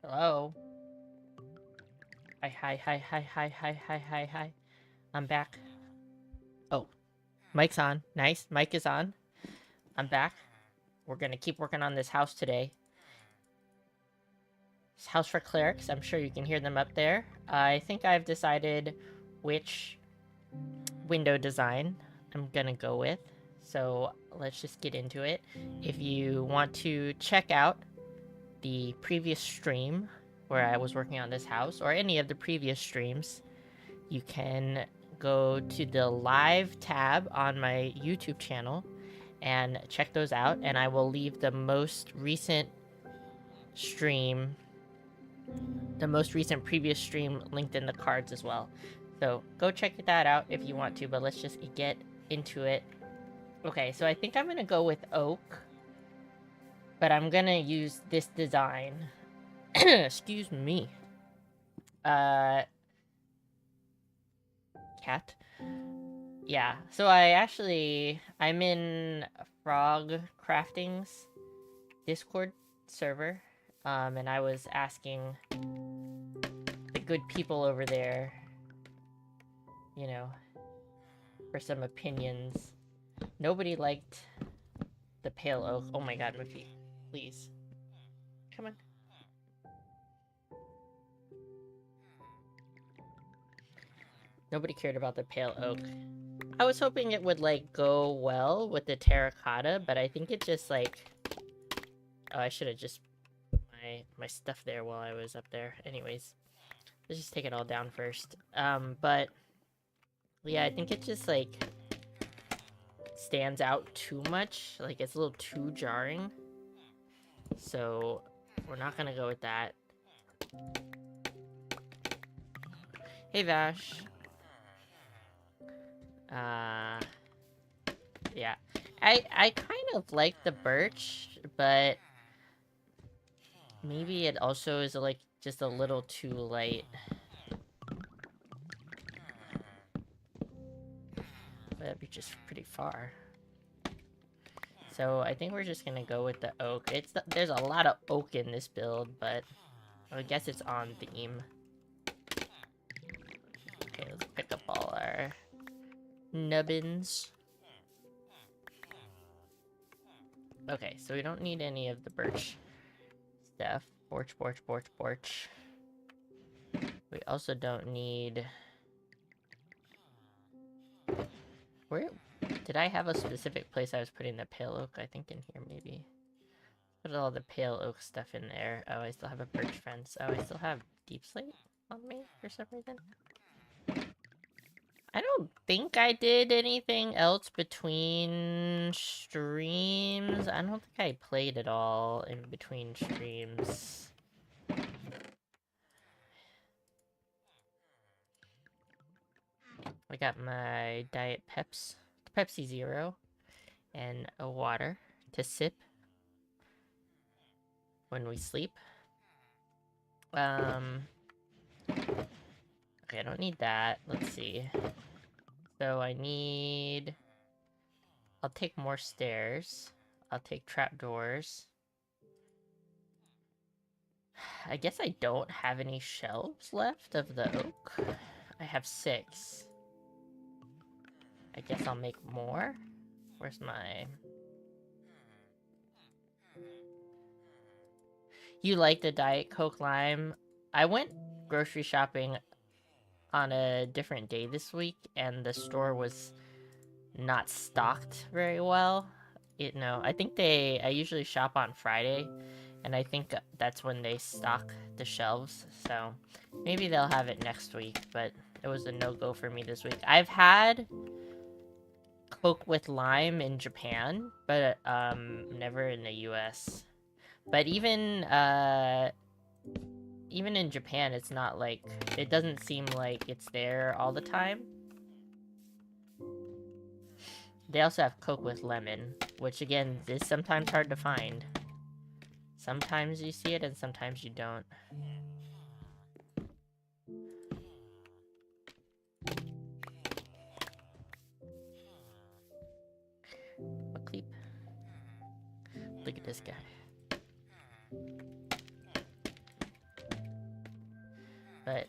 Hello. Hi. I'm back. Oh, mic's on. Nice. Mic is on. I'm back. We're gonna keep working on this house today. This house for clerics. I'm sure you can hear them up there. I think I've decided which window design I'm gonna go with. So let's just get into it. If you want to check out the previous stream where I was working on this house, or any of the previous streams, you can go to the live tab on my YouTube channel and check those out, and I will leave the most recent stream, the most recent previous stream linked in the cards as well. So go check that out if you want to, but let's just get into it. Okay, so I think I'm gonna go with oak, but I'm gonna use this design. Excuse me. Cat. Yeah, so I'm in Frog Crafting's Discord server, and I was asking the good people over there, you know, for some opinions. Nobody liked the pale oak. Oh my god, Miffy, please. Come on. Nobody cared about the pale oak. I was hoping it would, like, go well with the terracotta, but I think it just, like... Oh, I should have just put my stuff there while I was up there. Anyways, let's just take it all down first. But... Yeah, I think it just, like... stands out too much. Like, it's a little too jarring. So, we're not gonna go with that. Hey, Vash. Yeah. I kind of like the birch, but maybe it also is, like, just a little too light. That'd be just pretty far. So I think we're just gonna go with the oak. There's a lot of oak in this build, but I guess it's on theme. Okay, let's pick up all our nubbins. Okay, so we don't need any of the birch stuff. Borch. We also don't need... Where... Did I have a specific place I was putting the pale oak? I think in here, maybe. Put all the pale oak stuff in there. Oh, I still have a birch fence. Oh, I still have deep slate on me for some reason. I don't think I did anything else between streams. I don't think I played at all in between streams. I got my Diet Pepsi Zero, and a water to sip when we sleep. Okay, I don't need that. Let's see. So I need... I'll take more stairs. I'll take trapdoors. I guess I don't have any shelves left of the oak. I have 6. I guess I'll make more. Where's my... You like the Diet Coke Lime? I went grocery shopping on a different day this week, and the store was not stocked very well. I think I usually shop on Friday, and I think that's when they stock the shelves, so maybe they'll have it next week, but it was a no-go for me this week. I've had Coke with lime in Japan, but never in the US. But even in Japan, it's not like... It doesn't seem like it's there all the time. They also have Coke with lemon, which again is sometimes hard to find. Sometimes you see it and sometimes you don't. Clip. Look at this guy. But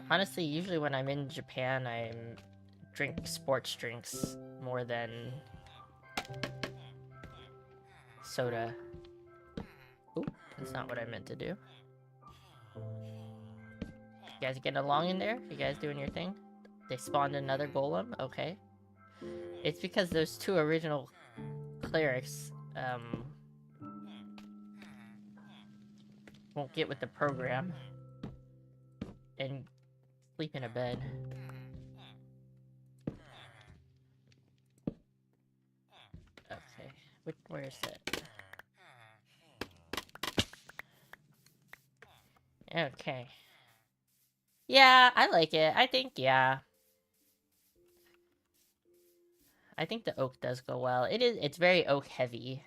honestly, usually when I'm in Japan, I drink sports drinks more than soda. Ooh, that's not what I meant to do. You guys getting along in there? You guys doing your thing? They spawned another golem? Okay. It's because those two original clerics, won't get with the program and sleep in a bed. Okay, where is it? Okay. Yeah, I like it. I think, yeah. I think the oak does go well. It's very oak heavy,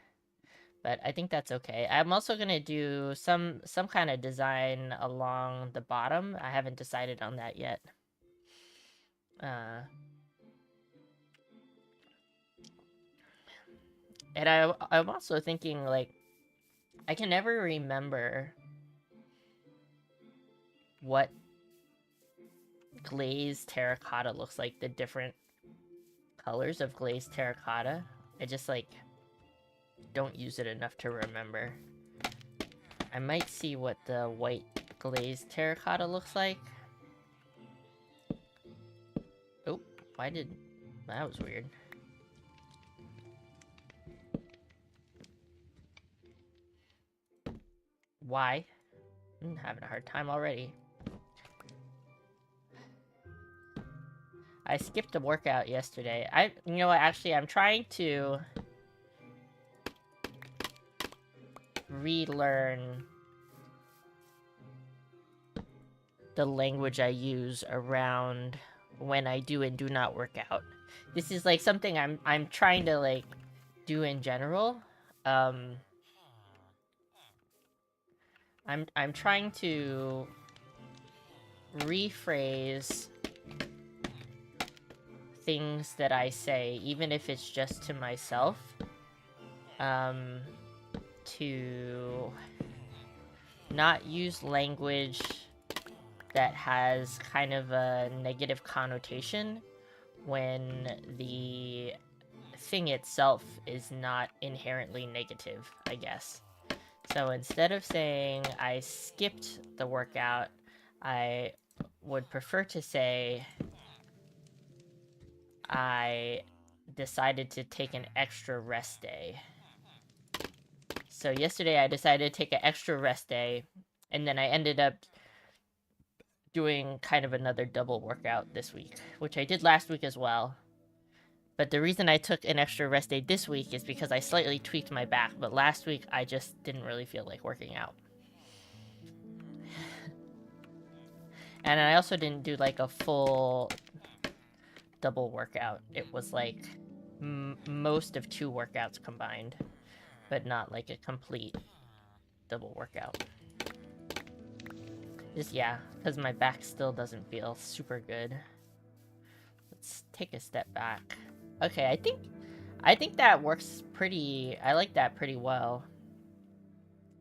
but I think that's okay. I'm also gonna do some kind of design along the bottom. I haven't decided on that yet. And I'm also thinking, like, I can never remember what glazed terracotta looks like, the different colors of glazed terracotta. I just, like, don't use it enough to remember. I might see what the white glazed terracotta looks like. Oh, that was weird. Why? I'm having a hard time already. I skipped a workout yesterday. You know what, actually, I'm trying to relearn the language I use around when I do and do not work out. This is, like, something I'm trying to, like, do in general. I'm trying to rephrase things that I say, even if it's just to myself, to not use language that has kind of a negative connotation when the thing itself is not inherently negative, I guess. So instead of saying I skipped the workout, I would prefer to say I decided to take an extra rest day. So yesterday I decided to take an extra rest day, and then I ended up doing kind of another double workout this week, which I did last week as well. But the reason I took an extra rest day this week is because I slightly tweaked my back, but last week I just didn't really feel like working out. And I also didn't do, like, a full double workout. It was, like, most of 2 workouts combined, but not, like, a complete double workout. Just, yeah, because my back still doesn't feel super good. Let's take a step back. Okay, I think that works pretty... I like that pretty well.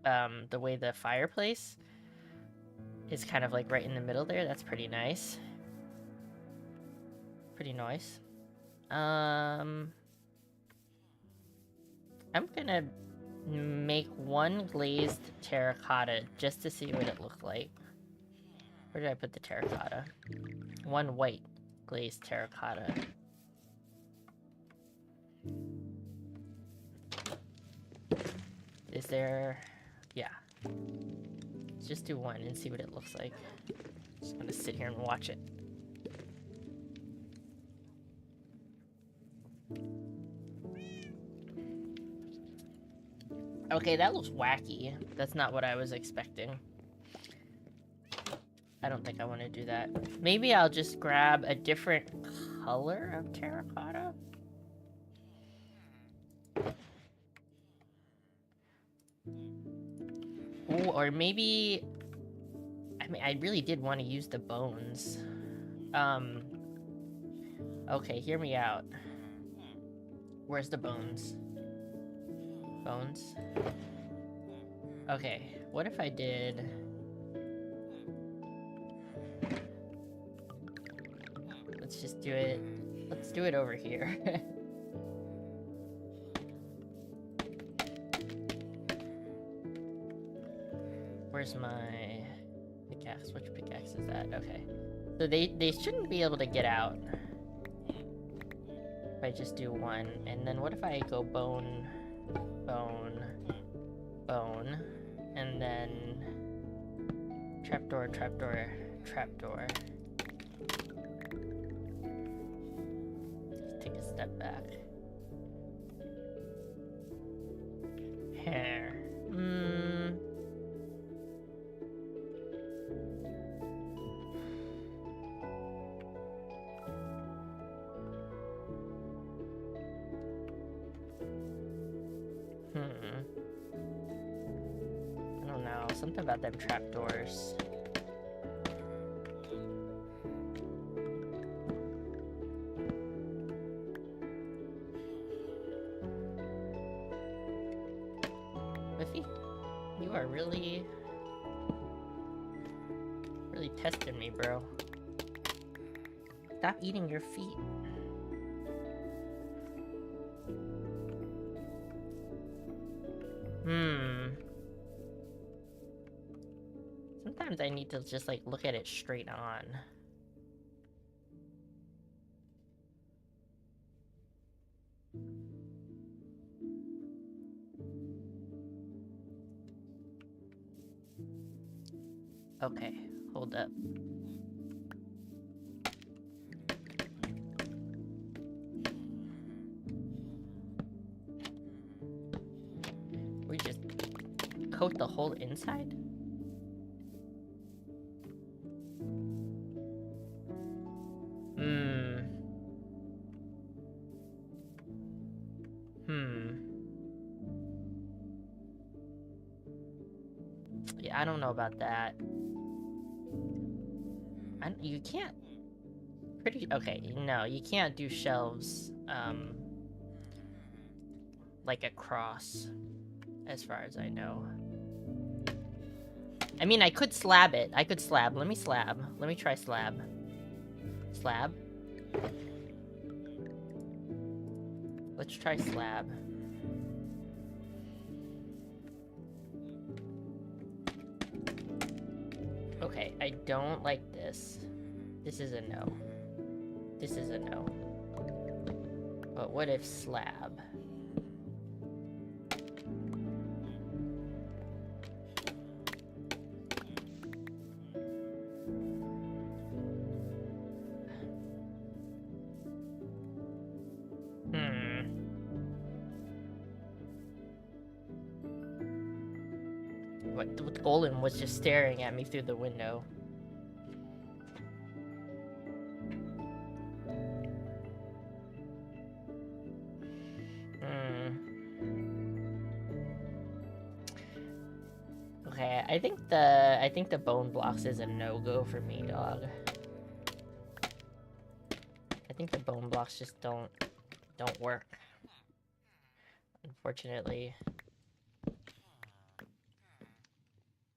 The way the fireplace is kind of, like, right in the middle there, that's pretty nice. Pretty nice. I'm gonna make 1 glazed terracotta just to see what it looked like. Where did I put the terracotta? 1 white glazed terracotta. Is there... yeah. Let's just do 1 and see what it looks like. Just gonna sit here and watch it. Okay, that looks wacky. That's not what I was expecting. I don't think I want to do that. Maybe I'll just grab a different color of terracotta. Ooh, or maybe... I mean, I really did want to use the bones. Okay, hear me out. Where's the bones? Bones? Okay, what if I did... Let's just do it. Let's do it over here. Where's my pickaxe? Which pickaxe is that? Okay. So they shouldn't be able to get out. If I just do one. And then what if I go bone, bone, bone, and then trapdoor, trapdoor, trapdoor. Just take a step back. Hair. I don't know. Something about them trapdoors. Whiffy, you are really testing me, bro. Stop eating your feet. Sometimes I need to just like look at it straight on. Okay, hold up. We just coat the whole inside? Yeah, I don't know about that. You can't... Okay, no, you can't do shelves, like across, as far as I know. I mean, I could slab it. I could slab. Let me slab. Let me try slab. Slab? Let's try slab. Okay, I don't like this. This is a no. This is a no. But what if slab? What Golem was just staring at me through the window. Okay, I think the bone blocks is a no-go for me, dog. I think the bone blocks just don't work. Unfortunately.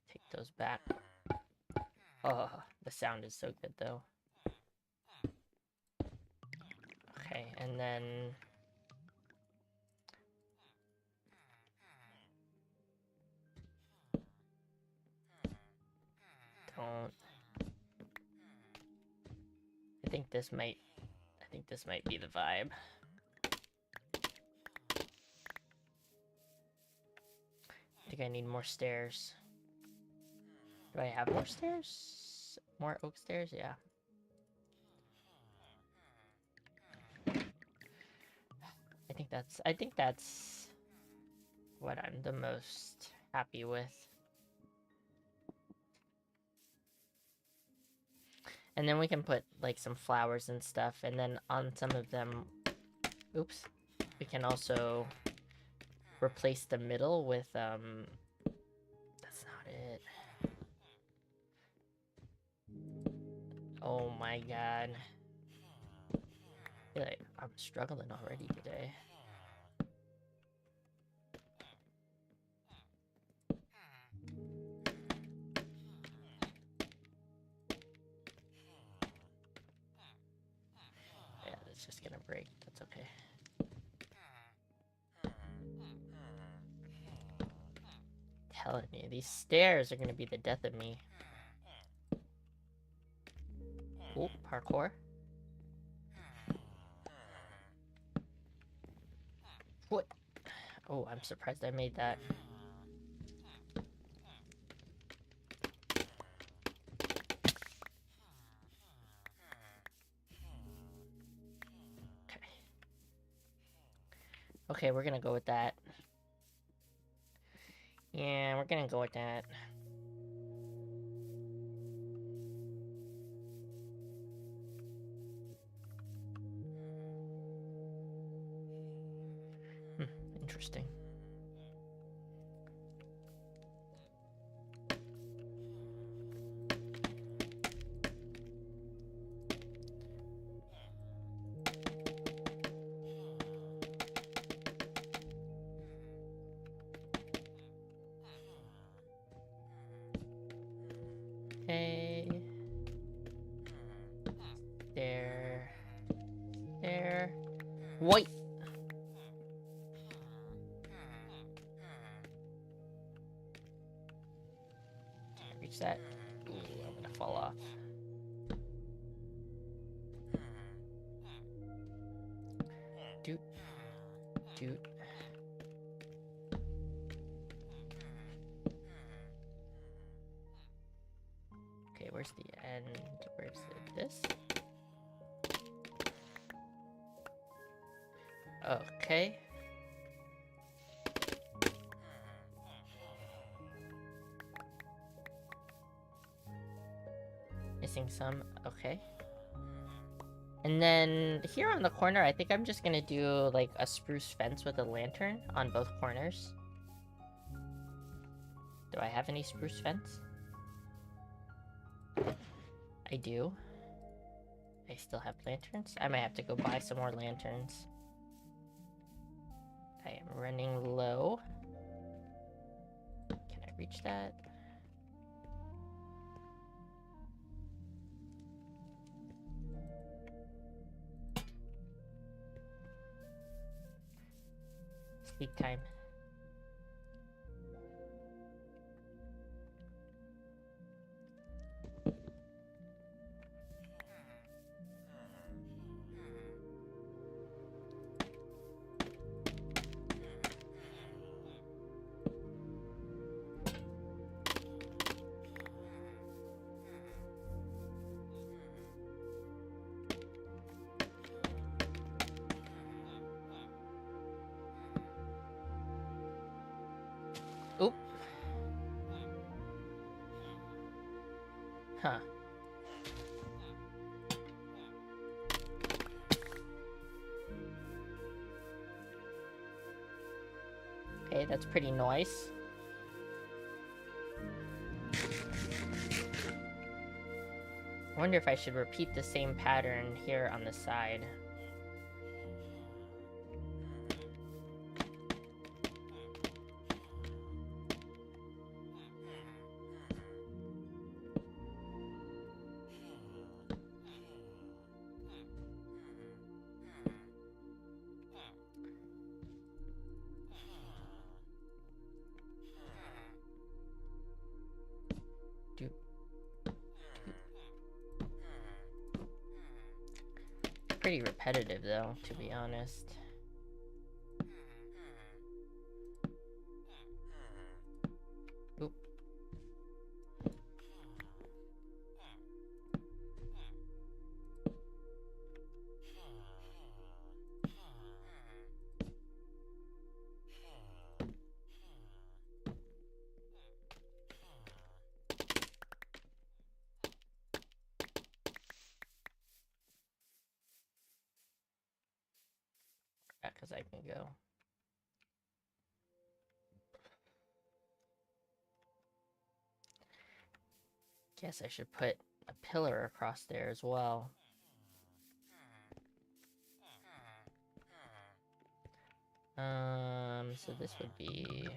Take those back. Oh, the sound is so good though. Okay, and then don't. I think this might be the vibe. I think I need more stairs. Do I have more stairs? More oak stairs? Yeah. I think that's what I'm the most happy with. And then we can put like some flowers and stuff, and then on some of them, oops, we can also replace the middle with that's not it. Oh my god. I feel like I'm struggling already today. break. That's okay. Telling you, these stairs are gonna be the death of me. Oh, parkour. What? Oh, I'm surprised I made that. Okay. Okay, we're gonna go with that. Yeah, we're gonna go with that. Interesting. Okay. There. White. Can't reach that. Ooh, I'm gonna fall off. Doot. Doot. Okay, where's the end? Where's this? Okay. Missing some. Okay. And then here on the corner, I think I'm just gonna do like a spruce fence with a lantern on both corners. Do I have any spruce fence? I do. I still have lanterns. I might have to go buy some more lanterns. I am running low. Can I reach that? Sleep time. Oop. Huh. Okay, that's pretty nice. I wonder if I should repeat the same pattern here on the side. Pretty repetitive though, to be honest. Oop. Because I can go. Guess I should put a pillar across there as well. So this would be...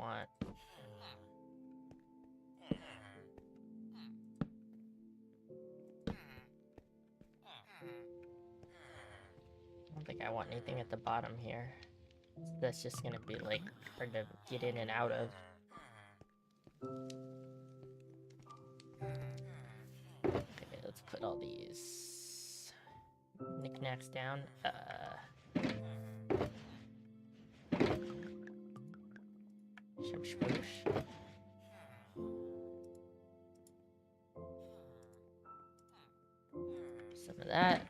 want. I don't think I want anything at the bottom here. That's just gonna be like hard to get in and out of. Okay, let's put all these knickknacks down. Some spruce. Some of that.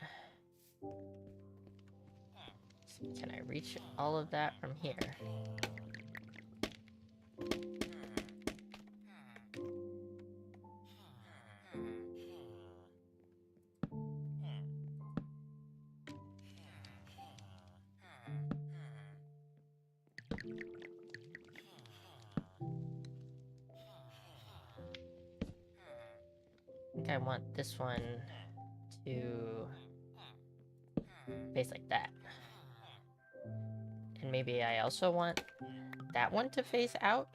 So can I reach all of that from here? I think I want this one to face like that. And maybe I also want that one to face out.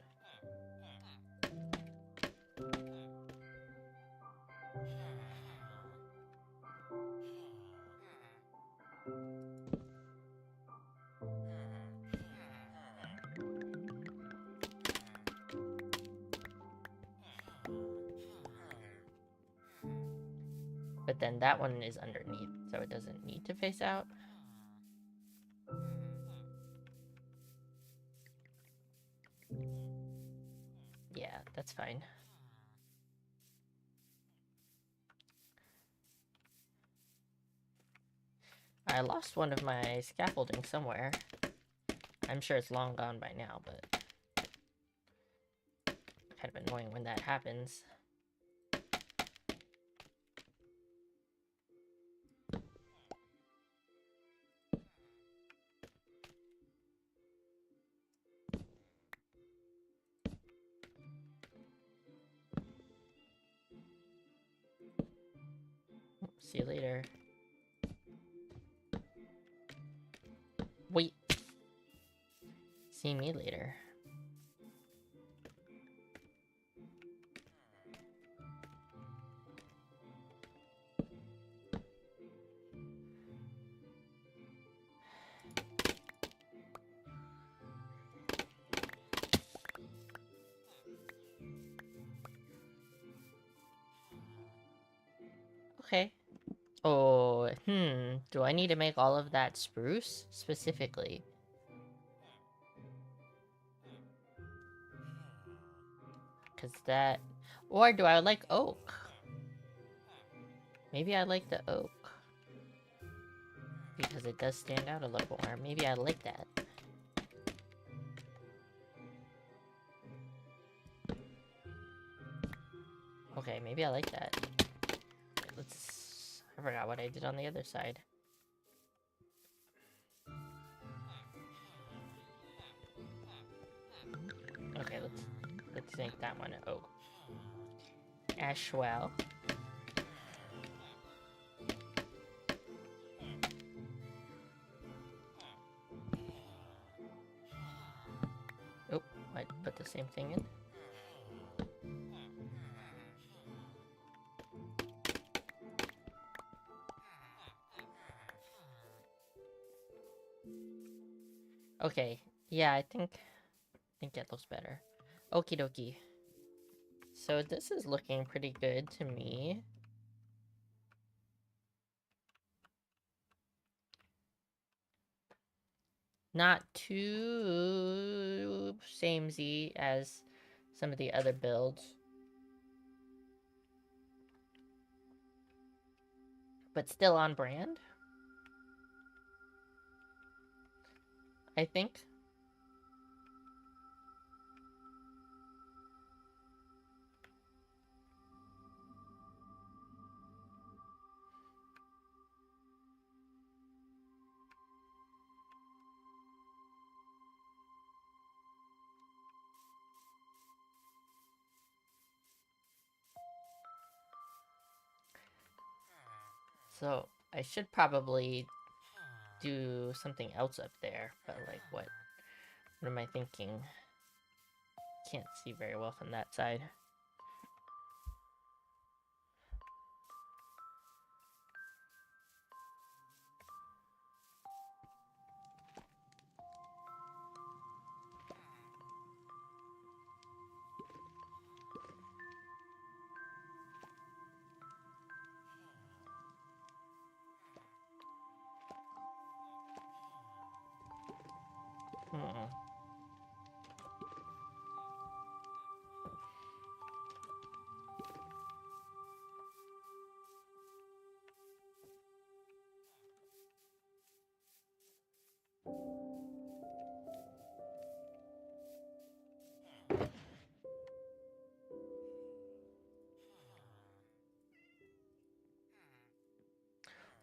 But then that one is underneath, so it doesn't need to face out. Yeah, that's fine. I lost one of my scaffolding somewhere. I'm sure it's long gone by now, but kind of annoying when that happens. See you later. Wait. See me later. Okay. Oh, do I need to make all of that spruce specifically? Because that... Or do I like oak? Maybe I like the oak. Because it does stand out a little more. Maybe I like that. Okay, maybe I like that. Let's... I forgot what I did on the other side. Okay, let's make that one oak. Ashwell. Oh, I put the same thing in. Okay, yeah, I think that looks better. Okie dokie. So this is looking pretty good to me. Not too samey as some of the other builds. But still on brand, I think. So I should probably do something else up there, but like what am I thinking? can't see very well from that side. Hmm.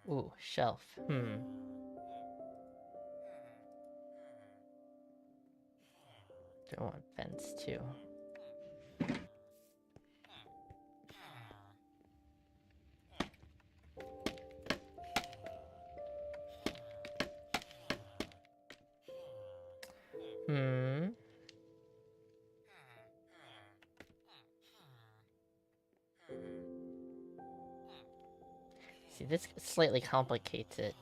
Ooh, shelf. Don't want fence too. See, this slightly complicates it.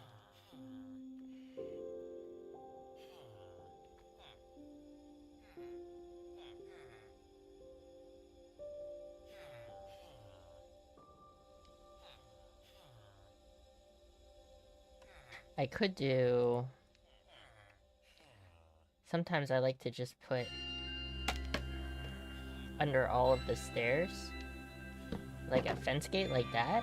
I could do... Sometimes I like to just put under all of the stairs, like a fence gate like that.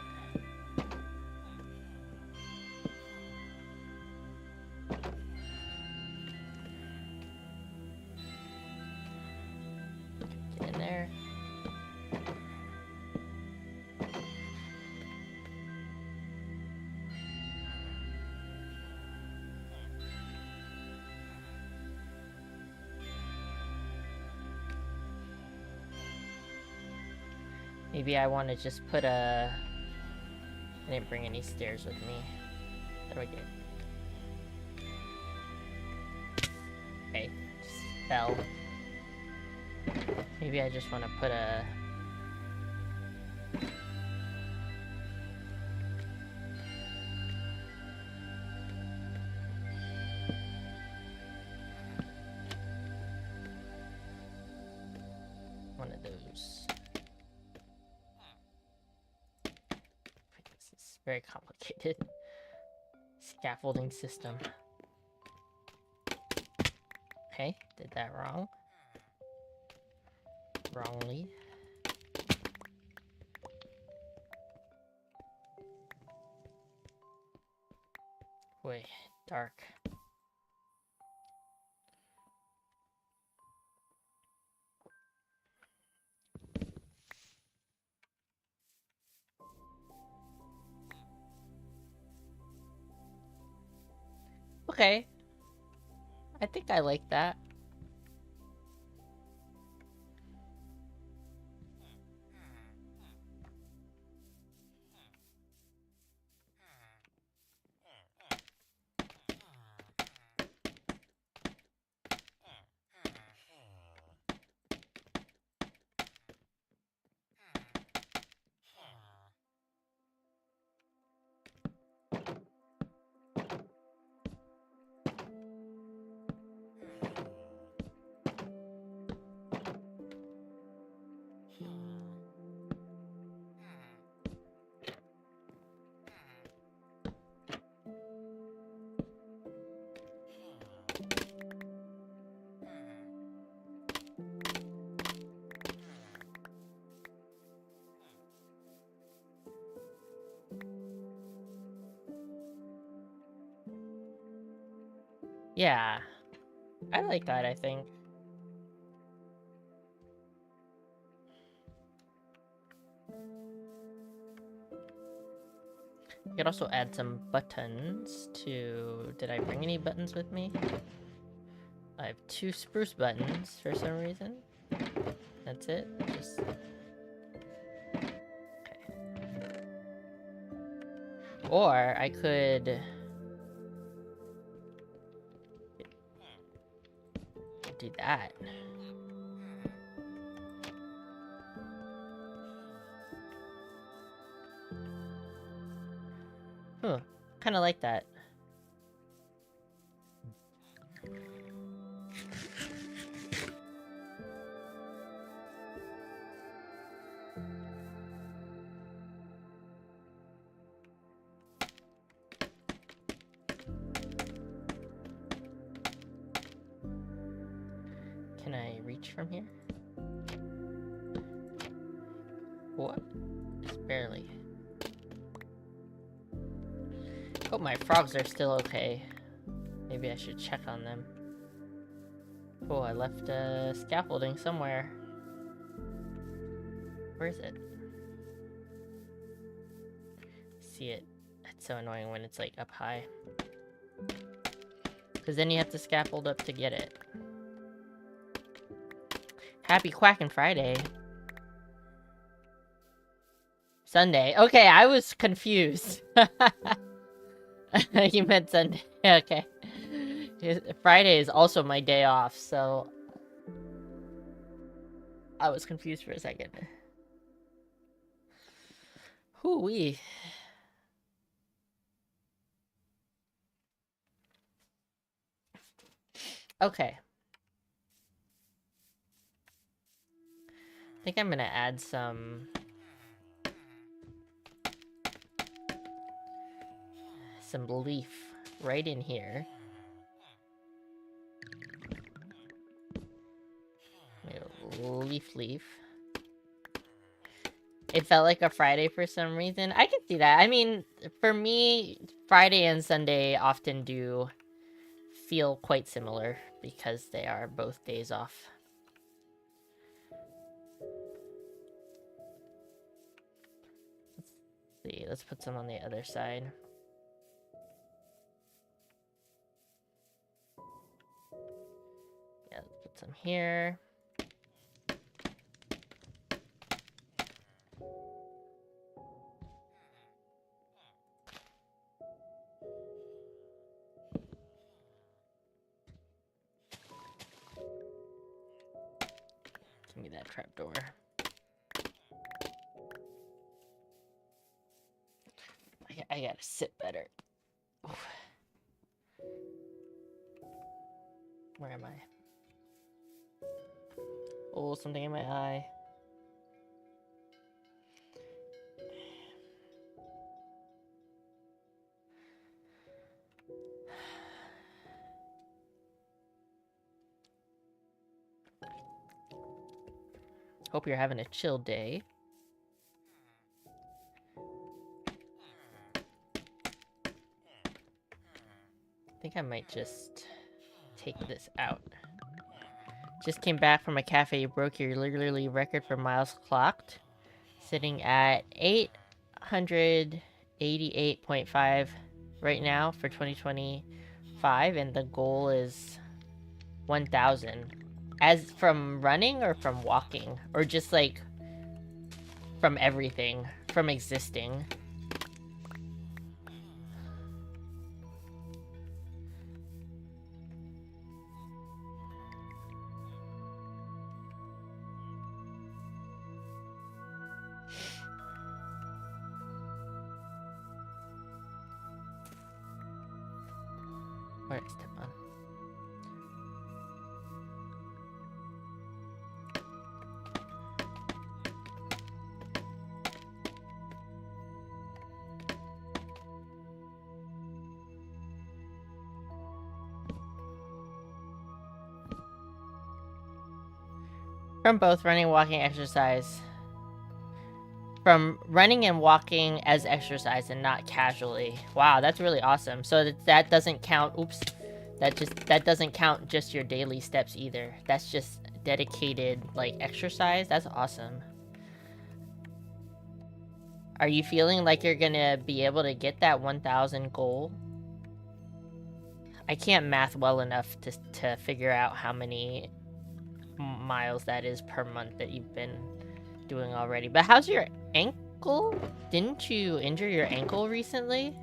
Get in there. Maybe I want to just put a... I didn't bring any stairs with me. How do I get... Okay, just fell. Maybe I just want to put a... one of those. This is very complicated. Scaffolding system. Okay, did that wrong. Wrongly. Wait, dark. Okay. I think I like that. Yeah, I like that, I think. You could also add some buttons to... Did I bring any buttons with me? I have 2 spruce buttons for some reason. That's it. Just... Okay. Or I could... do that. kind of like that. Can I reach from here? What? Just barely. Hope my frogs are still okay. Maybe I should check on them. Oh, I left scaffolding somewhere. Where is it? See it. It's so annoying when it's like up high. Because then you have to scaffold up to get it. Happy Quackin' Friday. Sunday. Okay, I was confused. You meant Sunday. Okay. Friday is also my day off, so I was confused for a second. Hoo-wee. Okay. I think I'm gonna add some leaf right in here. Leaf. It felt like a Friday for some reason. I can see that. I mean, for me, Friday and Sunday often do feel quite similar because they are both days off. Let's see. Let's put some on the other side. Yeah, let's put some here. Give me that trapdoor. I gotta sit better. Oof. Where am I? Oh, something in my eye. Hope you're having a chill day. I think I might just take this out. Just came back from a cafe. You broke your literally record for miles clocked. Sitting at 888.5 right now for 2025. And the goal is 1,000. As from running or from walking? Or just like from everything? From existing? Where is Stepan? From both running, walking, exercise. From running and walking as exercise and not casually. Wow, that's really awesome. So that doesn't count. Oops. That doesn't count just your daily steps either. That's just dedicated like exercise. That's awesome. Are you feeling like you're gonna be able to get that 1,000 goal? I can't math well enough to figure out how many miles that is per month that you've been doing already. But how's your ankle? Didn't you injure your ankle recently?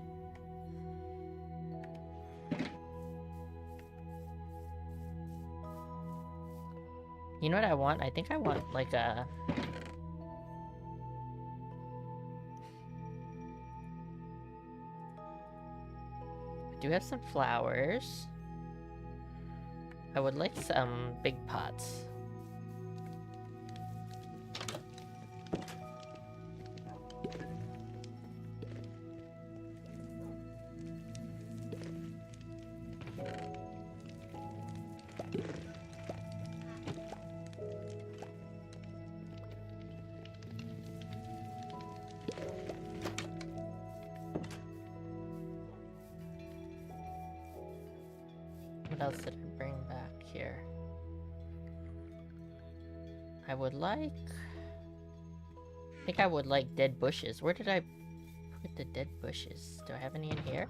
You know what I want? I think I want like a... do have some flowers. I would like some big pots. What else did I bring back here? I think I would like dead bushes. Where did I put the dead bushes? Do I have any in here?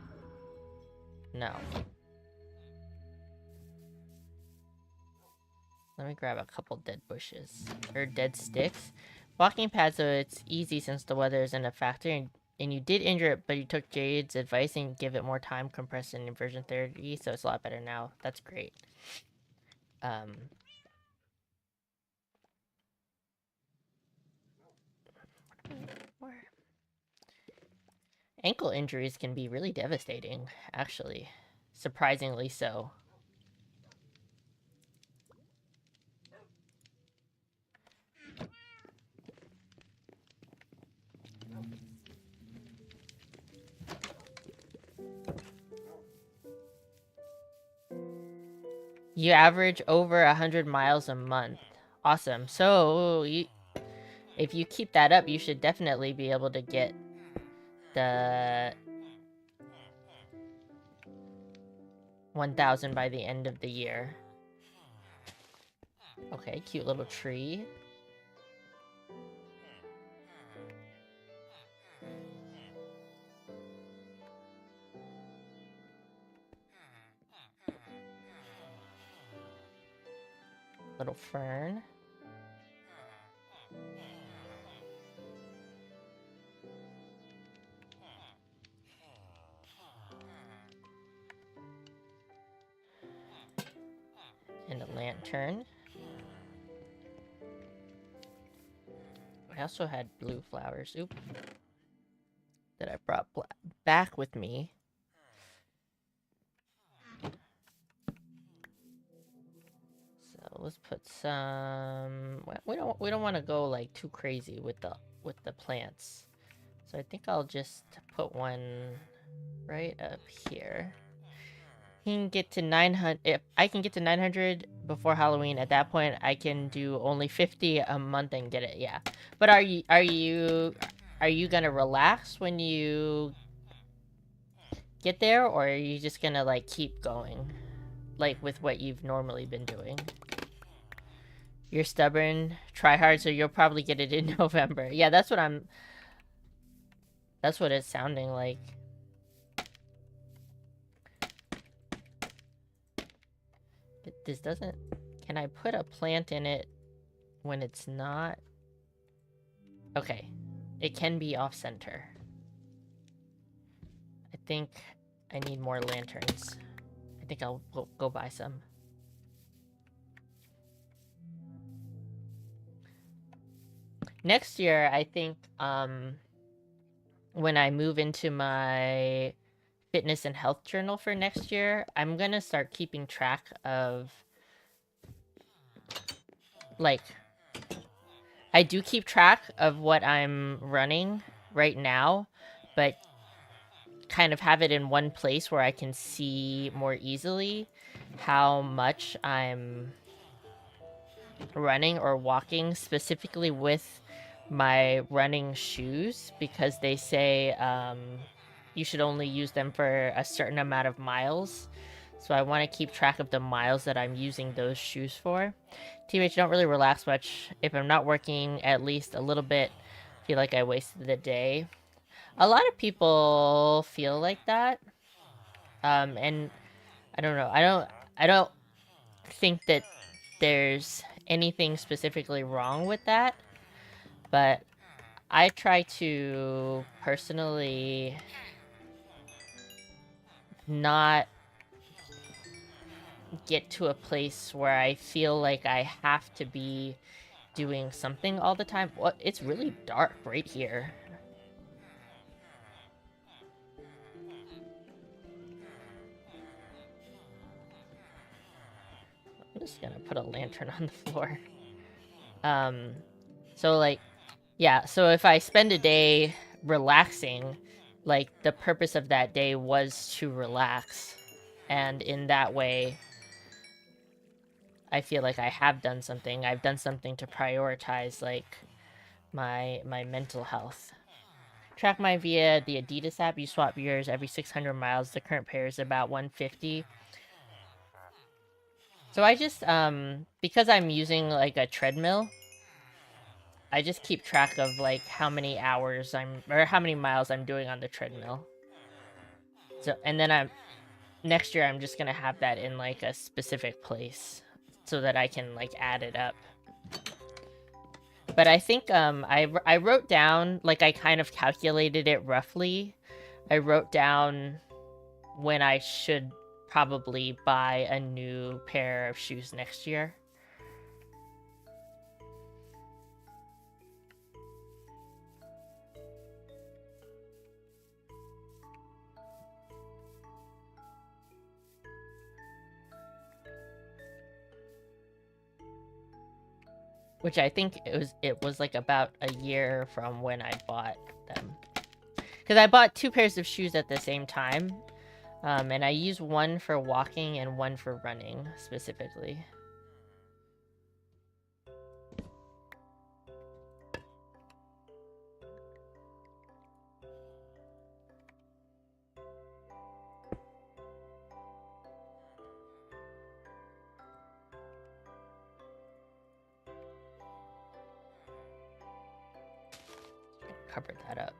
No. Let me grab a couple dead bushes. Or dead sticks. Walking pads, so it's easy since the weather isn't a factor. And you did injure it, but you took Jade's advice and give it more time, compressed in version 30, so it's a lot better now. That's great. Ankle injuries can be really devastating, actually. Surprisingly so. You average over 100 miles a month. Awesome. So, if you keep that up, you should definitely be able to get the 1,000 by the end of the year. Okay, cute little tree. Little fern. And a lantern. I also had blue flowers. Oop. That I brought back with me. So let's put some. We don't want to go like too crazy with the plants. So I think I'll just put one right up here. You can get to 900. If I can get to 900 before Halloween, at that point I can do only 50 a month and get it. Yeah. But are you gonna relax when you get there, or are you just gonna like keep going, like with what you've normally been doing? You're stubborn, try hard, so you'll probably get it in November. Yeah, that's what it's sounding like. This doesn't... Can I put a plant in it when it's not? Okay. It can be off-center. I think I need more lanterns. I think I'll go buy some. Next year, I think, when I move into my fitness and health journal for next year, I'm gonna start keeping track of, like, I do keep track of what I'm running right now, but kind of have it in one place where I can see more easily how much I'm running or walking, specifically with my running shoes, because they say you should only use them for a certain amount of miles. So I want to keep track of the miles that I'm using those shoes for. Teammates, don't really relax much. If I'm not working at least a little bit, I feel like I wasted the day. A lot of people feel like that. And I don't know. I don't think that there's anything specifically wrong with that, but I try to personally not get to a place where I feel like I have to be doing something all the time. Well, it's really dark right here. just gonna put a lantern on the floor. So like, yeah, so if I spend a day relaxing, like the purpose of that day was to relax. And in that way, I feel like I have done something. I've done something to prioritize like my mental health. Track mine via the Adidas app. You swap yours every 600 miles. The current pair is about 150. So I just, because I'm using like a treadmill, I just keep track of like how many hours or how many miles I'm doing on the treadmill. So, and then next year I'm just gonna have that in like a specific place so that I can like add it up. But I think, I wrote down, like I kind of calculated it roughly. I wrote down when I should probably buy a new pair of shoes next year. Which I think it was like about a year from when I bought them. Because I bought 2 pairs of shoes at the same time. And I use one for walking and one for running, specifically. Cover that up.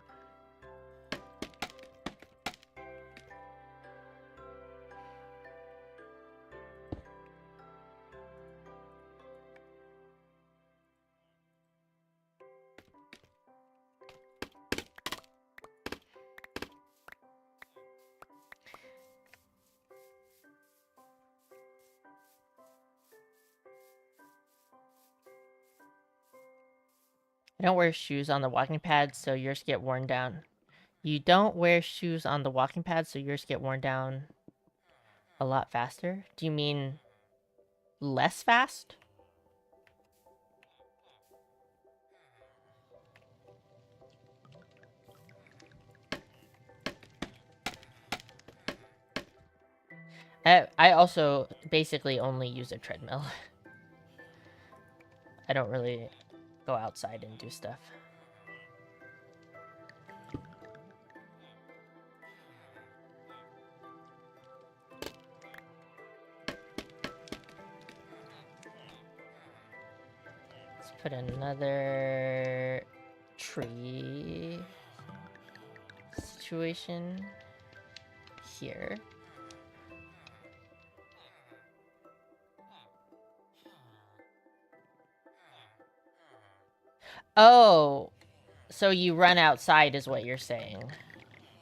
I don't wear shoes on the walking pad, so yours get worn down. You don't wear shoes on the walking pad, so yours get worn down a lot faster? Do you mean less fast? I also basically only use a treadmill. I don't really go outside and do stuff. Let's put another tree situation here. Oh, so you run outside is what you're saying.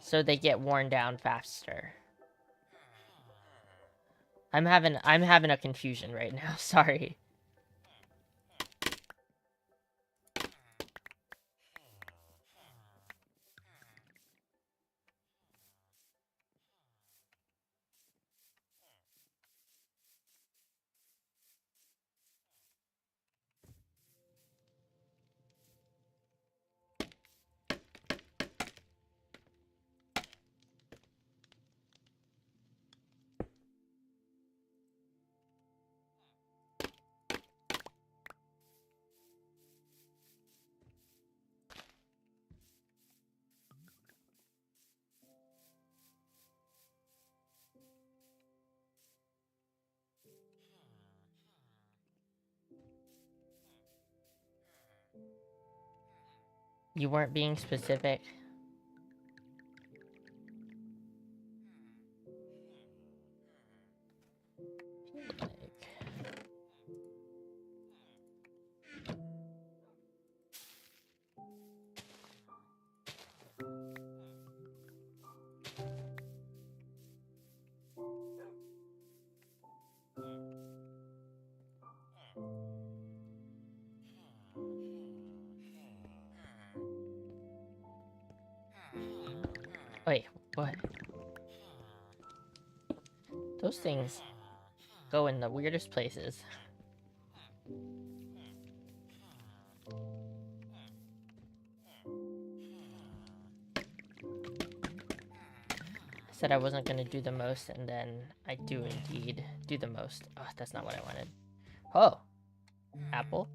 So they get worn down faster. I'm having a confusion right now, sorry. You weren't being specific. Wait, what? Those things go in the weirdest places. Said I wasn't gonna do the most, and then I do indeed do the most. Oh, that's not what I wanted. Oh, apple.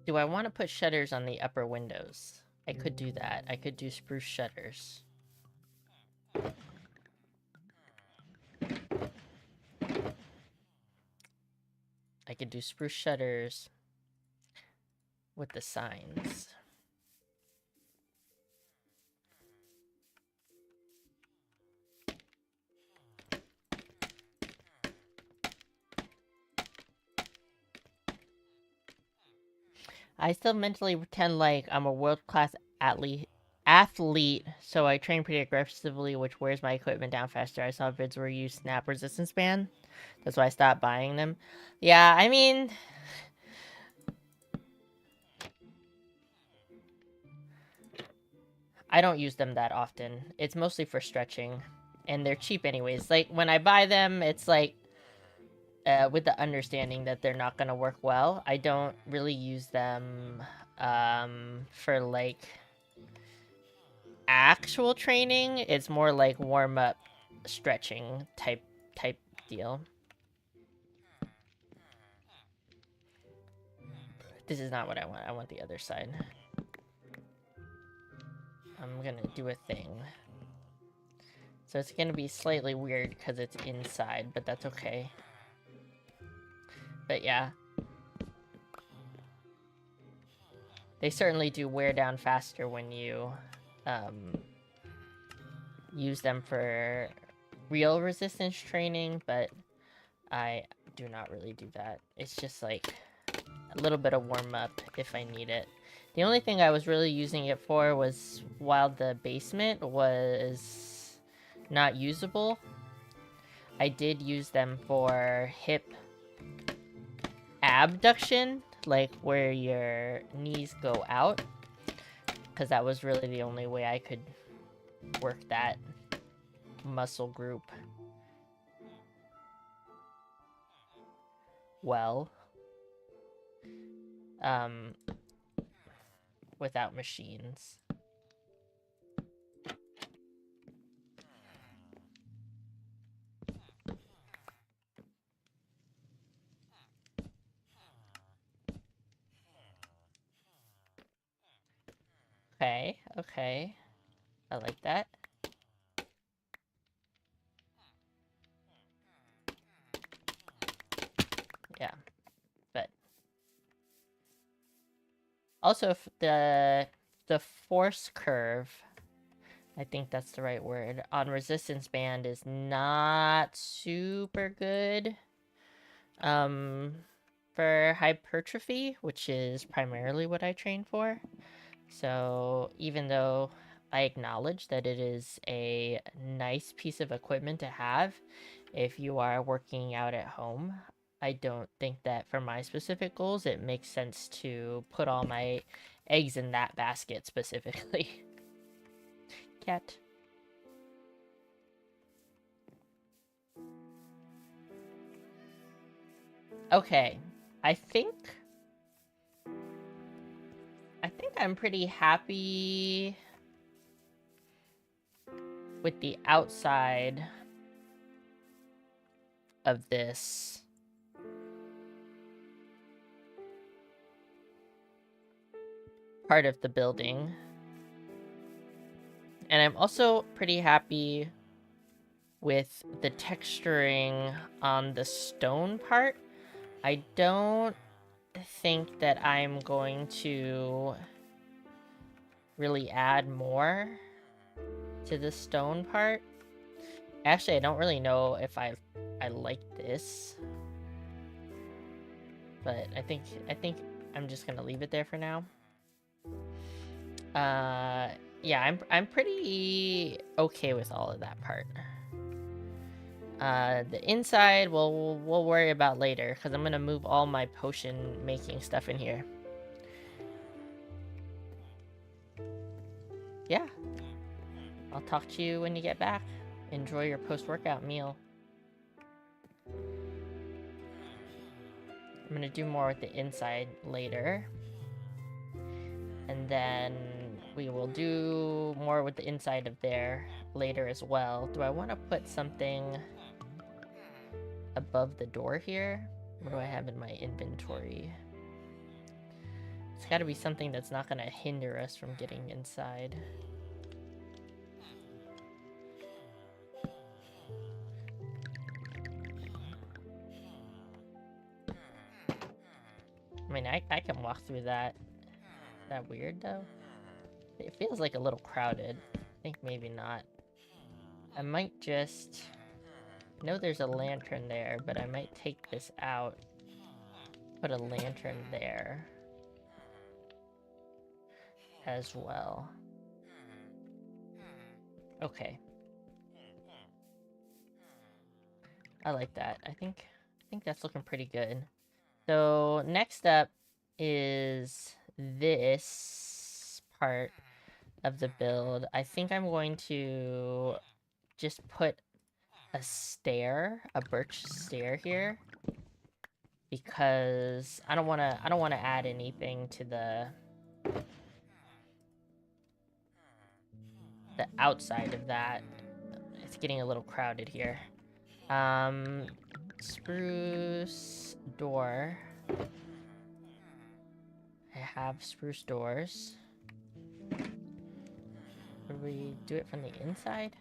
Do I want to put shutters on the upper windows? I could do that. I could do spruce shutters. I could do spruce shutters with the signs. I still mentally pretend like I'm a world-class athlete, so I train pretty aggressively, which wears my equipment down faster. I saw vids where you use snap resistance band. That's why I stopped buying them. Yeah, I mean, I don't use them that often. It's mostly for stretching, and they're cheap anyways. Like, when I buy them, it's like, with the understanding that they're not gonna work well. I don't really use them, for, like, actual training. It's more like warm-up stretching type deal. This is not what I want. I want the other side. I'm gonna do a thing. So it's gonna be slightly weird because it's inside, but that's okay. But yeah. They certainly do wear down faster when you use them for real resistance training, but I do not really do that. It's just like a little bit of warm-up if I need it. The only thing I was really using it for was while the basement was not usable. I did use them for hip abduction, like where your knees go out, because that was really the only way I could work that muscle group well, without machines. Okay, okay. I like that. Yeah, but also the force curve, I think that's the right word, on resistance band is not super good for hypertrophy, which is primarily what I train for. So even though I acknowledge that it is a nice piece of equipment to have if you are working out at home, I don't think that for my specific goals it makes sense to put all my eggs in that basket specifically. Cat. Okay, I think I'm pretty happy with the outside of this part of the building. And I'm also pretty happy with the texturing on the stone part. I don't think that I'm going to really add more to the stone part. Actually, I don't really know if I like this, but I think I'm just gonna leave it there for now. Yeah, I'm pretty okay with all of that part. The inside we'll worry about later, because I'm gonna move all my potion making stuff in here. Yeah, I'll talk to you when you get back. Enjoy your post-workout meal. I'm gonna do more with the inside later. And then we will do more with the inside of there later as well. Do I want to put something above the door here? What do I have in my inventory? It's got to be something that's not going to hinder us from getting inside. I mean, I can walk through that. Is that weird, though? It feels like a little crowded. I think maybe not. I might just... I know there's a lantern there, but I might take this out. Put a lantern there as well. Okay. I like that. I think that's looking pretty good. So next up is this part of the build. I think I'm going to just put a stair, a birch stair here, because I don't want to add anything to the outside of that. It's getting a little crowded here. Spruce door. I have spruce doors. Would we do it from the inside?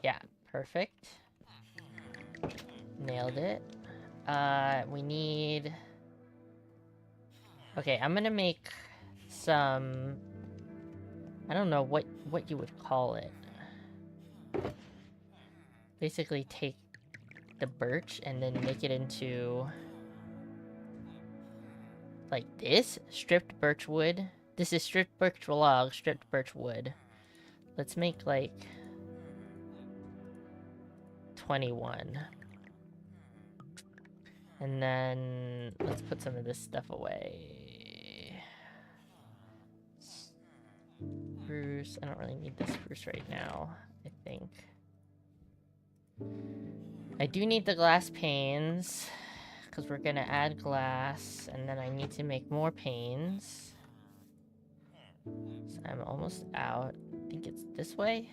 Yeah, perfect. Nailed it. We need... Okay, I'm gonna make some... I don't know what you would call it. Basically take the birch and then make it into... like this? Stripped birch wood. This is stripped birch log, stripped birch wood. Let's make like... 21. And then let's put some of this stuff away. Spruce. I don't really need the spruce right now, I think. I do need the glass panes, because we're gonna add glass, and then I need to make more panes. So I'm almost out. I think it's this way.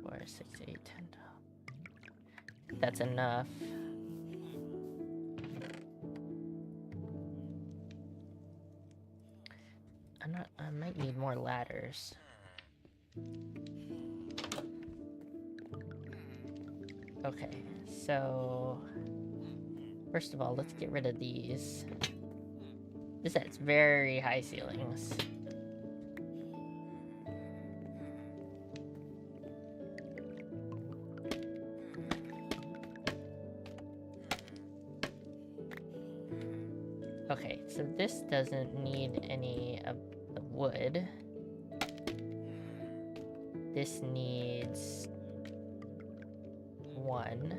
4, 6, 8, 10, 12. That's enough. I might need more ladders. Okay, so first of all, let's get rid of these. This has very high ceilings. Okay, so this doesn't need any of the wood. This needs 1.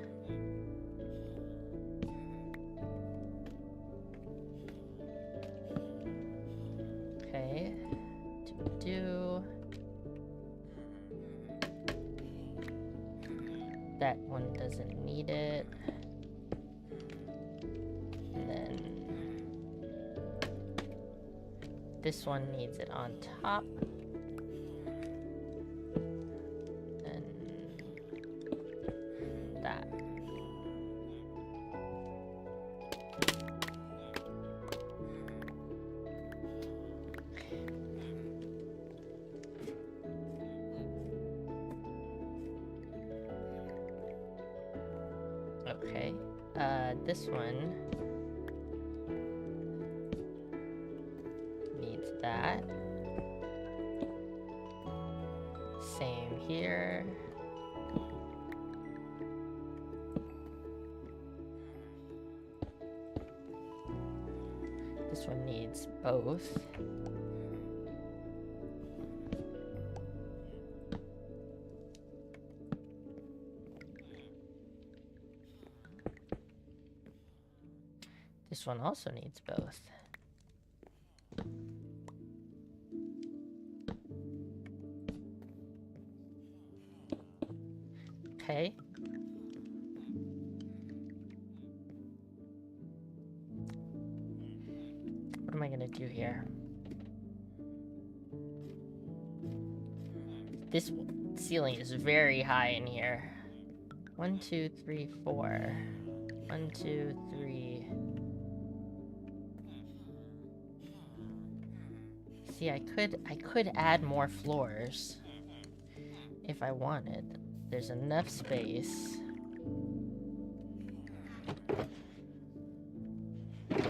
Okay. That one doesn't need it. And then this one needs it on top. And that. Okay. This one needs that. Same here. This one needs both. This one also needs both. Okay. What am I gonna do here? This ceiling is very high in here. 1, 2, 3, 4. 1, 2, 3. See, I could add more floors if I wanted. There's enough space. Do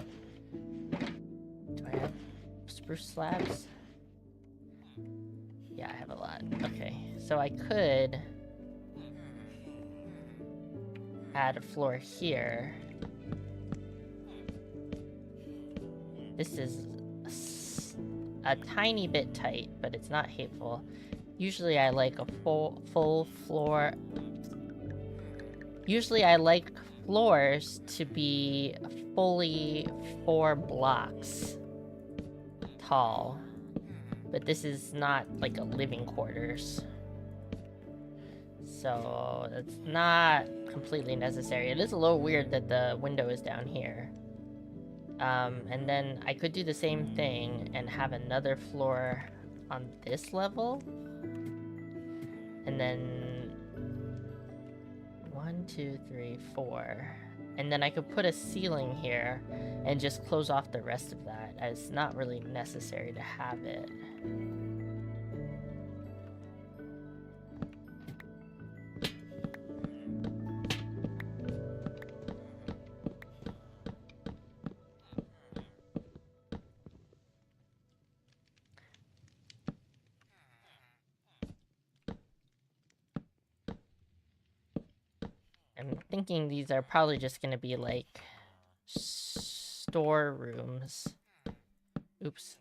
I have spruce slabs? Yeah, I have a lot. Okay, so I could add a floor here. This is a tiny bit tight, but it's not hateful. Usually I like a full floor. Usually I like floors to be fully 4 blocks tall. But this is not like a living quarters. So that's not completely necessary. It is a little weird that the window is down here. And then I could do the same thing and have another floor on this level. And then 1, 2, 3, 4. And then I could put a ceiling here and just close off the rest of that, as it's not really necessary to have it. I'm thinking these are probably just gonna be like storerooms. Oops.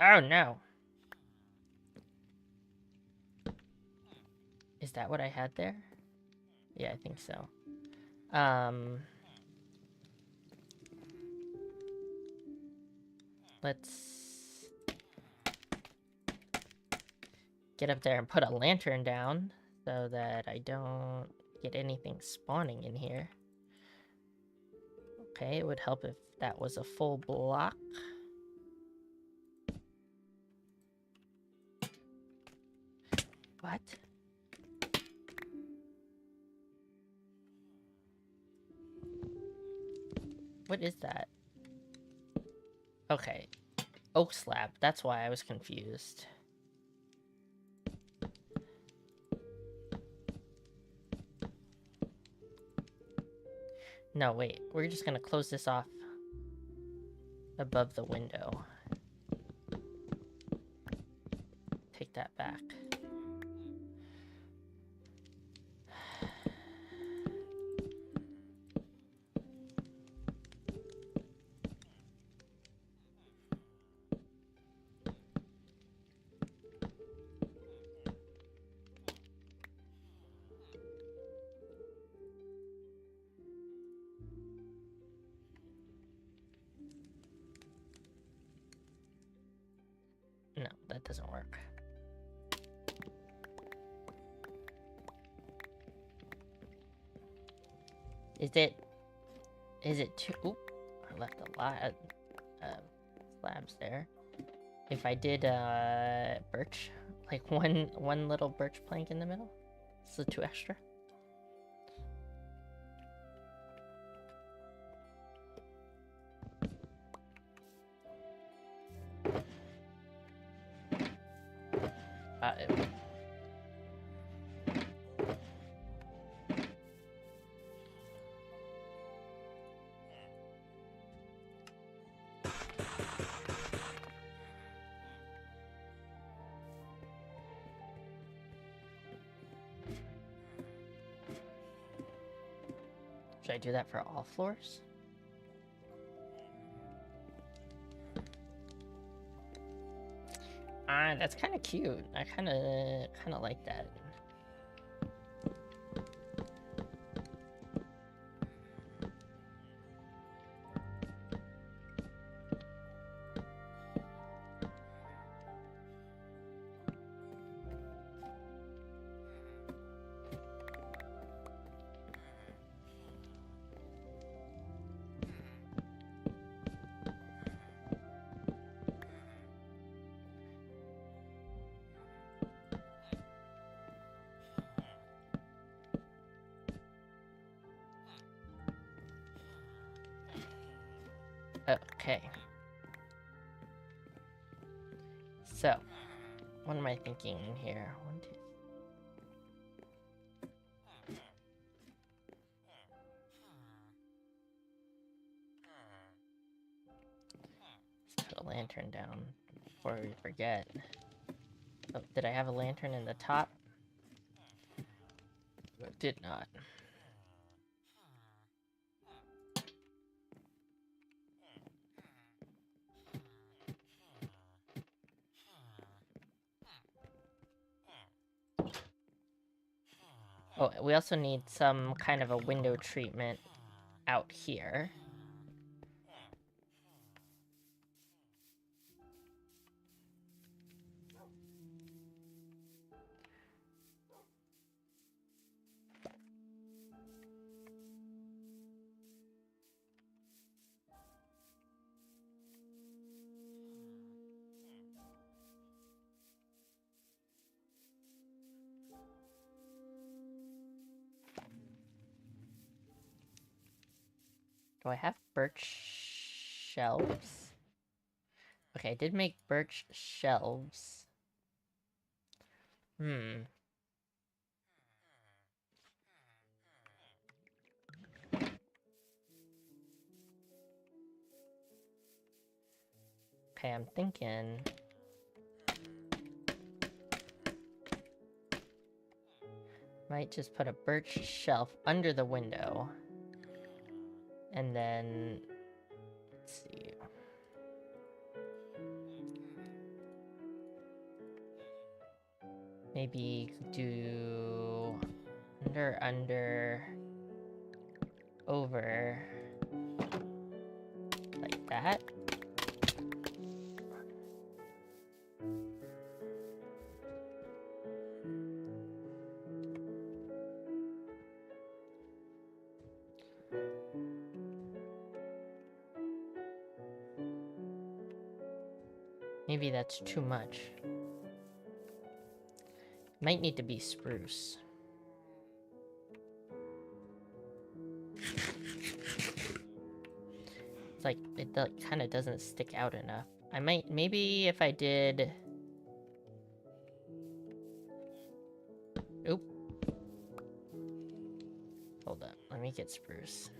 Oh no. Is that what I had there? Yeah, I think so. Let's get up there and put a lantern down so that I don't get anything spawning in here. Okay, it would help if that was a full block. What? What is that? Okay. Oak slab. That's why I was confused. No, wait. We're just gonna close this off above the window. Take that back. No, that doesn't work. Is it too... Oop, I left a lot of slabs there. If I did birch, like one little birch plank in the middle, so 2 extra. Uh-oh. Should I do that for all floors? That's kind of cute. I kind of like that. Okay. So, what am I thinking here? 1, 2. Let's put a lantern down before we forget. Oh, did I have a lantern in the top? I did not. Oh, we also need some kind of a window treatment out here. Do I have birch shelves? Okay, I did make birch shelves. Hmm. Okay, I'm thinking... might just put a birch shelf under the window. And then... let's see... maybe do... under, over... like that. Maybe that's too much. Might need to be spruce. It's like, it kind of doesn't stick out enough. I might, maybe if I did... oop. Hold up, let me get spruce.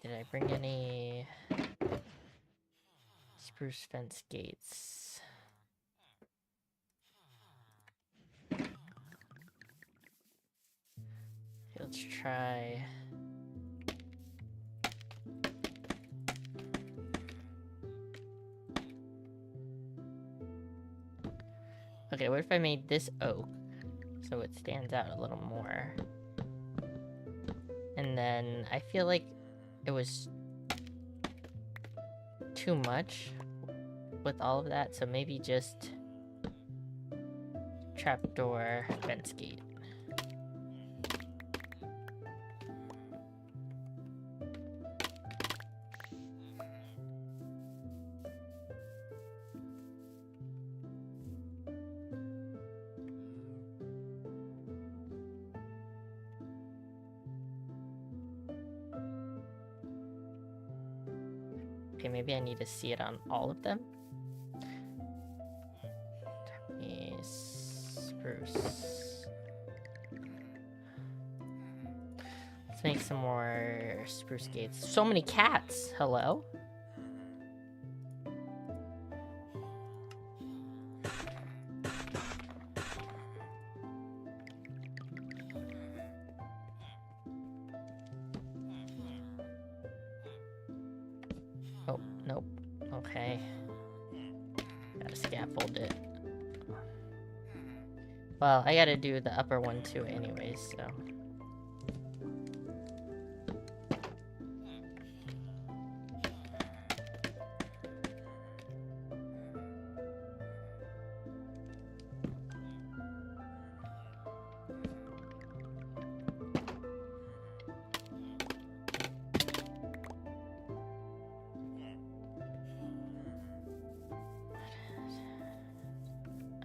Did I bring any spruce fence gates? Okay, let's try... okay, what if I made this oak so it stands out a little more? And then I feel like it was too much with all of that, so maybe just trapdoor fence gate. Okay, maybe I need to see it on all of them. Spruce. Let's make some more spruce gates. So many cats! Hello? Oh, nope. Okay. Gotta scaffold it. Well, I gotta do the upper one too anyways, so...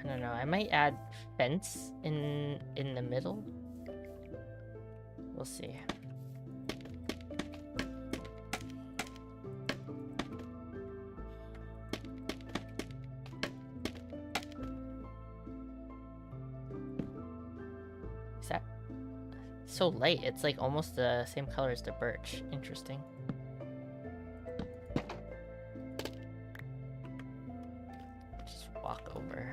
I don't know, I might add fence in the middle. We'll see. Is that so light? It's like almost the same color as the birch. Interesting. Just walk over.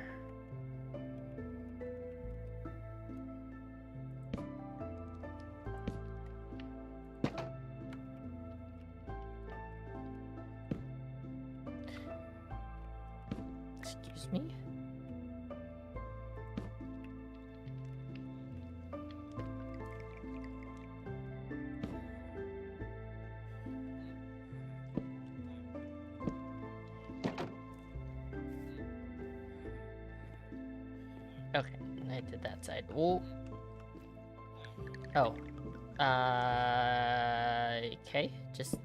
Excuse me? Okay, I did that side. Ooh. Oh. Okay. Just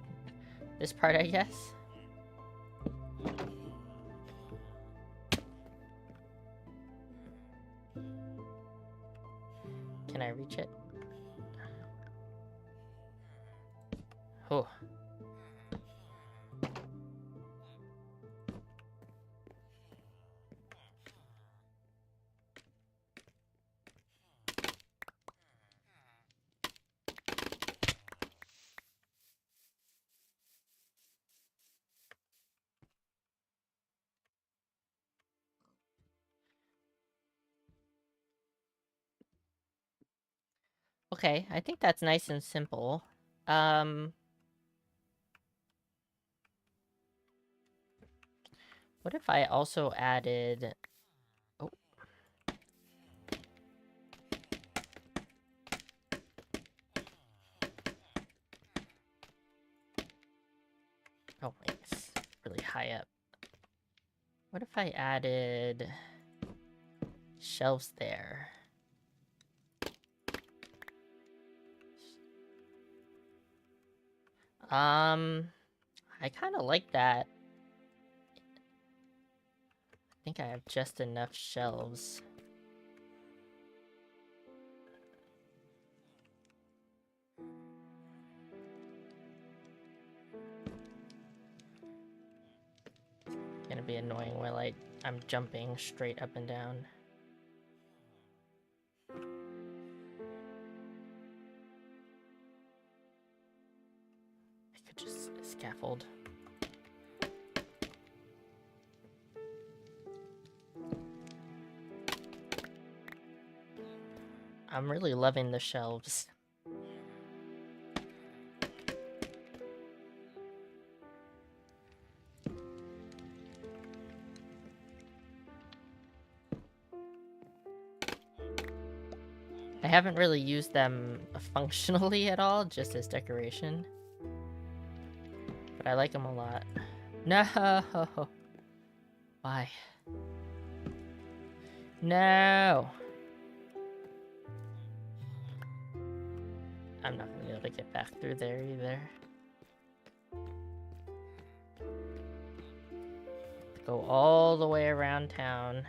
this part, I guess. Can I reach it? Oh. Okay, I think that's nice and simple. What if I also added... Oh. Oh, wait, it's really high up. What if I added shelves there? I kind of like that. I think I have just enough shelves. Gonna be annoying while I'm jumping straight up and down. I could just scaffold. I'm really loving the shelves. I haven't really used them functionally at all, just as decoration. But I like them a lot. No! Why? No! I'm not gonna be able to get back through there either. Go all the way around town.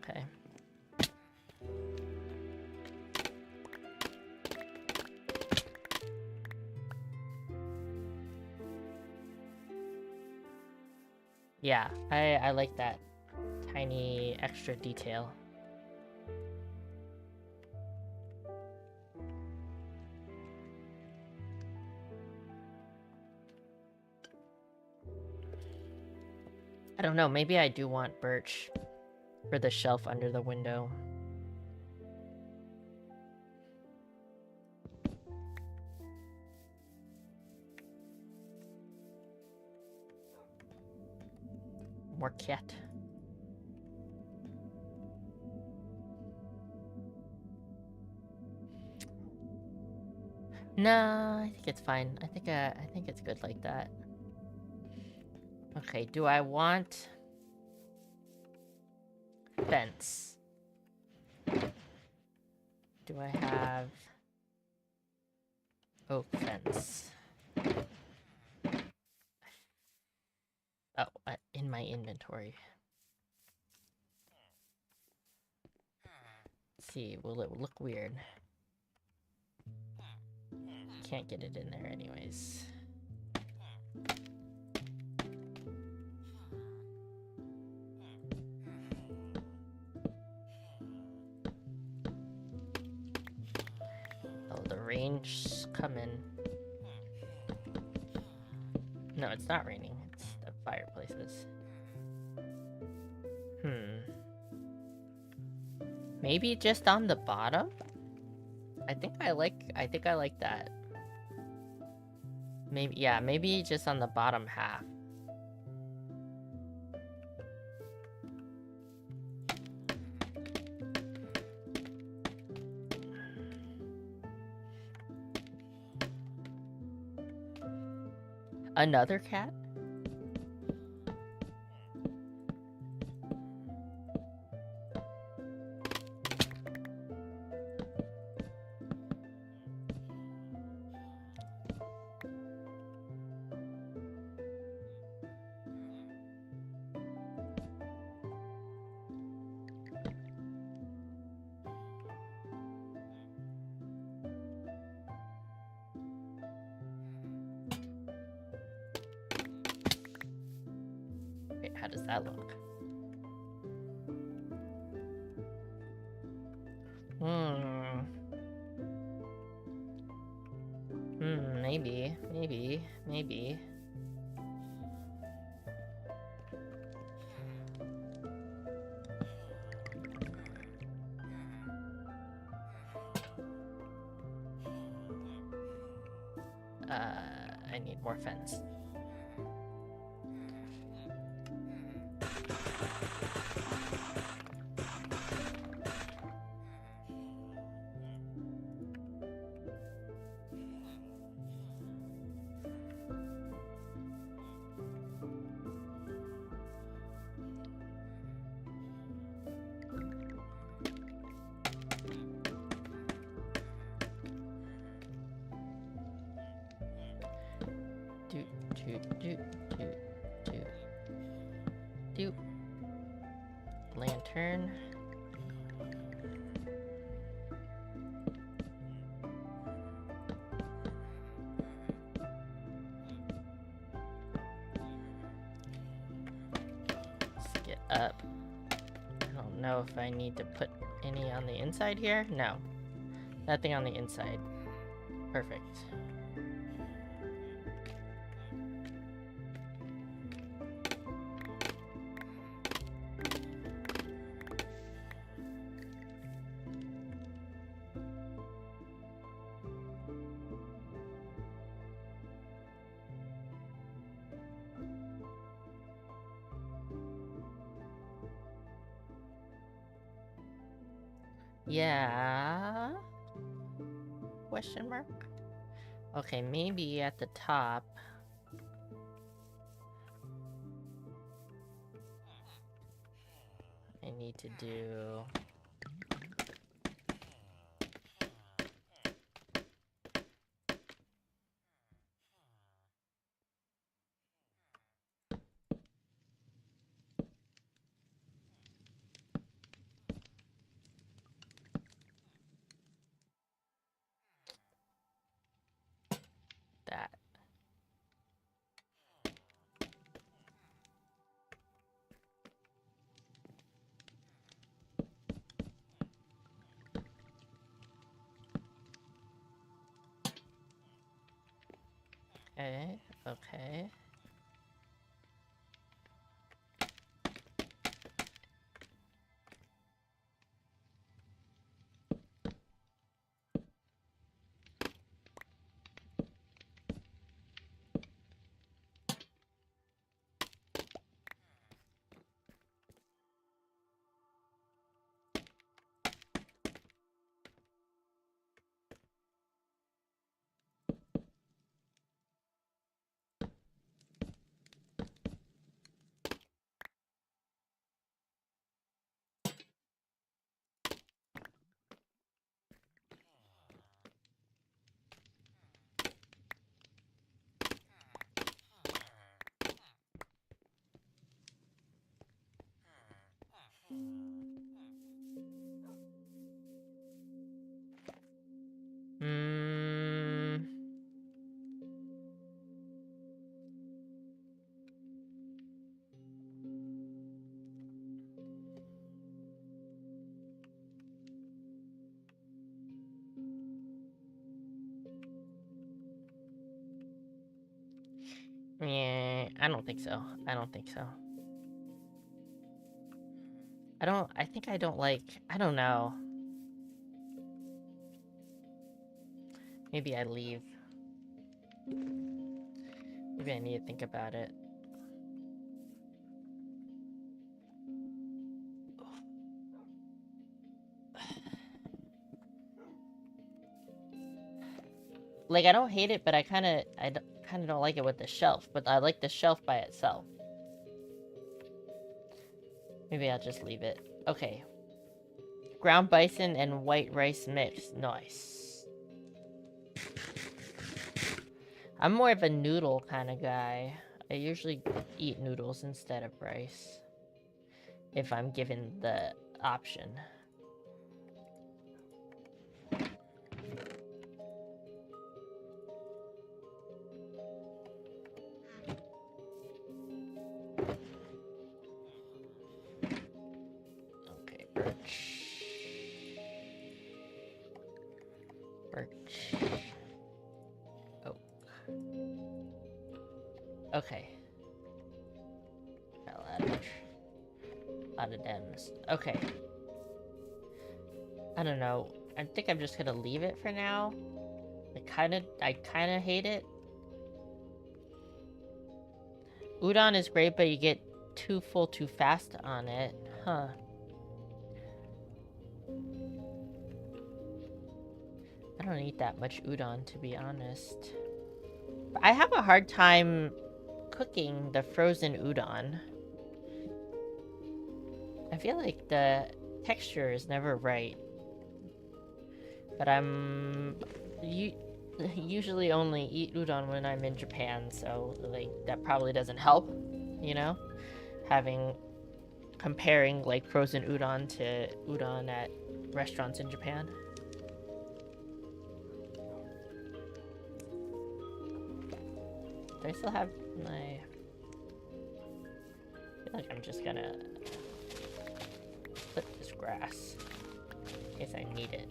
Okay. Yeah, I like that tiny extra detail. I don't know, maybe I do want birch for the shelf under the window. More cat. No, I think it's fine. I think it's good like that. Okay, do I want fence? Do I have oak fence? Oh, in my inventory. Let's see, will it look weird? Can't get it in there anyways. Oh, the rain's coming. No, it's not raining. It's the fireplaces. Maybe just on the bottom? I think I like that. Maybe, yeah, maybe just on the bottom half. Another cat? Wait, how does that look? Maybe. I need more fence. Do. Lantern. Let's get up. I don't know if I need to put any on the inside here. No. Nothing on the inside. Perfect. Yeah? Question mark? Okay, maybe at the top. I need to do... that. Okay. Hmm. Yeah, I don't think so. I don't think so. I think I don't like, I don't know. Maybe I leave. Maybe I need to think about it. Like, I don't hate it, but I kind of don't like it with the shelf. But I like the shelf by itself. Maybe I'll just leave it. Okay. Ground bison and white rice mix. Nice. I'm more of a noodle kind of guy. I usually eat noodles instead of rice. If I'm given the option. Okay, birch. Birch. Oak. Okay. Got a lot of dems. Okay. I don't know. I think I'm just gonna leave it for now. I kinda hate it. Udon is great, but you get too full too fast on it. Huh. I don't eat that much udon, to be honest. But I have a hard time cooking the frozen udon. I feel like the texture is never right. But I'm usually only eat udon when I'm in Japan, so like that probably doesn't help, you know? Comparing like frozen udon to udon at restaurants in Japan. Do I still have my... I feel like I'm just gonna put this grass in case I need it.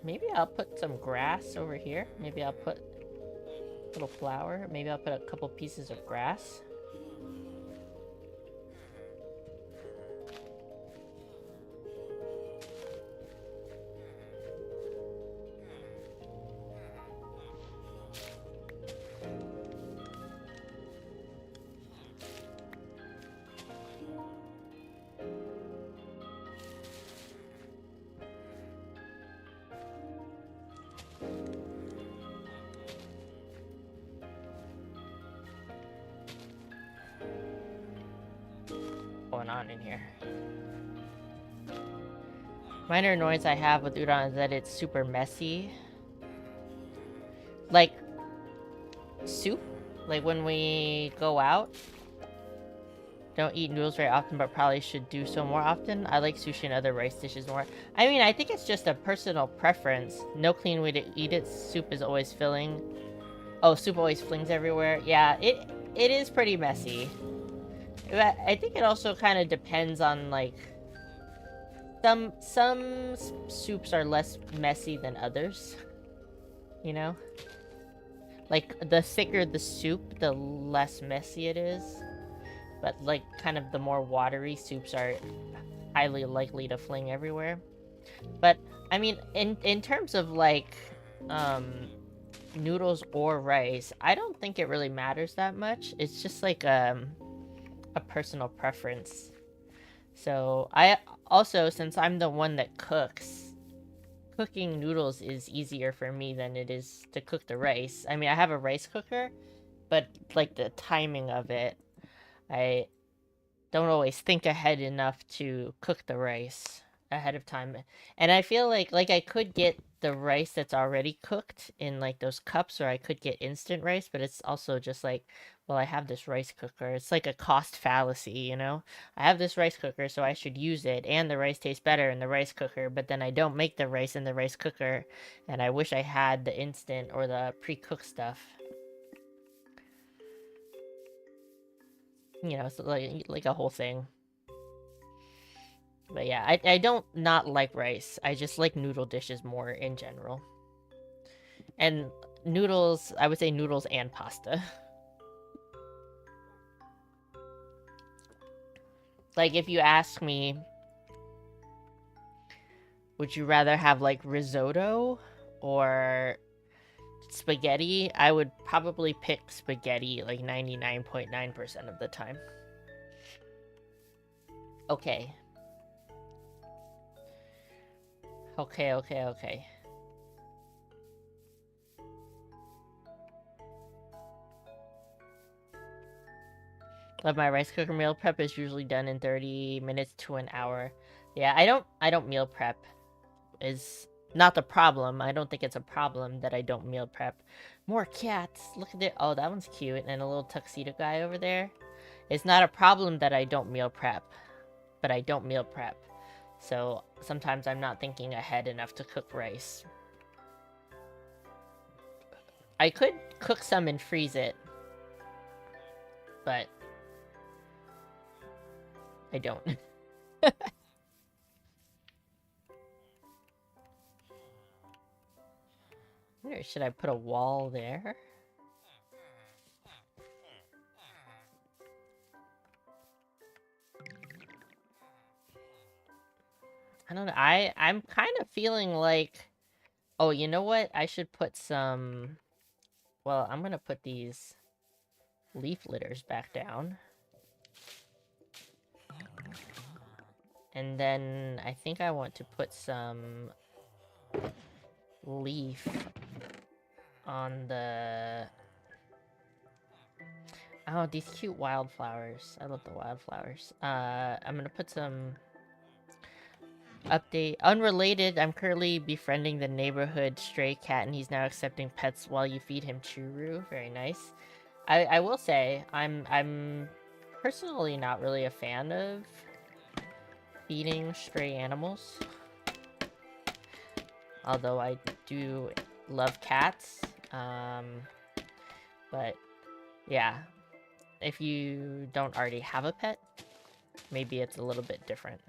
Maybe I'll put some grass over here. Maybe I'll put a little flower. Maybe I'll put a couple pieces of grass. Going on in here. Minor annoyance I have with udon is that it's super messy. Like soup, like when we go out, don't eat noodles very often, but probably should do so more often. I like sushi and other rice dishes more. I mean, I think it's just a personal preference. No clean way to eat it. Soup is always filling. Oh, soup always flings everywhere. Yeah, it is pretty messy. But I think it also kind of depends on, like, some soups are less messy than others, you know? Like, the thicker the soup, the less messy it is. But, like, kind of the more watery soups are highly likely to fling everywhere. But, I mean, in terms of, like, noodles or rice, I don't think it really matters that much. It's just, like, a personal preference. So, I also, since I'm the one that cooks, cooking noodles is easier for me than it is to cook the rice. I mean, I have a rice cooker, but, like, the timing of it, I don't always think ahead enough to cook the rice ahead of time. And I feel like I could get the rice that's already cooked in like those cups, or I could get instant rice, but it's also just like, well, I have this rice cooker. It's like a cost fallacy, you know? I have this rice cooker, so I should use it, and the rice tastes better in the rice cooker, but then I don't make the rice in the rice cooker, and I wish I had the instant or the pre-cooked stuff. You know, it's like a whole thing. But yeah, I don't not like rice. I just like noodle dishes more in general. And noodles, I would say noodles and pasta. Like, if you ask me, would you rather have, like, risotto or spaghetti? I would probably pick spaghetti, like, 99.9% of the time. Okay. Okay. But my rice cooker meal prep is usually done in 30 minutes to an hour. Yeah, I don't meal prep. Is not the problem. I don't think it's a problem that I don't meal prep. More cats. Look at it. Oh, that one's cute. And a little tuxedo guy over there. It's not a problem that I don't meal prep, but I don't meal prep. So sometimes I'm not thinking ahead enough to cook rice. I could cook some and freeze it, but I don't. Or should I put a wall there? I don't know. I'm kind of feeling like, oh, you know what? I should put some. Well, I'm gonna put these leaf litters back down. And then I think I want to put some leaf on the... Oh, these cute wildflowers. I love the wildflowers. I'm gonna put some... Update. Unrelated, I'm currently befriending the neighborhood stray cat, and he's now accepting pets while you feed him churu. Very nice. I will say, I'm personally not really a fan of feeding stray animals. Although I do love cats. But yeah, if you don't already have a pet, maybe it's a little bit different.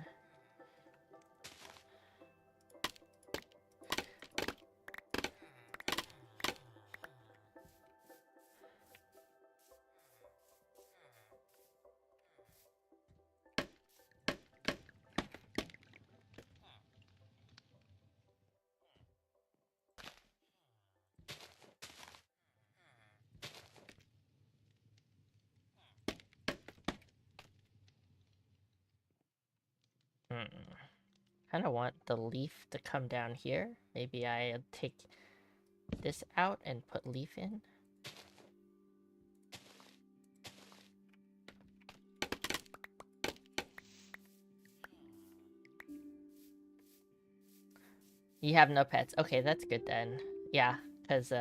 Kind of want the leaf to come down here. Maybe I take this out and put leaf in. You have no pets. Okay, that's good then. Yeah, because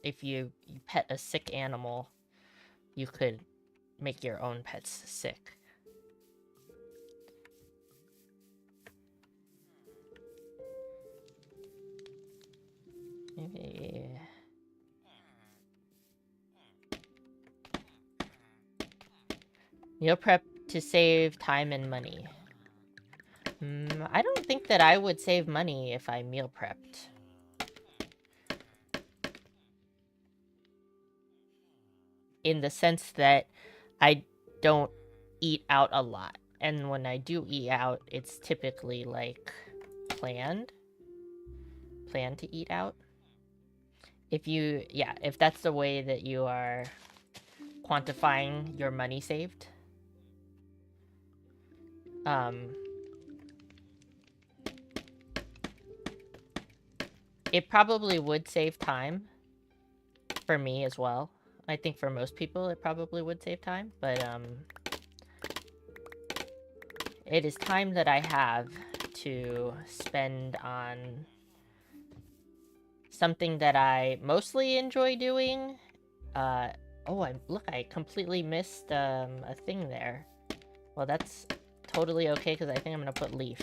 if you pet a sick animal, you could make your own pets sick. Maybe... Meal prep to save time and money. I don't think that I would save money if I meal prepped. In the sense that I don't eat out a lot. And when I do eat out, it's typically like planned to eat out. If that's the way that you are quantifying your money saved. It probably would save time for me as well. I think for most people it probably would save time, but it is time that I have to spend on something that I mostly enjoy doing. Look, I completely missed a thing there. Well, that's totally okay because I think I'm gonna put leaf.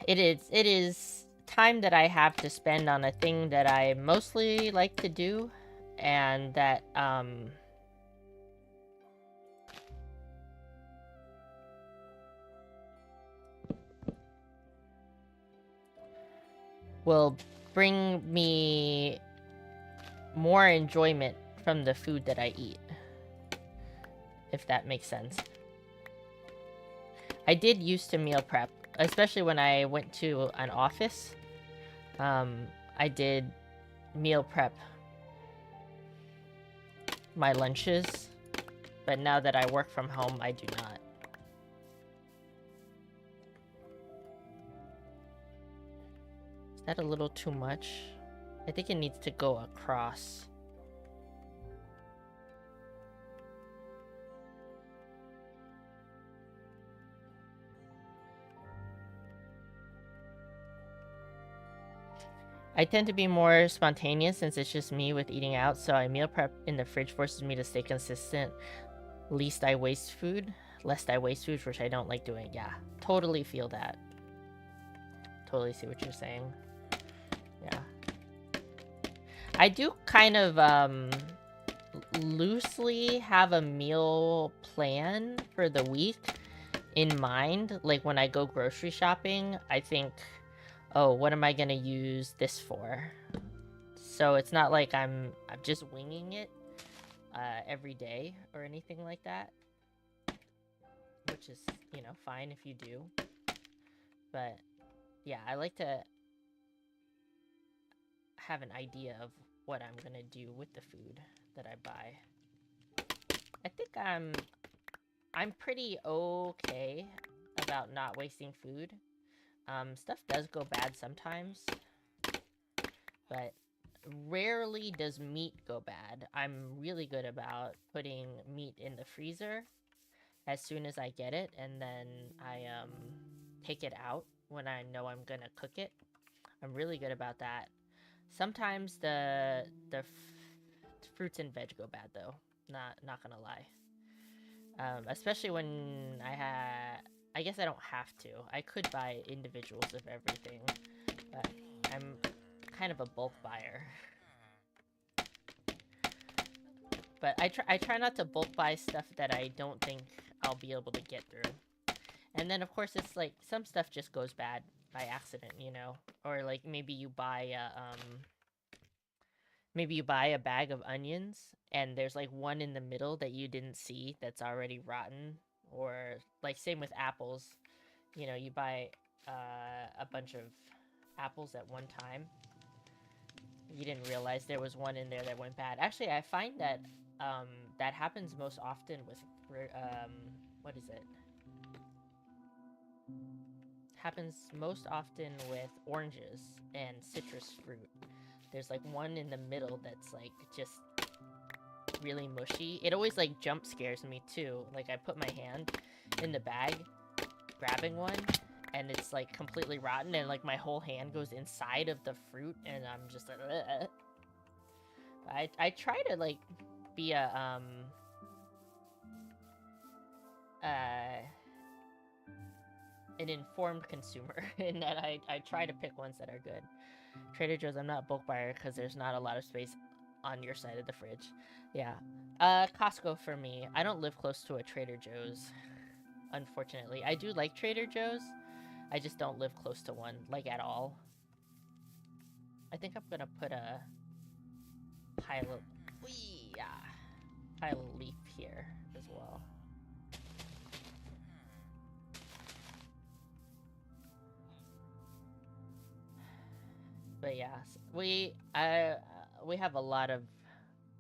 It is time that I have to spend on a thing that I mostly like to do, and that will bring me more enjoyment from the food that I eat, if that makes sense. I did used to meal prep, especially when I went to an office. I did meal prep my lunches, but now that I work from home, I do not. Is that a little too much? I think it needs to go across. I tend to be more spontaneous since it's just me with eating out, so I meal prep in the fridge forces me to stay consistent. Least I waste food, lest I waste food, which I don't like doing. Yeah, totally feel that. Totally see what you're saying. Yeah. I do kind of, loosely have a meal plan for the week in mind. Like, when I go grocery shopping, I think, oh, what am I gonna use this for? So it's not like I'm just winging it every day or anything like that. Which is, fine if you do. But, yeah, I like to have an idea of what I'm gonna do with the food that I buy. I think I'm pretty okay about not wasting food. Stuff does go bad sometimes, but rarely does meat go bad. I'm really good about putting meat in the freezer as soon as I get it, and then I take it out when I know I'm gonna cook it. I'm really good about that. Sometimes the fruits and veg go bad though. Not gonna lie. Especially when I guess I don't have to. I could buy individuals of everything, but I'm kind of a bulk buyer. But I try not to bulk buy stuff that I don't think I'll be able to get through. And then of course it's like some stuff just goes bad by accident, or like maybe you buy a bag of onions and there's like one in the middle that you didn't see that's already rotten, or like same with apples. You buy a bunch of apples at one time. You didn't realize there was one in there that went bad. Actually, I find that that happens most often with what is it? Happens most often with oranges and citrus fruit. There's like one in the middle that's like just really mushy. It always like jump scares me too. Like I put my hand in the bag grabbing one and it's like completely rotten and like my whole hand goes inside of the fruit and I'm just like ugh. I try to like be a an informed consumer in that I try to pick ones that are good. Trader Joe's, I'm not a bulk buyer because there's not a lot of space on your side of the fridge. Yeah. Costco for me. I don't live close to a Trader Joe's. unfortunately. I do like Trader Joe's. I just don't live close to one, like, at all. I think I'm gonna put a pile of... yeah, pile of leaf here as well. But yeah, we have a lot of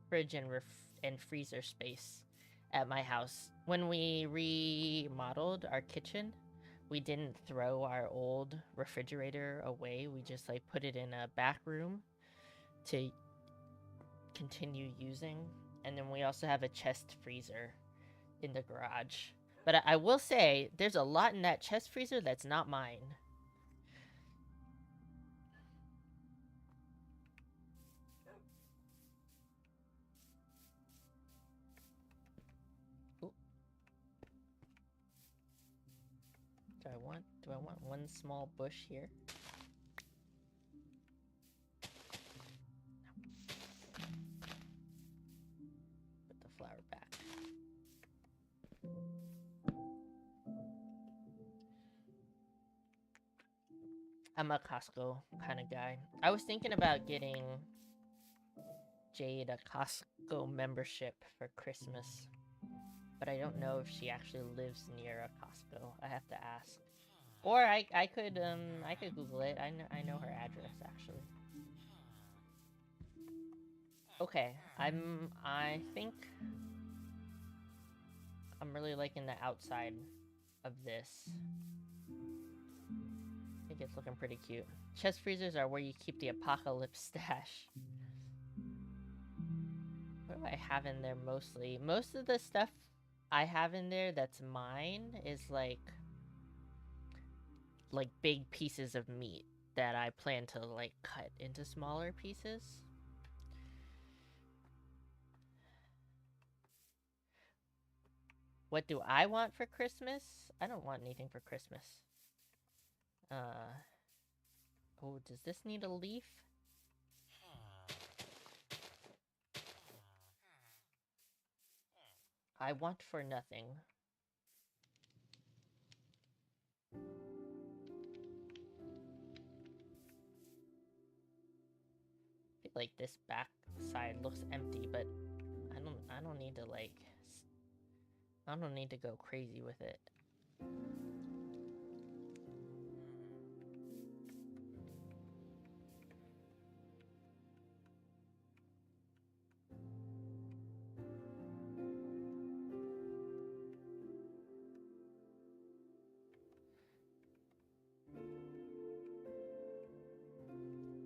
fridge and freezer space at my house. When we remodeled our kitchen, we didn't throw our old refrigerator away. We just like put it in a back room to continue using. And then we also have a chest freezer in the garage. But I will say, there's a lot in that chest freezer that's not mine. Ooh. Do I want one small bush here? Put the flower back. I'm a Costco kind of guy. I was thinking about getting Jade a Costco membership for Christmas, but I don't know if she actually lives near a Costco. I have to ask. Or I could Google it. I know her address actually. Okay, I think I'm really liking the outside of this. I think it's looking pretty cute. Chest freezers are where you keep the apocalypse stash. What do I have in there mostly? Most of the stuff I have in there that's mine is like big pieces of meat that I plan to like cut into smaller pieces. What do I want for Christmas? I don't want anything for Christmas. Oh, does this need a leaf? I want for nothing. I feel like this back side looks empty, but I don't need to like... I don't need to go crazy with it.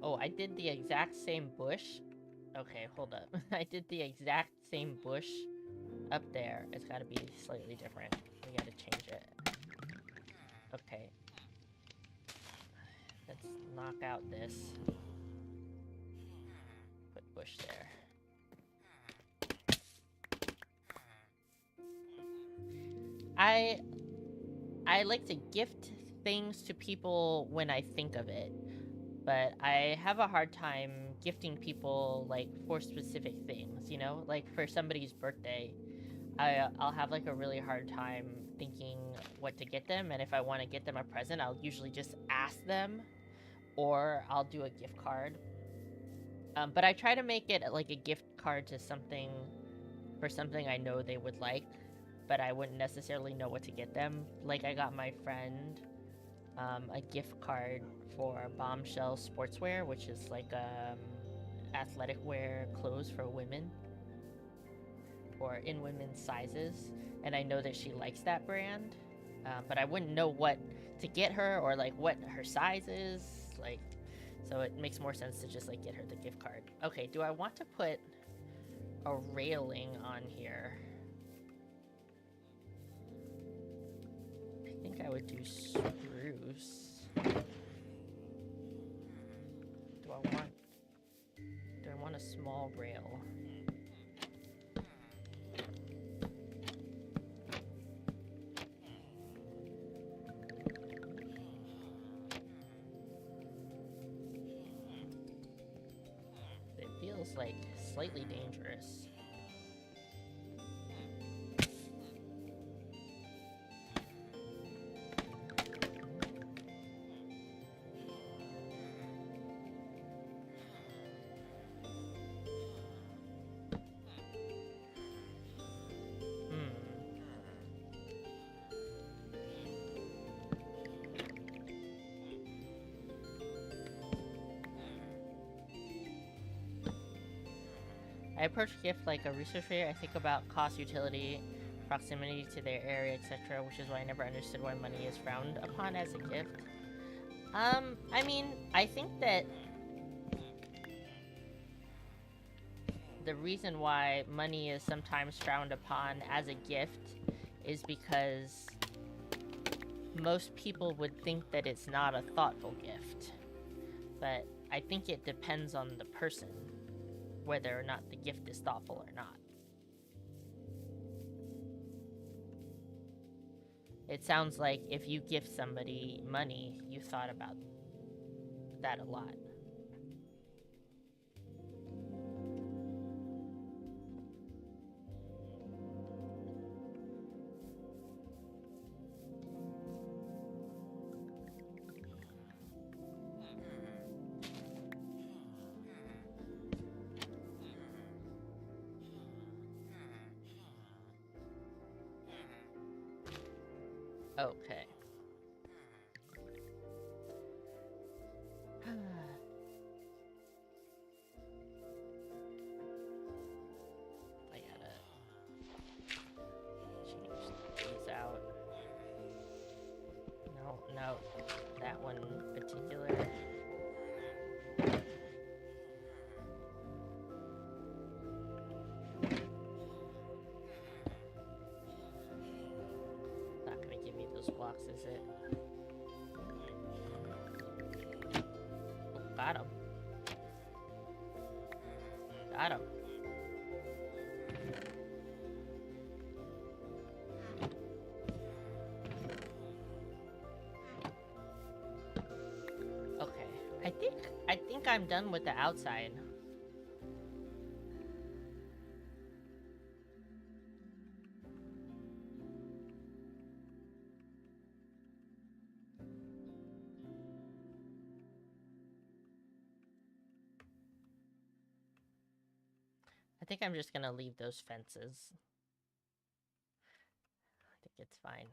Oh, I did the exact same bush. Okay, hold up. I did the exact same bush up there. It's gotta be slightly different. We gotta change it. Okay. Let's knock out this. Put bush there. I like to gift things to people when I think of it, but I have a hard time gifting people like for specific things, you know? Like for somebody's birthday, I'll have like a really hard time thinking what to get them, and if I want to get them a present, I'll usually just ask them, or I'll do a gift card. But I try to make it like a gift card to something, for something I know they would like, but I wouldn't necessarily know what to get them. Like I got my friend a gift card for Bombshell Sportswear, which is like athletic wear clothes for women, or in women's sizes, and I know that she likes that brand, but I wouldn't know what to get her or like what her size is, like, so it makes more sense to just like get her the gift card. Okay, do I want to put a railing on here? I think I would do spruce. Do I want a small rail? It feels like slightly dangerous. I approach gift like a research failure. I think about cost, utility, proximity to their area, etc., which is why I never understood why money is frowned upon as a gift. I mean, I think that the reason why money is sometimes frowned upon as a gift is because most people would think that it's not a thoughtful gift. But I think it depends on the person, whether or not the gift is thoughtful or not. It sounds like if you gift somebody money, you thought about that a lot. Okay. I gotta change these out. No, that one in particular. Not gonna give me those blocks, is it? Oh, got him. Got him. Okay, I think I'm done with the outside. I think I'm just gonna leave those fences. I think it's fine.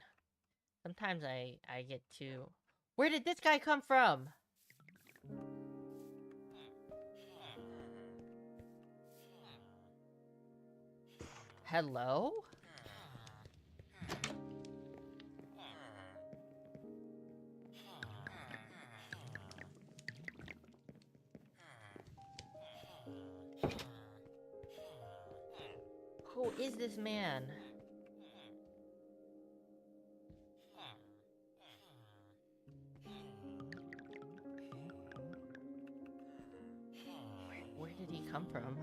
Sometimes I get too... Where did this guy come from? Hello? Who is this man? Where did he come from?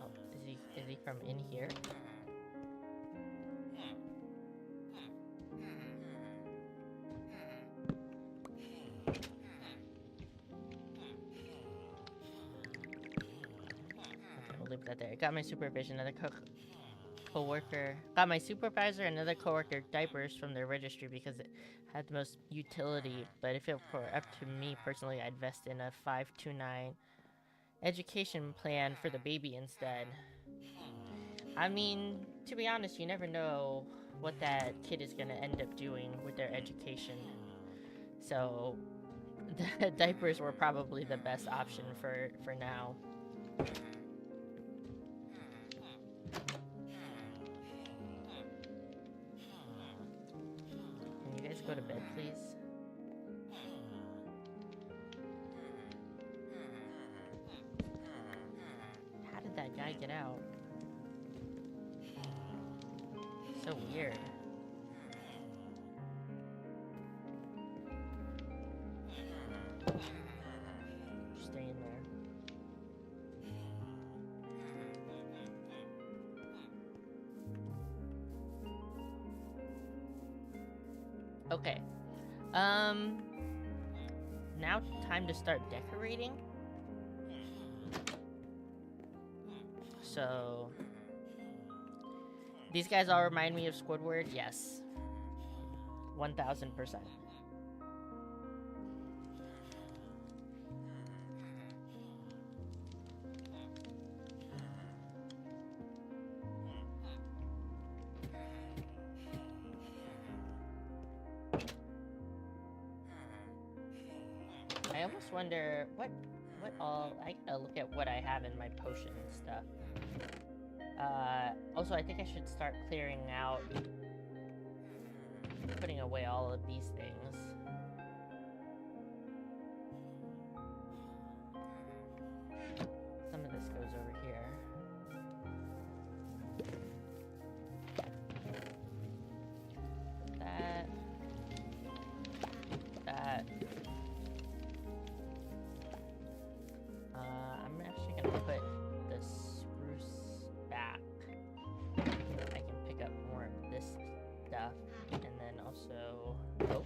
Oh, is he from in here? I'll leave that there. I got my supervision, another co-worker. Got my supervisor and another co-worker diapers from their registry because it had the most utility. But if it were up to me personally, I'd invest in a 529 education plan for the baby instead. I mean, to be honest, you never know what that kid is gonna end up doing with their education. So, the diapers were probably the best option for now. Can you guys go to bed, please? How did that guy get out? So weird. Stay in there. Okay. Now time to start decorating. So, these guys all remind me of Squidward. Yes, 1000%. just wonder what all I gotta look at what I have in my potion stuff. Also, I think I should start clearing out, putting away all of these things. Some of this goes over here. That. That. I'm actually gonna put the spruce back. I can pick up more of this stuff, and then also, oh,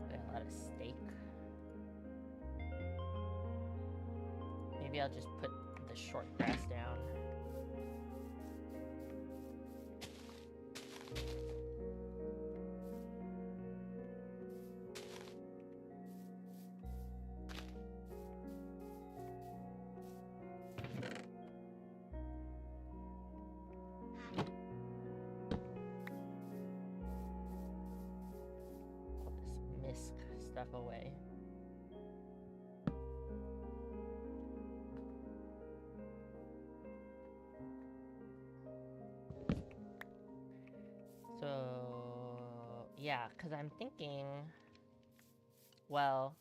got a lot of steak. Maybe I'll just put the short grass down. Stuff away. So yeah, because I'm thinking, well,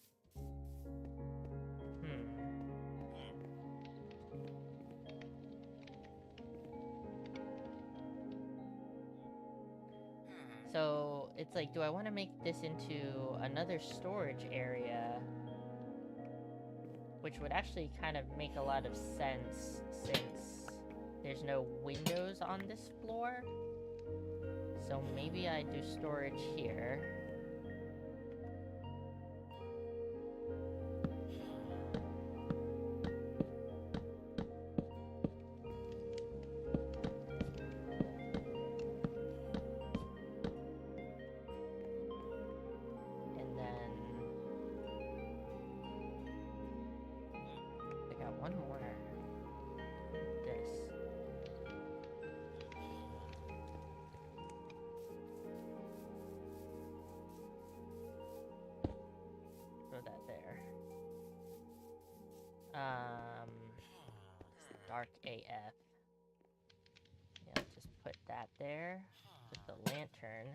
so it's like, do I want to make this into another storage area? Which would actually kind of make a lot of sense since there's no windows on this floor. So maybe I do storage here. Dark AF. Yeah, just put that there. Put the lantern.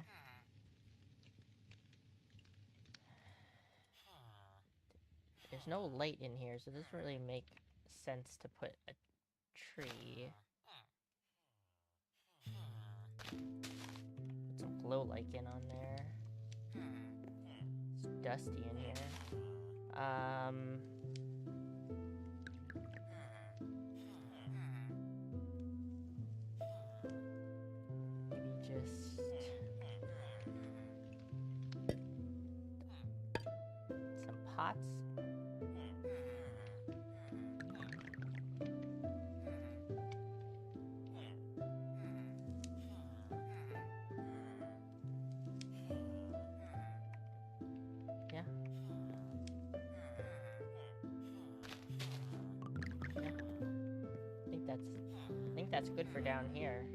There's no light in here, so it doesn't really make sense to put a tree. Put some glow lichen on there. It's dusty in here. Just some pots. Yeah. I think that's good for down here.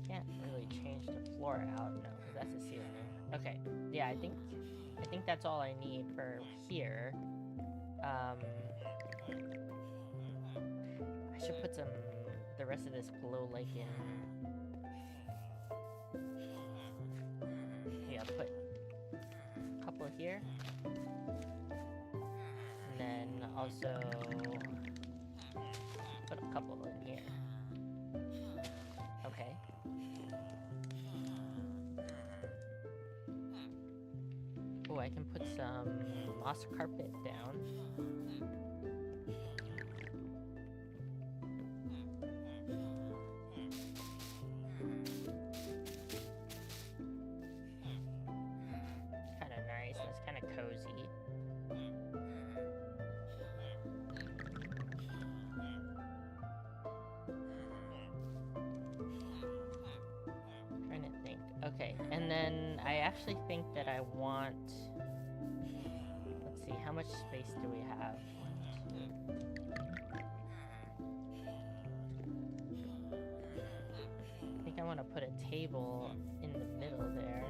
Can't really change the floor out, no, because that's the ceiling. Okay, yeah, I think that's all I need for here. I should put the rest of this glow lichen. Yeah, put a couple here, and then also put a couple in here. Okay. Oh, I can put some moss carpet down. Kind of nice. That's kind of cozy. Okay, and then I actually think that I want... Let's see, how much space do we have? I think I want to put a table in the middle there.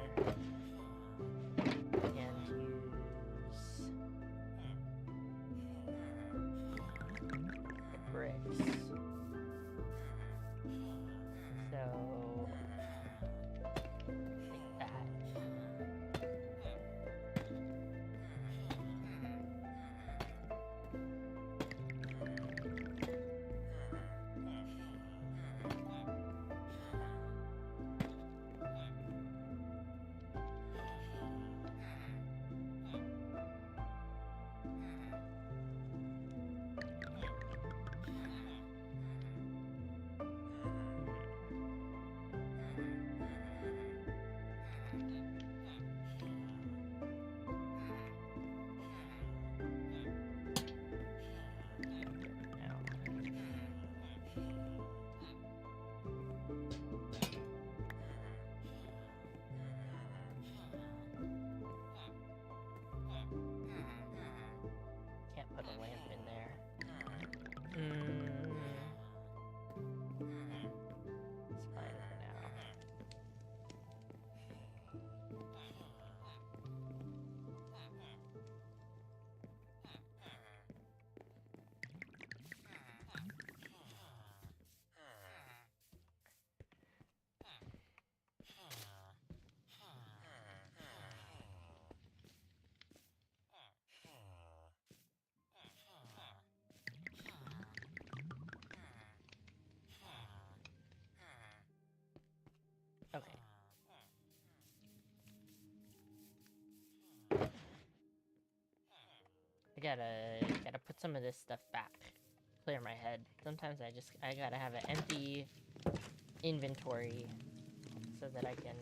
I gotta put some of this stuff back. Clear my head. Sometimes I gotta have an empty inventory so that I can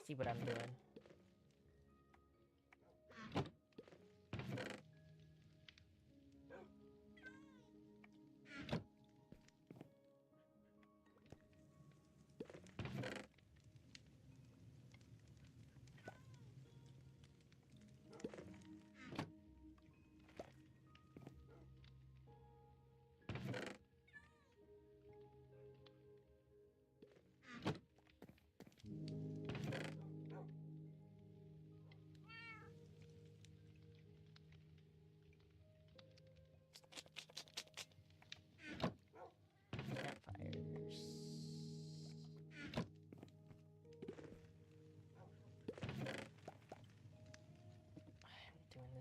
see what I'm doing.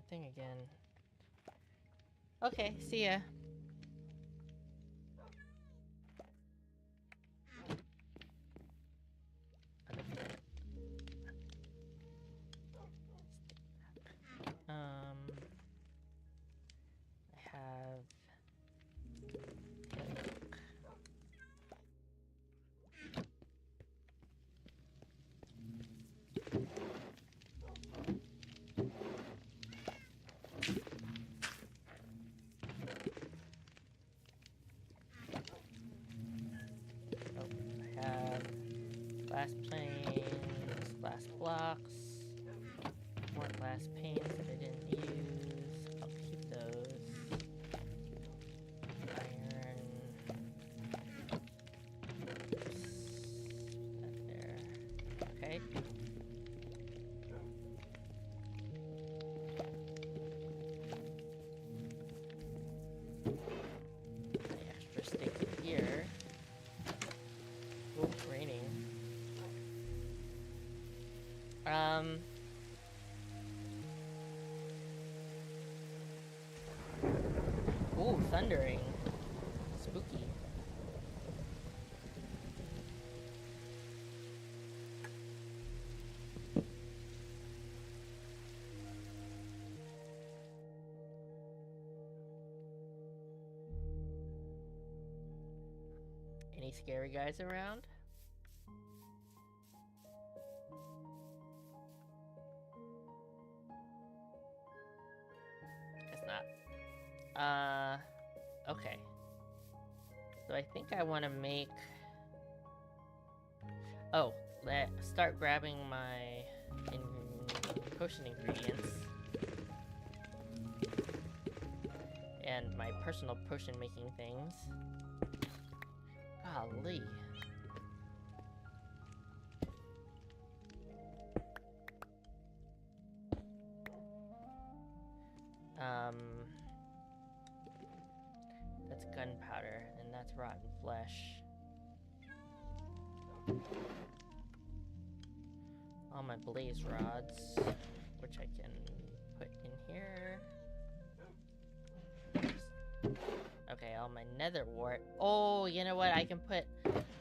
Thing again. Okay, see ya. I have glass planes, glass blocks, more glass panes that I didn't use. I'll keep those. Iron. Oops. That there. Okay. The extra stick in here. Oh, raining. Ooh, thundering. Spooky. Any scary guys around? Guess not. Okay. So I think I want to make... Oh, let's start grabbing my potion ingredients. And my personal potion making things. Golly. That's gunpowder, and that's rotten flesh. All my blaze rods, which I can put in here. Okay, all my nether wart. Oh, you know what? I can put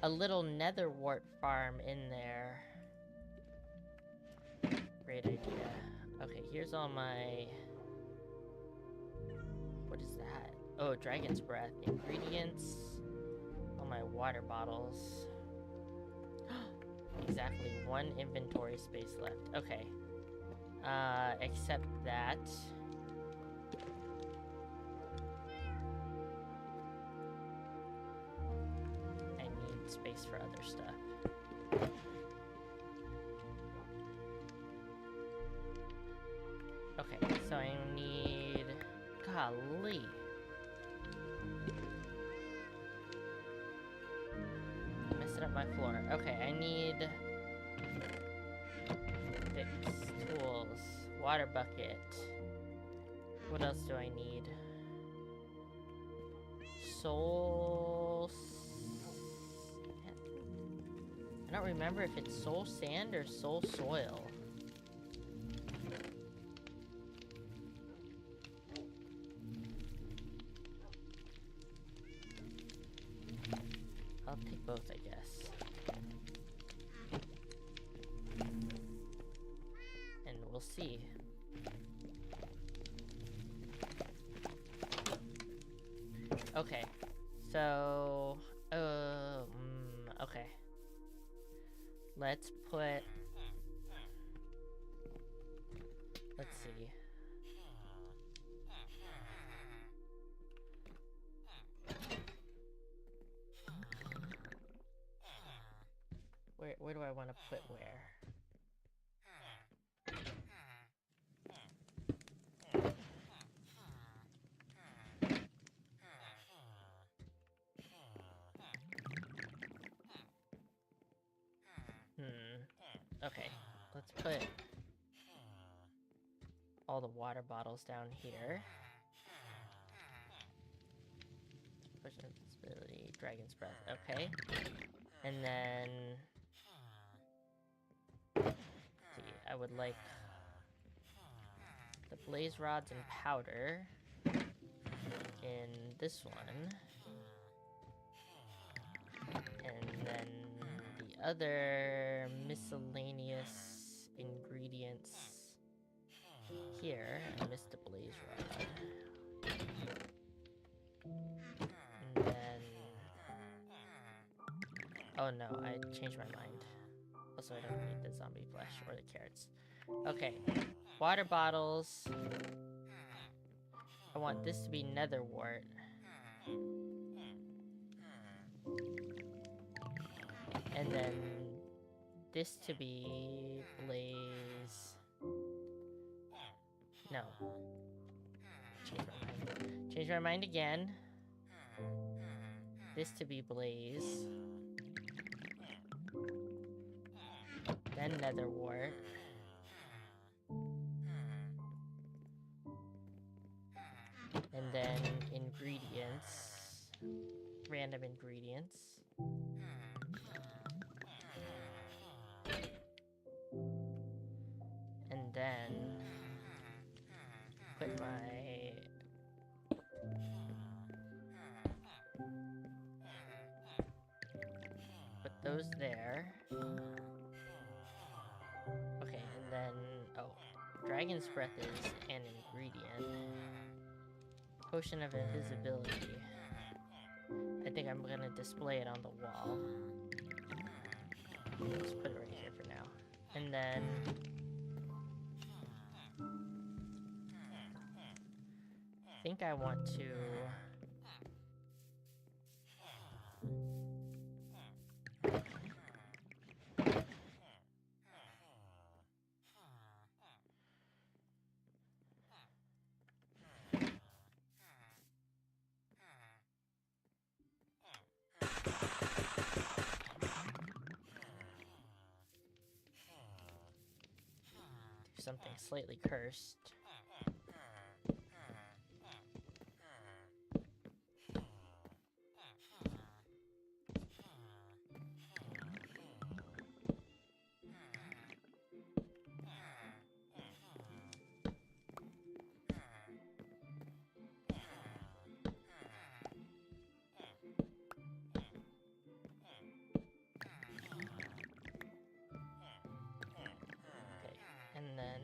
a little nether wart farm in there. Great idea. Okay, here's all my... What is that? Oh, dragon's breath. Ingredients. All my water bottles. Exactly one inventory space left. Okay. Except that... I need space for other stuff. Okay, so I need... Golly. Messing up my floor. Okay, I need... Sticks, tools, water bucket. What else do I need? Soul... I don't remember if it's soul sand or soul soil. I'll take both, I guess. And we'll see. Okay. So, okay. Let's put... Let's see. Where do I want to put where? Okay. Let's put all the water bottles down here. Push invincibility, dragon's breath. Okay. And then... see, I would like the blaze rods and powder in this one. And then the other miscellaneous ingredients here. I missed the blaze rod. And then... oh no, I changed my mind. Also, I don't need the zombie flesh or the carrots. Okay, water bottles. I want this to be netherwort. And then this to be blaze. No. Change my mind. Change my mind again. This to be blaze. Then netherwort. And then ingredients. Random ingredients. And then put my... put those there. Okay, and then... oh, dragon's breath is an ingredient. Potion of invisibility. I think I'm gonna display it on the wall. Just put it right here for now. And then... I think I want to... do something slightly cursed. And then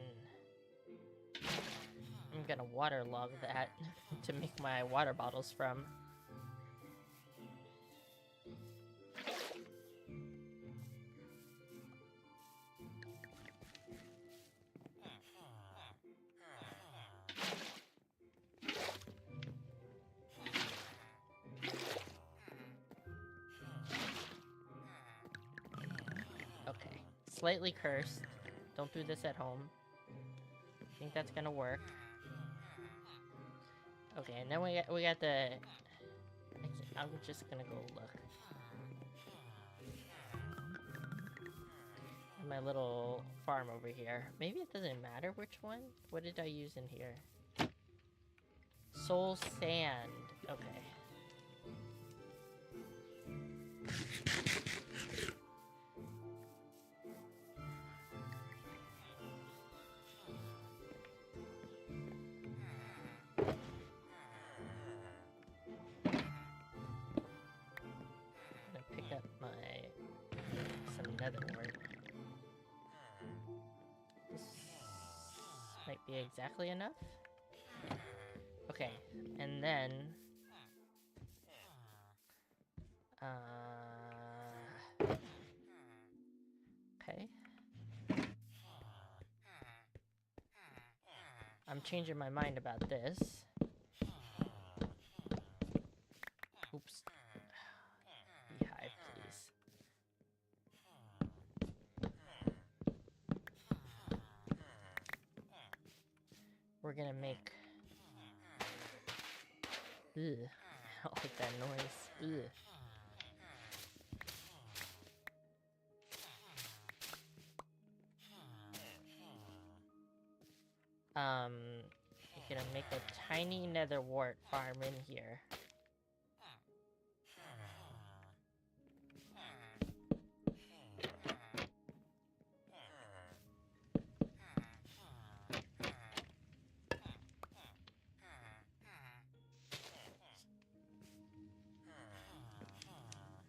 I'm gonna waterlog that to make my water bottles from. Okay, slightly cursed. Don't do this at home. I think that's gonna work. Okay, and then we got the... I'm just gonna go look. My little farm over here. Maybe it doesn't matter which one. What did I use in here? Soul sand. Okay. Pick up some netherwort. This might be exactly enough. Okay, and then Okay. I'm changing my mind about this. Oops. Beehive, please. We're gonna make... Ugh. I don't like that noise. Ugh. We're gonna make a tiny nether wart farm in here.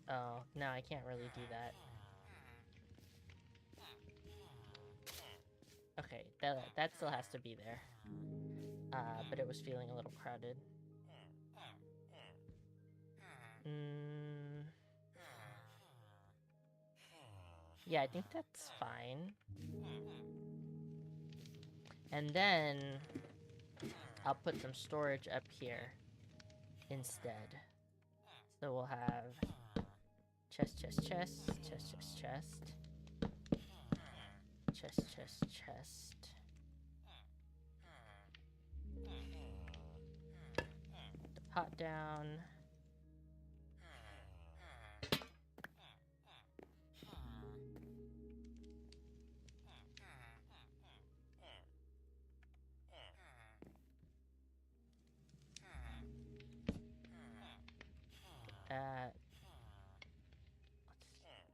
Oh, no, I can't really do that. Okay, that still has to be there. But it was feeling a little crowded. Yeah, I think that's fine. And then I'll put some storage up here instead. So we'll have chest, chest, chest, chest, chest, chest. Chest, chest, chest. Put the pot down.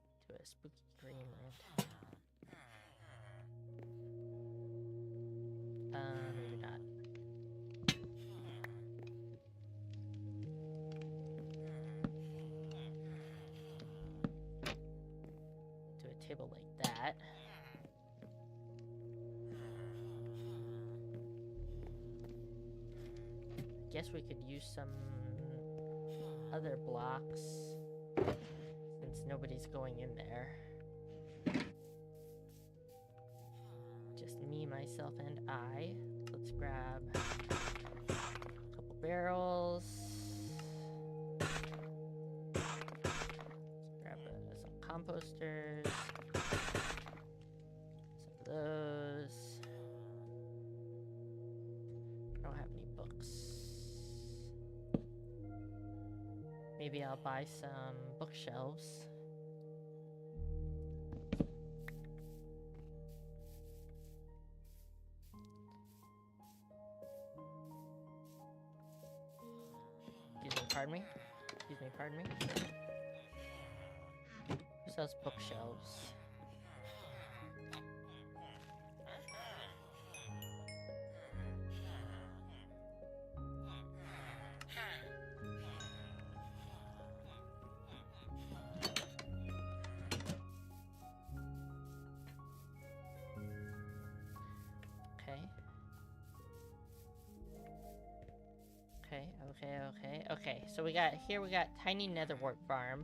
Let's do a spooky green lantern. Maybe not. Do a table like that. Guess we could use some other blocks since nobody's going in there. Just me, myself, and I. Let's grab a couple barrels. Let's grab some composters. Some of those. I don't have any books. Maybe I'll buy some bookshelves. Pardon me? Excuse me, pardon me? Who sells bookshelves? Okay. So we got tiny nether wart farm,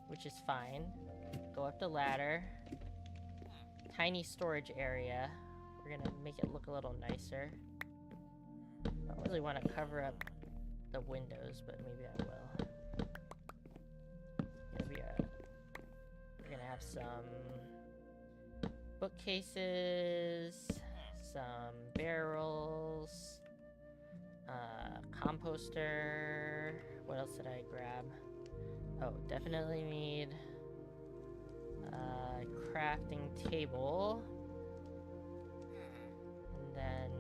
which is fine. Go up the ladder. Tiny storage area. We're gonna make it look a little nicer. I don't really want to cover up the windows, but maybe I will. We're gonna have some bookcases, some barrels. Composter. What else did I grab? Oh, definitely need a crafting table. And then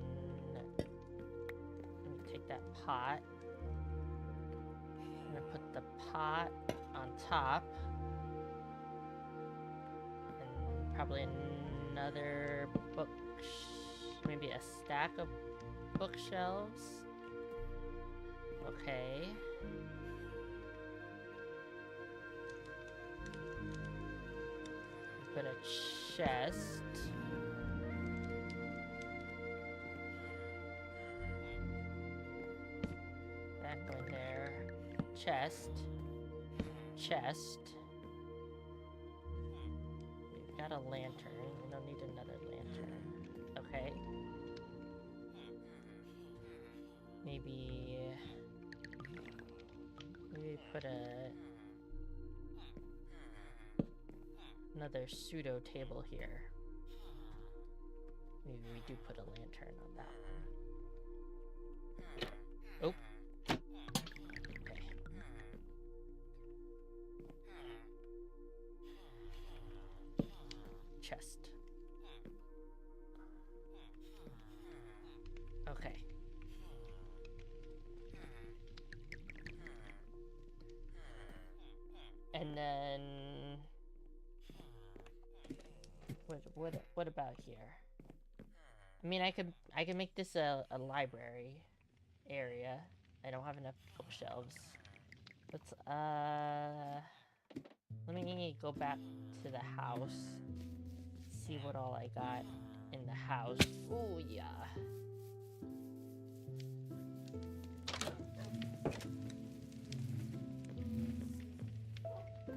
let me take that pot. I'm gonna put the pot on top. And probably another maybe a stack of bookshelves. Okay. Put a chest. That going there. Chest. chest. We've got a lantern. We don't need another lantern. Okay. Maybe put another pseudo table here. Maybe we do put a lantern on that one. Oh. Okay. Chest. Okay. And then what about here? I mean, I could make this a library area. I don't have enough bookshelves. Let's let me go back to the house. See what all I got in the house. Oh yeah.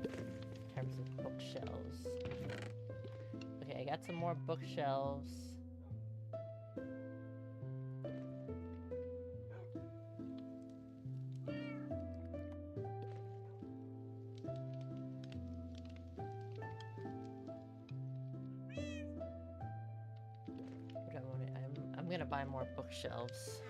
In terms of bookshelves. Okay, I got some more bookshelves. I'm gonna buy more bookshelves.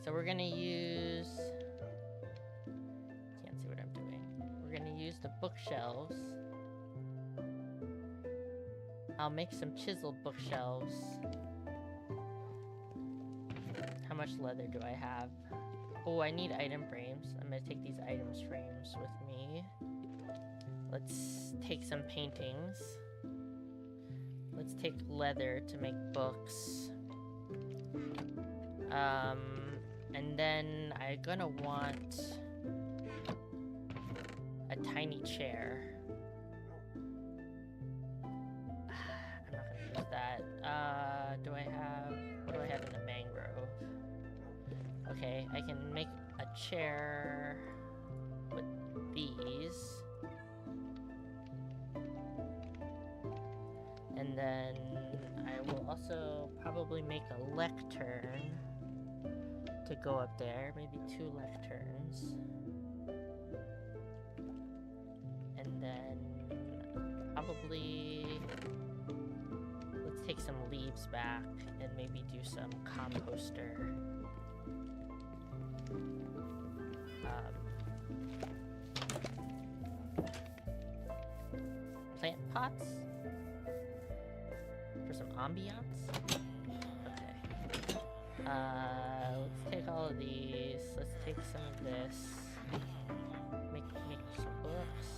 So we're gonna use... Can't see what I'm doing. We're gonna use the bookshelves. I'll make some chiseled bookshelves. How much leather do I have? Oh, I need item frames. I'm gonna take these items frames with me. Let's take some paintings. Let's take leather to make books. And then I'm gonna want a tiny chair. I'm not gonna use that. What do I have in the mangrove? Okay, I can make a chair with these. And then I will also probably make a lectern to go up there, maybe 2 lecterns. And then probably let's take some leaves back and maybe do some composter. Plant pots for some ambiance. Let's take all of these. Let's take some of this. Make some books.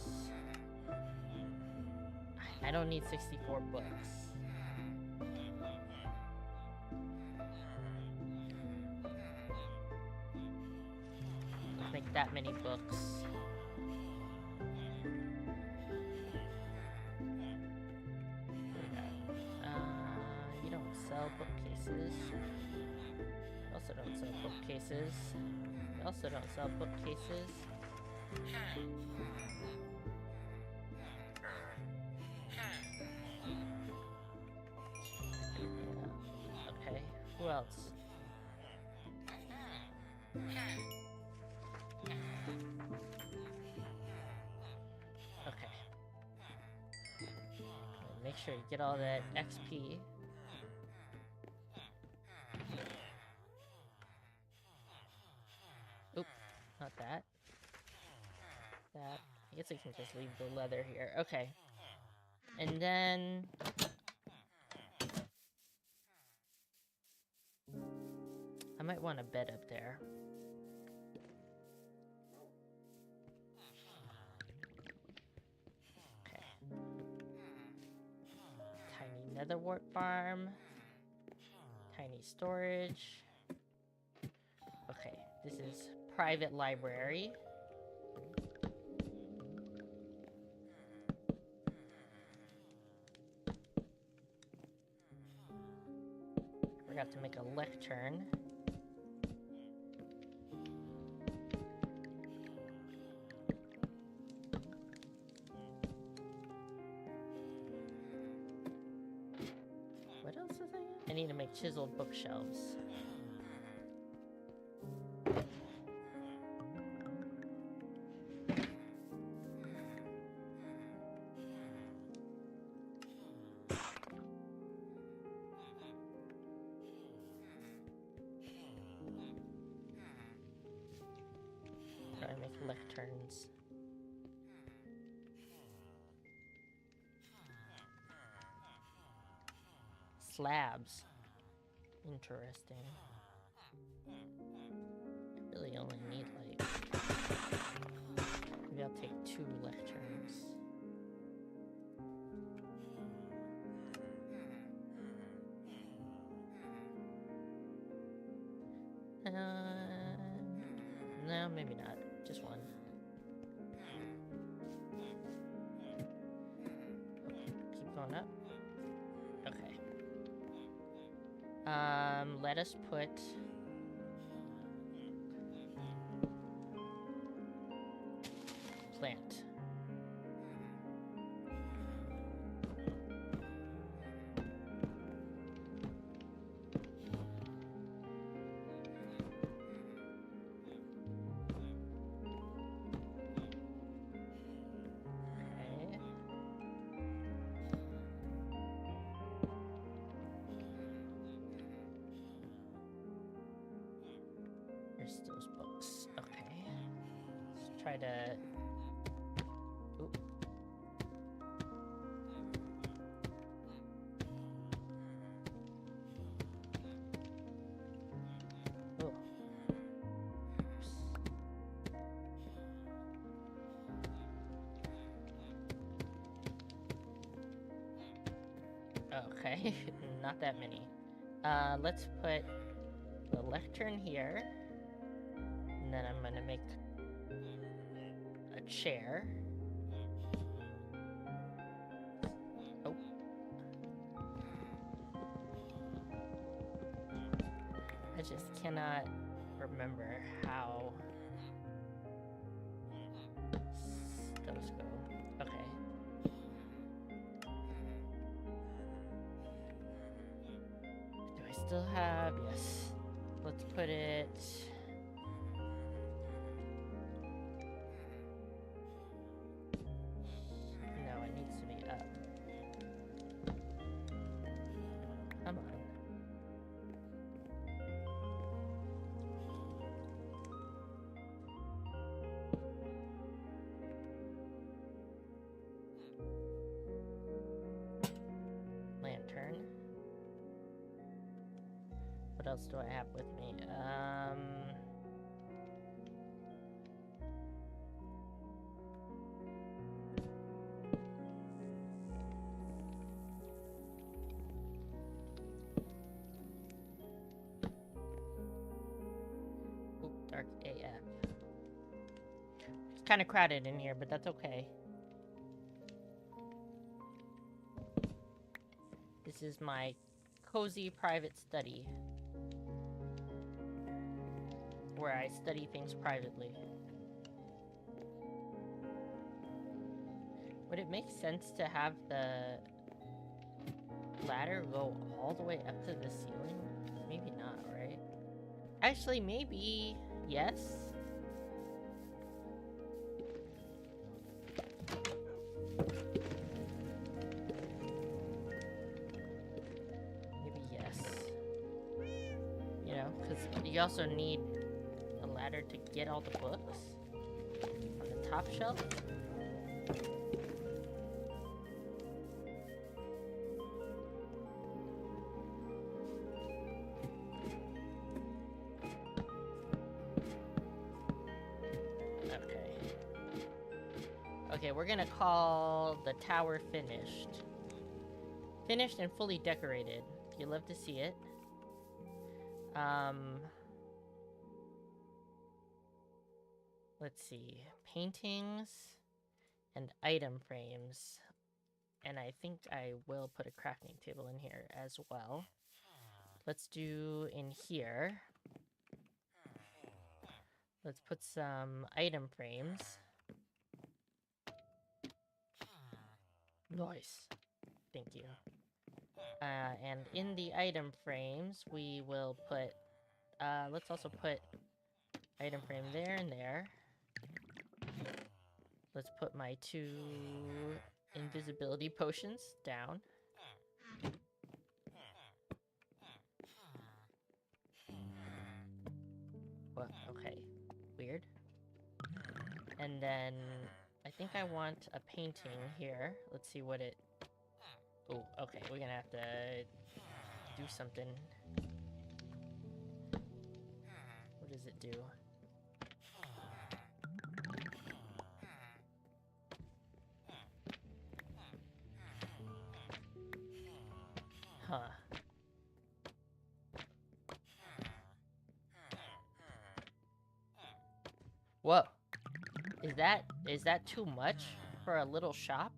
I don't need 64 books. Let's make that many books. You don't sell bookcases. Also don't sell bookcases. We also don't sell bookcases. Yeah. Okay, who else? Okay. Make sure you get all that XP. Oop, not that. That. I guess I can just leave the leather here. Okay. And then... I might want a bed up there. Okay. Tiny netherwort farm. Tiny storage. Okay, this is private library. Forgot to make a lectern. What else is I need to make chiseled bookshelves. Try to make lecterns. Slabs. Interesting. I really only need like... Maybe I'll take 2 lecterns. No, maybe not. Just 1. Keep going up. Okay. Let us put... plant. Here's those books. Okay. Let's try to... Ooh. Ooh. Oops. Okay, not that many. Let's put the lectern here. And then I'm gonna make a chair. Oh. I just cannot remember how those go. Okay. Do I still have... Yes. Let's put it... Come on. Lantern. What else do I have with me? Dark AF. It's kind of crowded in here, but that's okay. This is my cozy private study, where I study things privately. Would it make sense to have the ladder go all the way up to the ceiling? Maybe not, right? Actually, maybe... Yes. Maybe yes. You know, because you also need a ladder to get all the books on the top shelf. Okay, we're gonna call the tower finished. Finished and fully decorated. You love to see it. let's see, paintings and item frames. And I think I will put a crafting table in here as well. Let's do in here. Let's put some item frames. Nice. Thank you. And in the item frames, we will put... let's also put item frame there and there. Let's put my 2 invisibility potions down. What? Okay. Weird. And then I think I want a painting here. Let's see what it... Oh, okay. We're gonna have to do something. What does it do? Huh. Whoa. Is that too much for a little shop?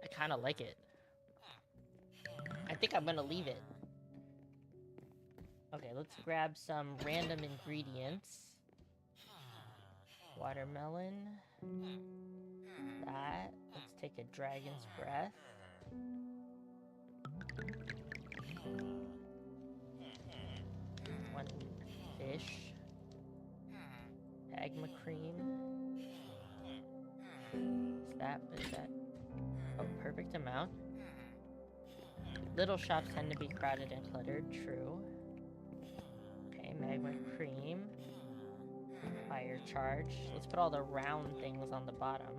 I kind of like it. I think I'm gonna leave it. Okay, let's grab some random ingredients. Watermelon. That. Let's take a dragon's breath. One fish. Agma cream. Is that a perfect amount? Little shops tend to be crowded and cluttered, true. Okay, magma cream. Fire charge. Let's put all the round things on the bottom.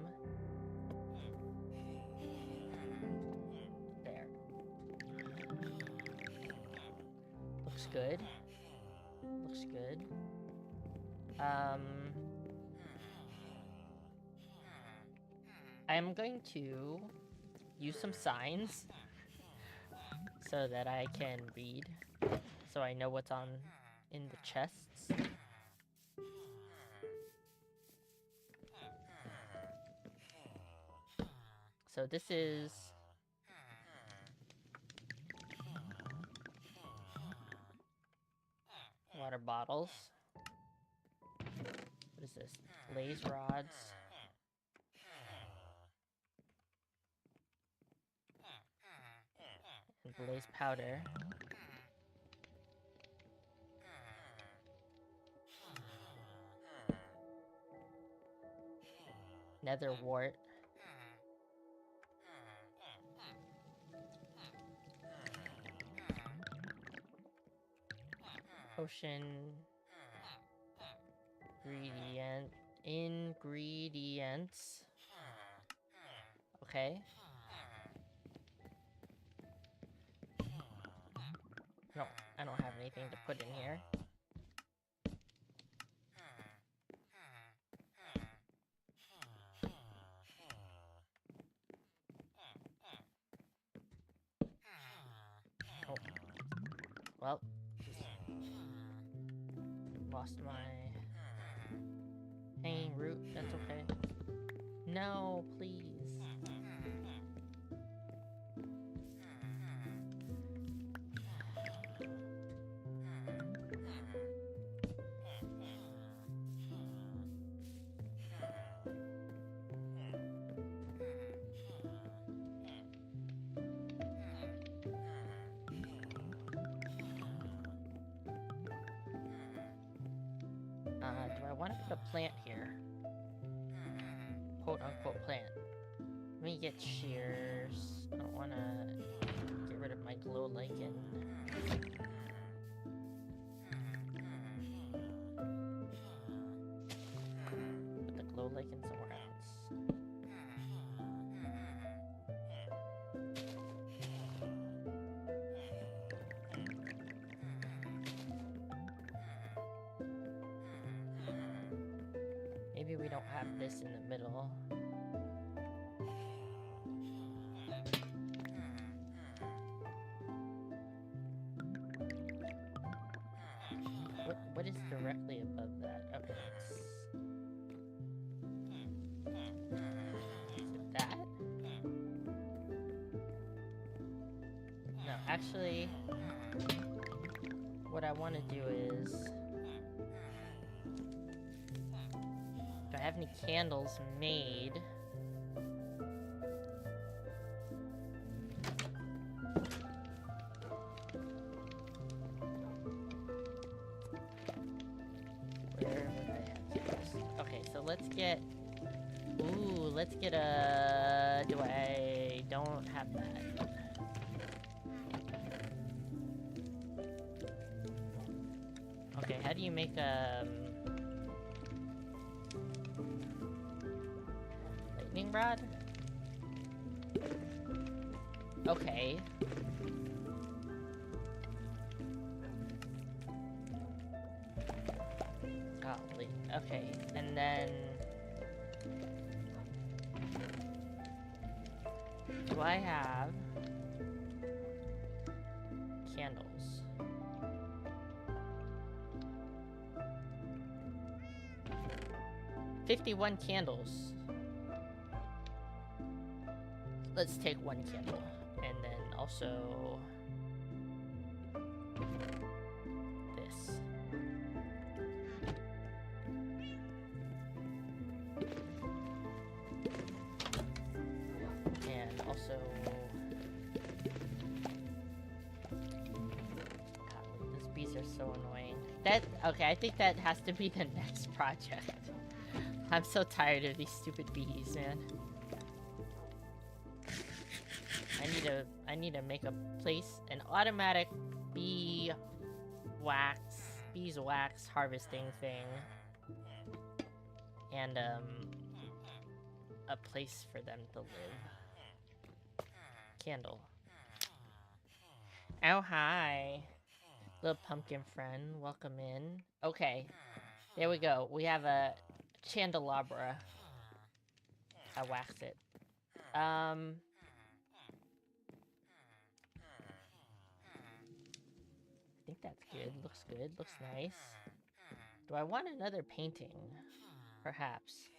There. Looks good. Looks good. I'm going to use some signs so that I can read, so I know what's in the chests. So this is water bottles. What is this? Blaze rods. And blaze powder. Nether wart. Potion. Ingredients. Okay. I don't have anything to put in here. Oh. Well, lost my hanging root. That's okay. No, please. Do I want to put a plant here? Quote unquote plant. Let me get shears. I don't want to get rid of my glow lichen. Put the glow lichen somewhere else. Maybe we don't have this in the middle. Actually, what I want to do is... Do I have any candles made? Where would I have candles? Okay, so let's get... Ooh, let's get a... Do I... Don't have that. Okay, how do you make a... lightning rod? Okay. Golly. Okay, and then... Do I have... candles? 51 candles. Let's take one candle. And then also... this. And also... God, these bees are so annoying. Okay, I think that has to be the next project. I'm so tired of these stupid bees, man. I need to make a place, an automatic beeswax harvesting thing. And, a place for them to live. Candle. Oh, hi. Little pumpkin friend, welcome in. Okay, there we go. We have a candelabra. I wax it. I think that's good. Looks good. Looks nice. Do I want another painting? Perhaps.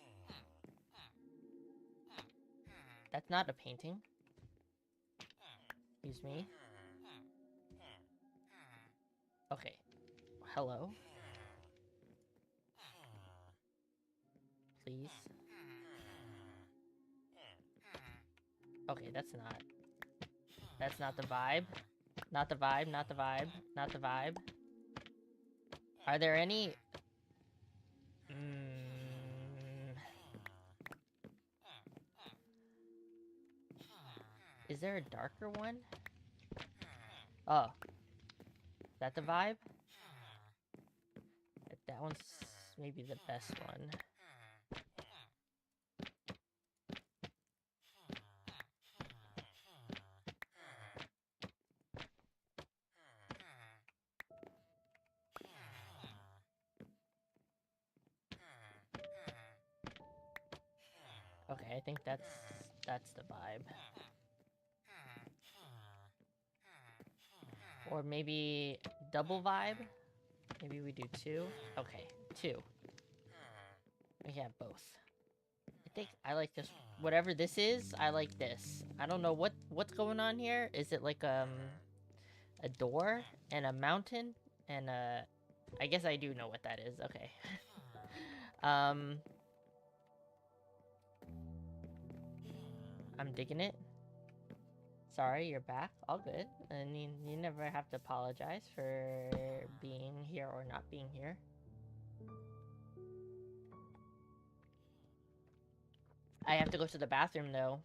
That's not a painting. Excuse me. Okay. Hello? Please. Okay, that's not the vibe. Not the vibe, not the vibe, not the vibe. Are there any... Is there a darker one? Oh. Is that the vibe? That one's maybe the best one. Okay, I think that's the vibe. Or maybe double vibe? Maybe we do two? Okay, two. We have both. I think I like this. Whatever this is, I like this. I don't know what's going on here. Is it like a door and a mountain and a... I guess I do know what that is. Okay. I'm digging it. Sorry, you're back. All good. And you never have to apologize for being here or not being here. I have to go to the bathroom, though.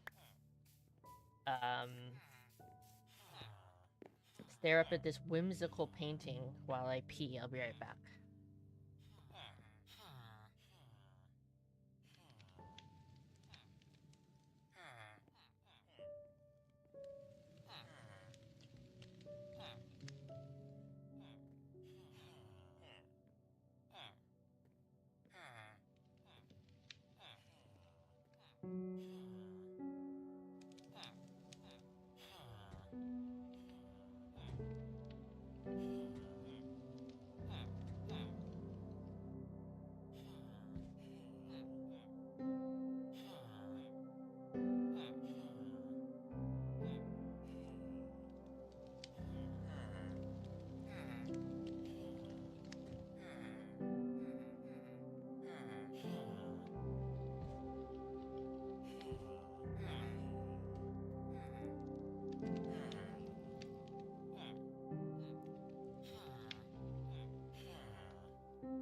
Stare up at this whimsical painting while I pee. I'll be right back.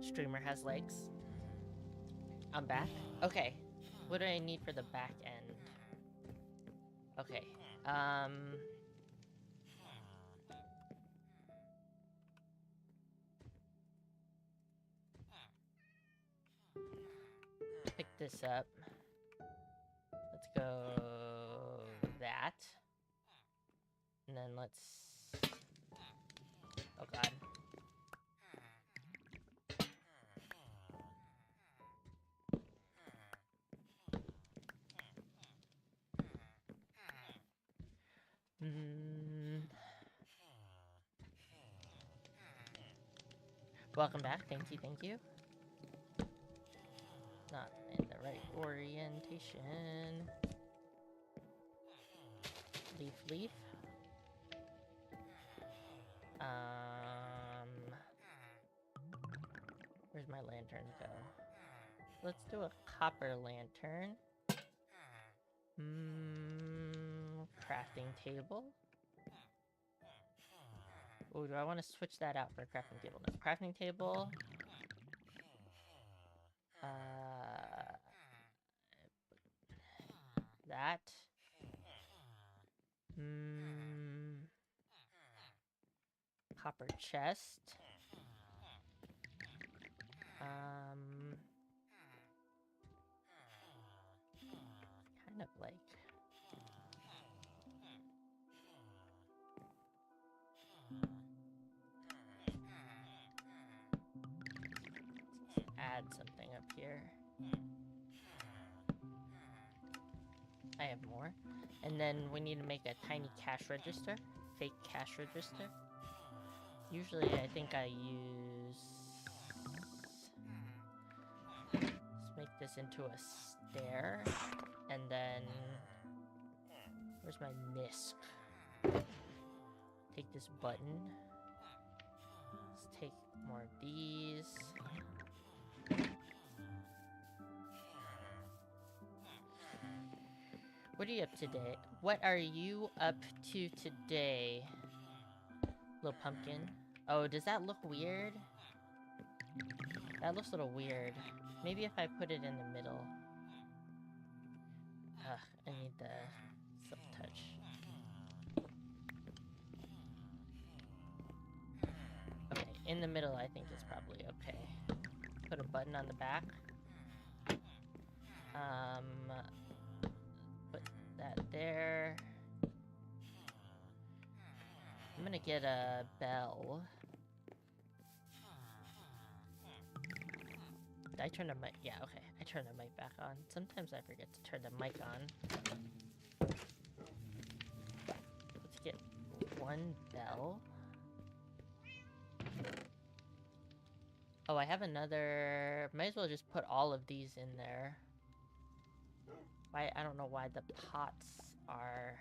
Streamer has legs. I'm back. Okay. What do I need for the back end? Okay. Pick this up. Let's go that. And then let's... Oh god. Welcome back. Thank you, thank you. Not in the right orientation. Leaf, leaf. Where's my lanterns go? Let's do a copper lantern. Crafting table. Oh, do I want to switch that out for a crafting table? No, crafting table. That. Copper chest. Kind of like... add something up here. I have more. And then we need to make a tiny cash register. Fake cash register. Usually I think I use... Let's make this into a stair. And then... Where's my misc? Take this button. Let's take more of these. What are you up to today? What are you up to today, little pumpkin? Oh, does that look weird? That looks a little weird. Maybe if I put it in the middle. Ugh, I need the silk touch. Okay, in the middle I think is probably okay. Put a button on the back. Put that there. I'm gonna get a bell. Did I turn the mic? Yeah, okay. I turned the mic back on. Sometimes I forget to turn the mic on. Let's get one bell. Oh, I have another... Might as well just put all of these in there. Why? I don't know why the pots are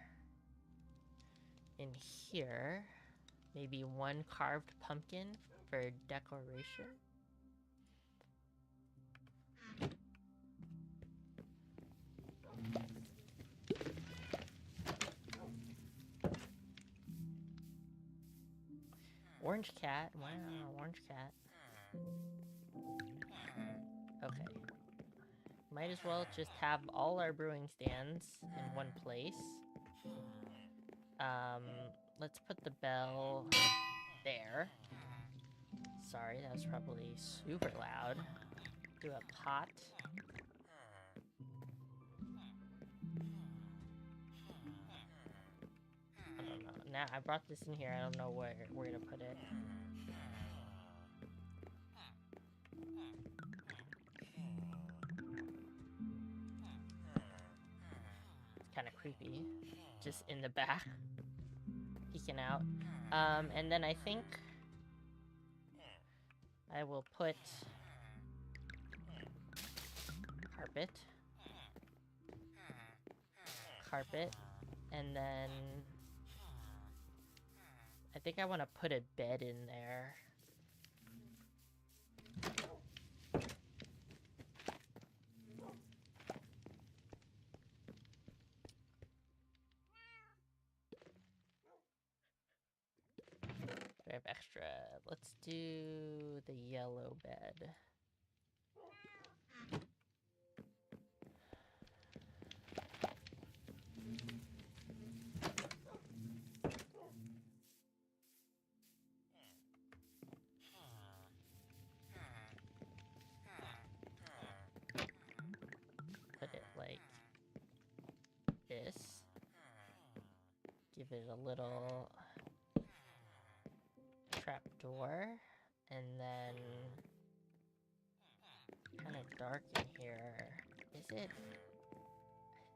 in here. Maybe one carved pumpkin for decoration. Orange cat. Wow, orange cat. Okay. Might as well just have all our brewing stands in one place. Let's put the bell there. Sorry, that was probably super loud. Do a pot. I don't know. Now I brought this in here. I don't know where to put it. It's kind of creepy. Just in the back. Peeking out. And then I think I will put carpet. Carpet. And then I think I want to put a bed in there. Do I have extra. Let's do the yellow bed. Put it like this. Give it a little trapdoor, and then kind of dark in here. Is it?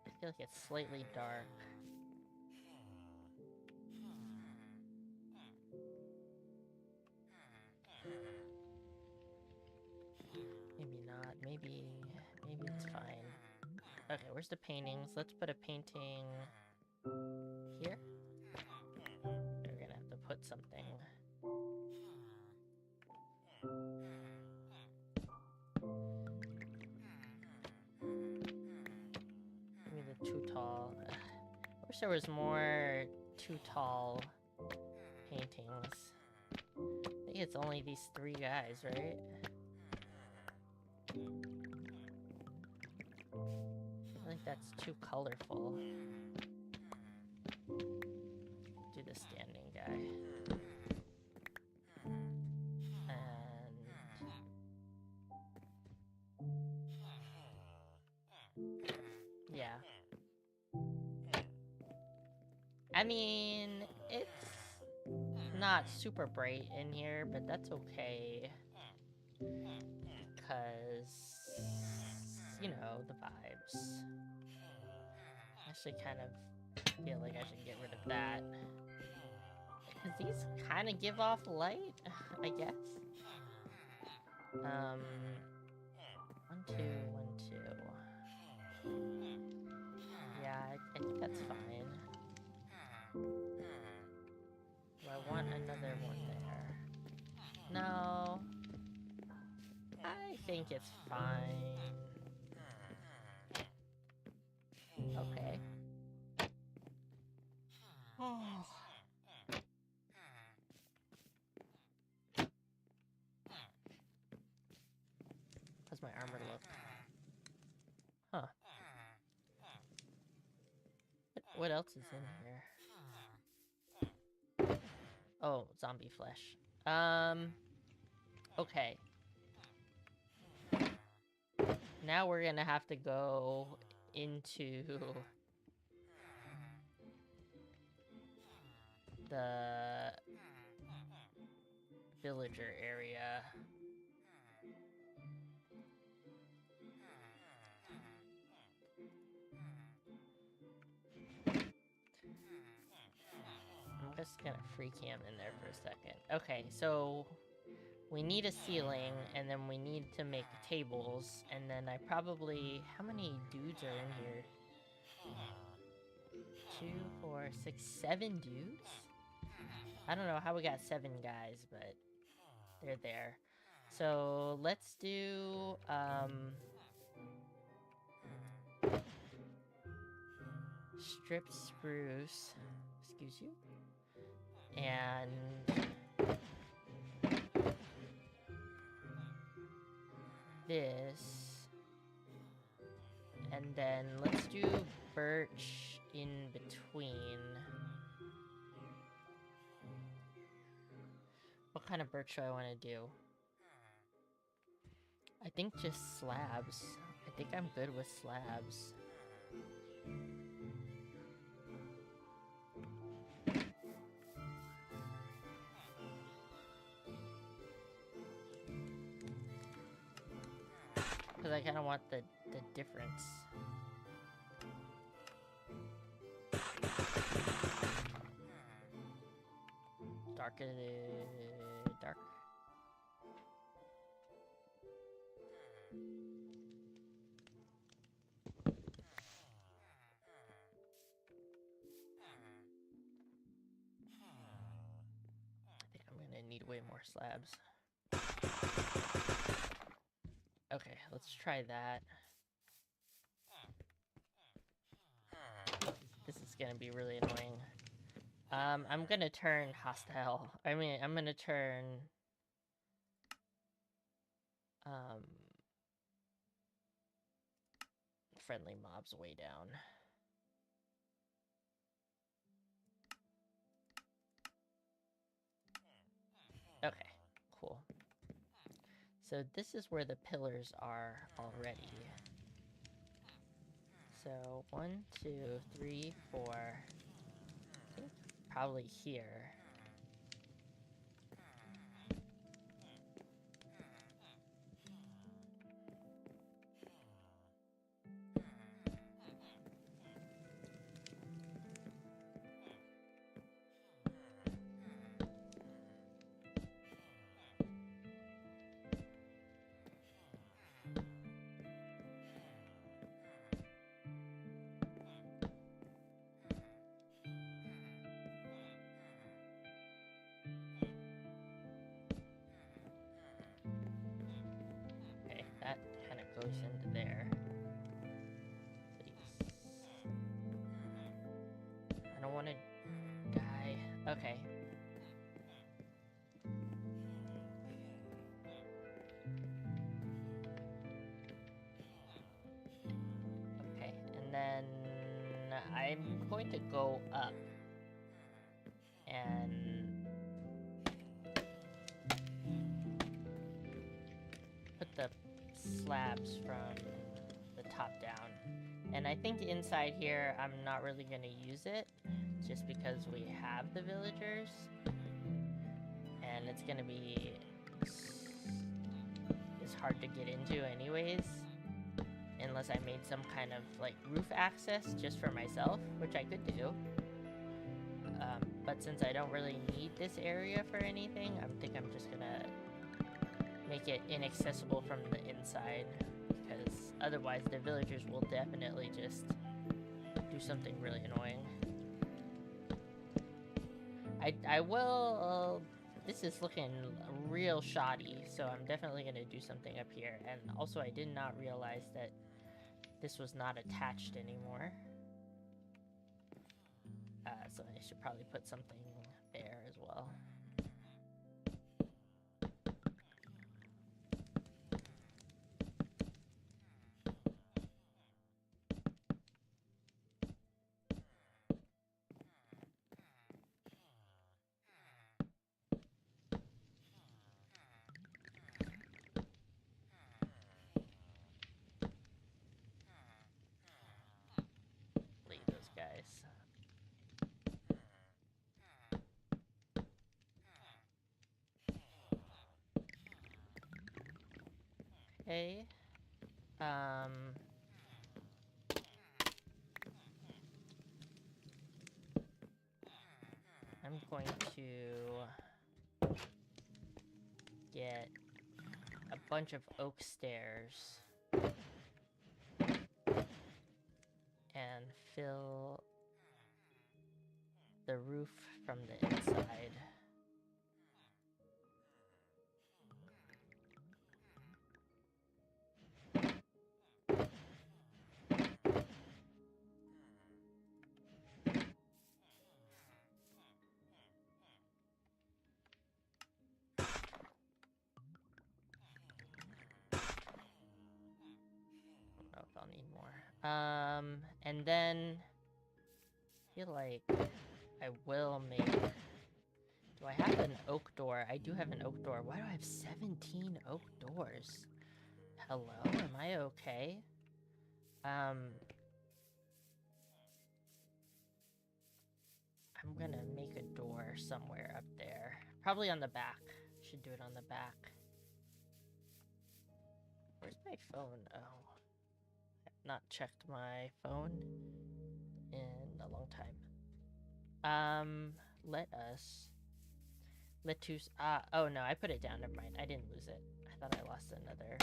I feel like it's slightly dark. Maybe not. Maybe it's fine. Okay, where's the paintings? Let's put a painting here. We're gonna have to put something. Maybe the too tall. I wish there was more too tall paintings. I think it's only these 3 guys, right? I think that's too colorful. Do the standing guy. And yeah. I mean, it's not super bright in here, but that's okay. Because, you know, the vibes. I actually kind of feel like I should get rid of that. Because these kind of give off light, I guess. 1, 2, 1, 2. Yeah, I think that's fine. Do I want another one there? No. I think it's fine. Okay. Oh. How's my armor look? Huh. What else is in here? Oh, zombie flesh. Okay. Now we're gonna have to go into the villager area. I'm just gonna free cam in there for a second. Okay, so we need a ceiling, and then we need to make tables, and then I probably... How many dudes are in here? 2, 4, 6, 7 dudes? I don't know how we got 7 guys, but they're there. So let's do, stripped spruce. Excuse you. And this. And then let's do birch in between. What kind of birch do I want to do? I think just slabs. I think I'm good with slabs. Because I kind of want the difference. Darker the dark. I think I'm gonna need way more slabs. Okay, let's try that. This is gonna be really annoying. I'm gonna turn hostile. I mean, I'm gonna turn friendly mobs way down. Okay, cool. So this is where the pillars are already. So 1, 2, 3, 4. I think probably here. Okay, that kind of goes into there. Please. I don't want to die. Okay. Okay, and then I'm going to go up and put the slabs from the top down. And I think inside here, I'm not really going to use it, just because we have the villagers. And it's going to be... it's hard to get into anyways. Unless I made some kind of, like, roof access just for myself, which I could do. But since I don't really need this area for anything, I think I'm just gonna make it inaccessible from the inside, because otherwise the villagers will definitely just do something really annoying. I will... this is looking real shoddy, so I'm definitely gonna do something up here. And also, I did not realize that this was not attached anymore. So I should probably put something there as well. Leave those guys. Okay. I'm going to get a bunch of oak stairs and fill the roof from the inside. I don't know if I'll need more. And then I feel like I will make... do I have an oak door? I do have an oak door. Why do I have 17 oak doors? Hello? Am I okay? I'm gonna make a door somewhere up there. Probably on the back. Should do it on the back. Where's my phone? Oh. I've not checked my phone in a long time. Let us... Letus... oh no, I put it down. Never mind. I didn't lose it. I thought I lost another...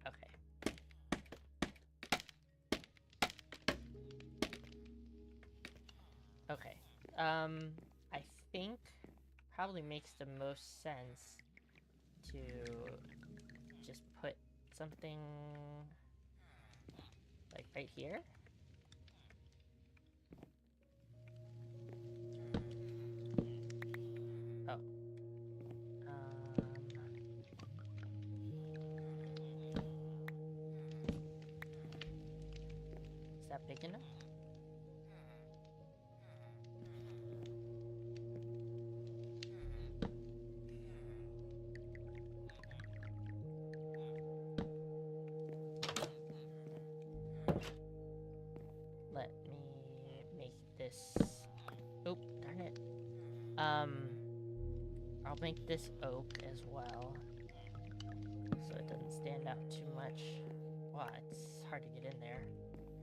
okay. Okay. I think probably makes the most sense to just put something like right here. that big enough? Let me make this... Oh, darn it. I'll make this oak as well, so it doesn't stand out too much. Wow, it's hard to get in there.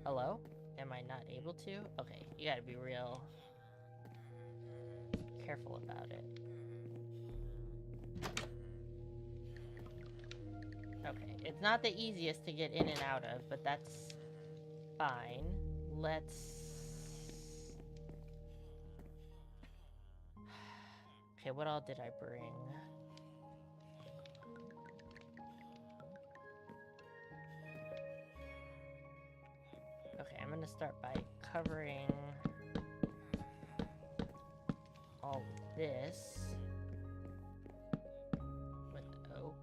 Hello? Am I not able to? Okay, you gotta be real careful about it. Okay, it's not the easiest to get in and out of, but that's fine. Let's... Okay, what all did I bring? Okay, I'm gonna start by covering all this with oak.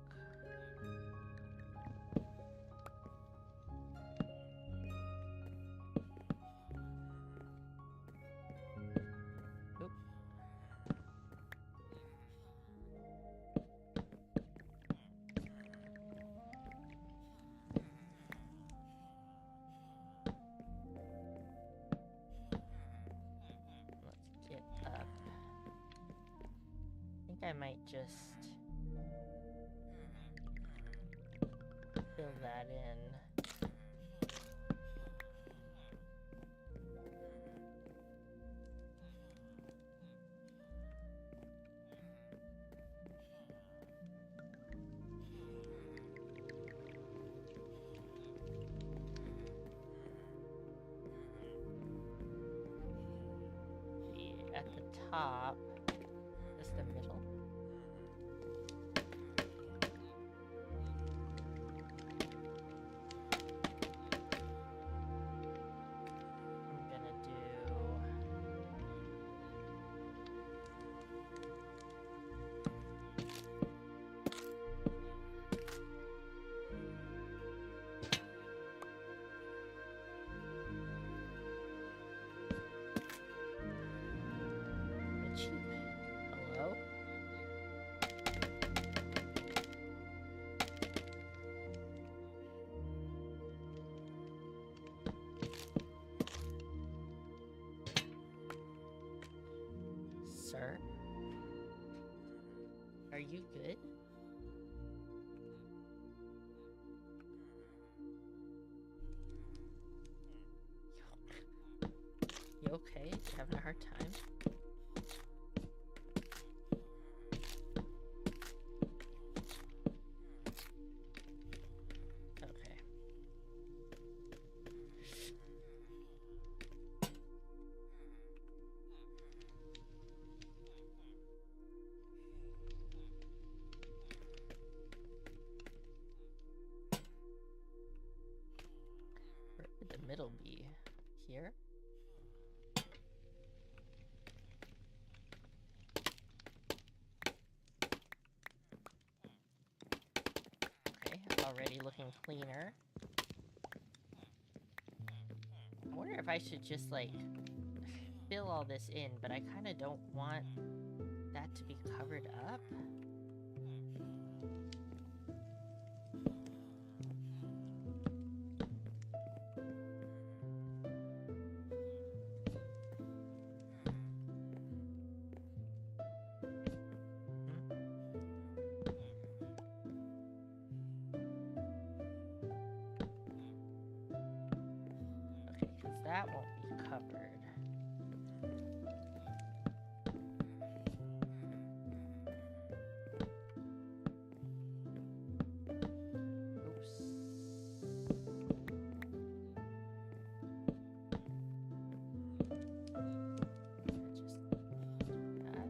Oop. Let's get up. I think I might just fill that in. At the top, just the middle. I'm gonna do... cheap. Hello? Sir? Are you good? You okay? You having a hard time? Okay. Where would the middle be? Here? Okay, already looking cleaner. I wonder if I should just, like, fill all this in, but I kind of don't want that to be covered up. Okay, because that won't be covered. Oops. Just do that.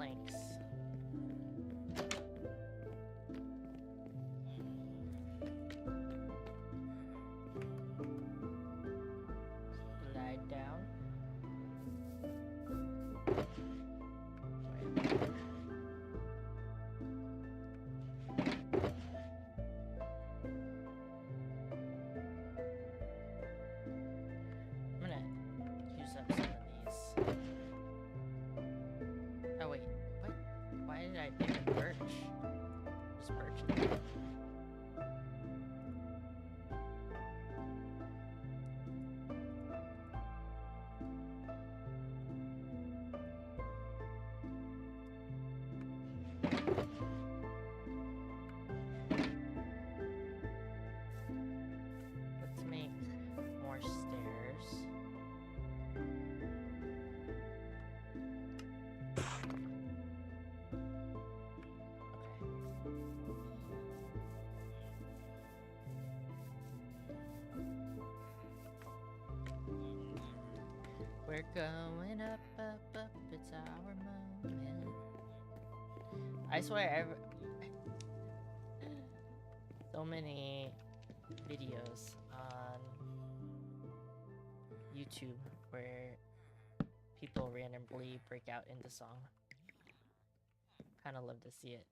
planks. Slide down. I'm gonna use up some of these. Oh wait, what? Why did I pick a birch? Just birch it. Let's make more stairs. We're going up, up, up, it's our moment. I swear, so many videos on YouTube where people randomly break out into song. Kinda love to see it.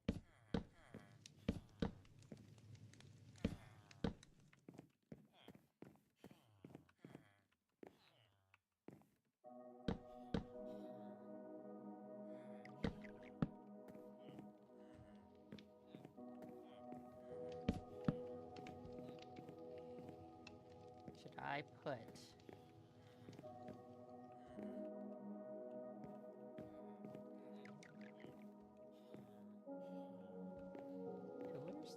Should I put pillars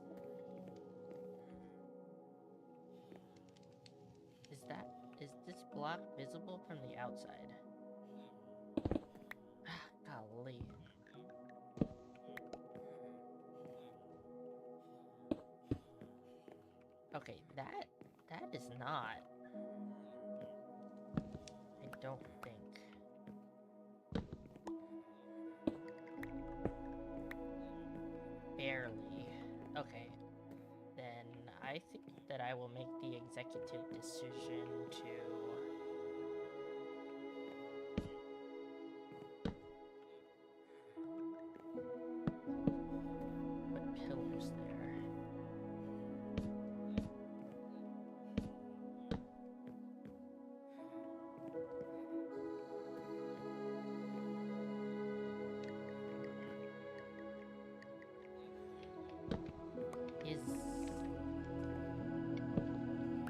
there? Is this block visible from the outside? Golly. Okay, that is not. I don't think. Barely. Okay. Then I think that I will make the executive decision to put pillars there. Is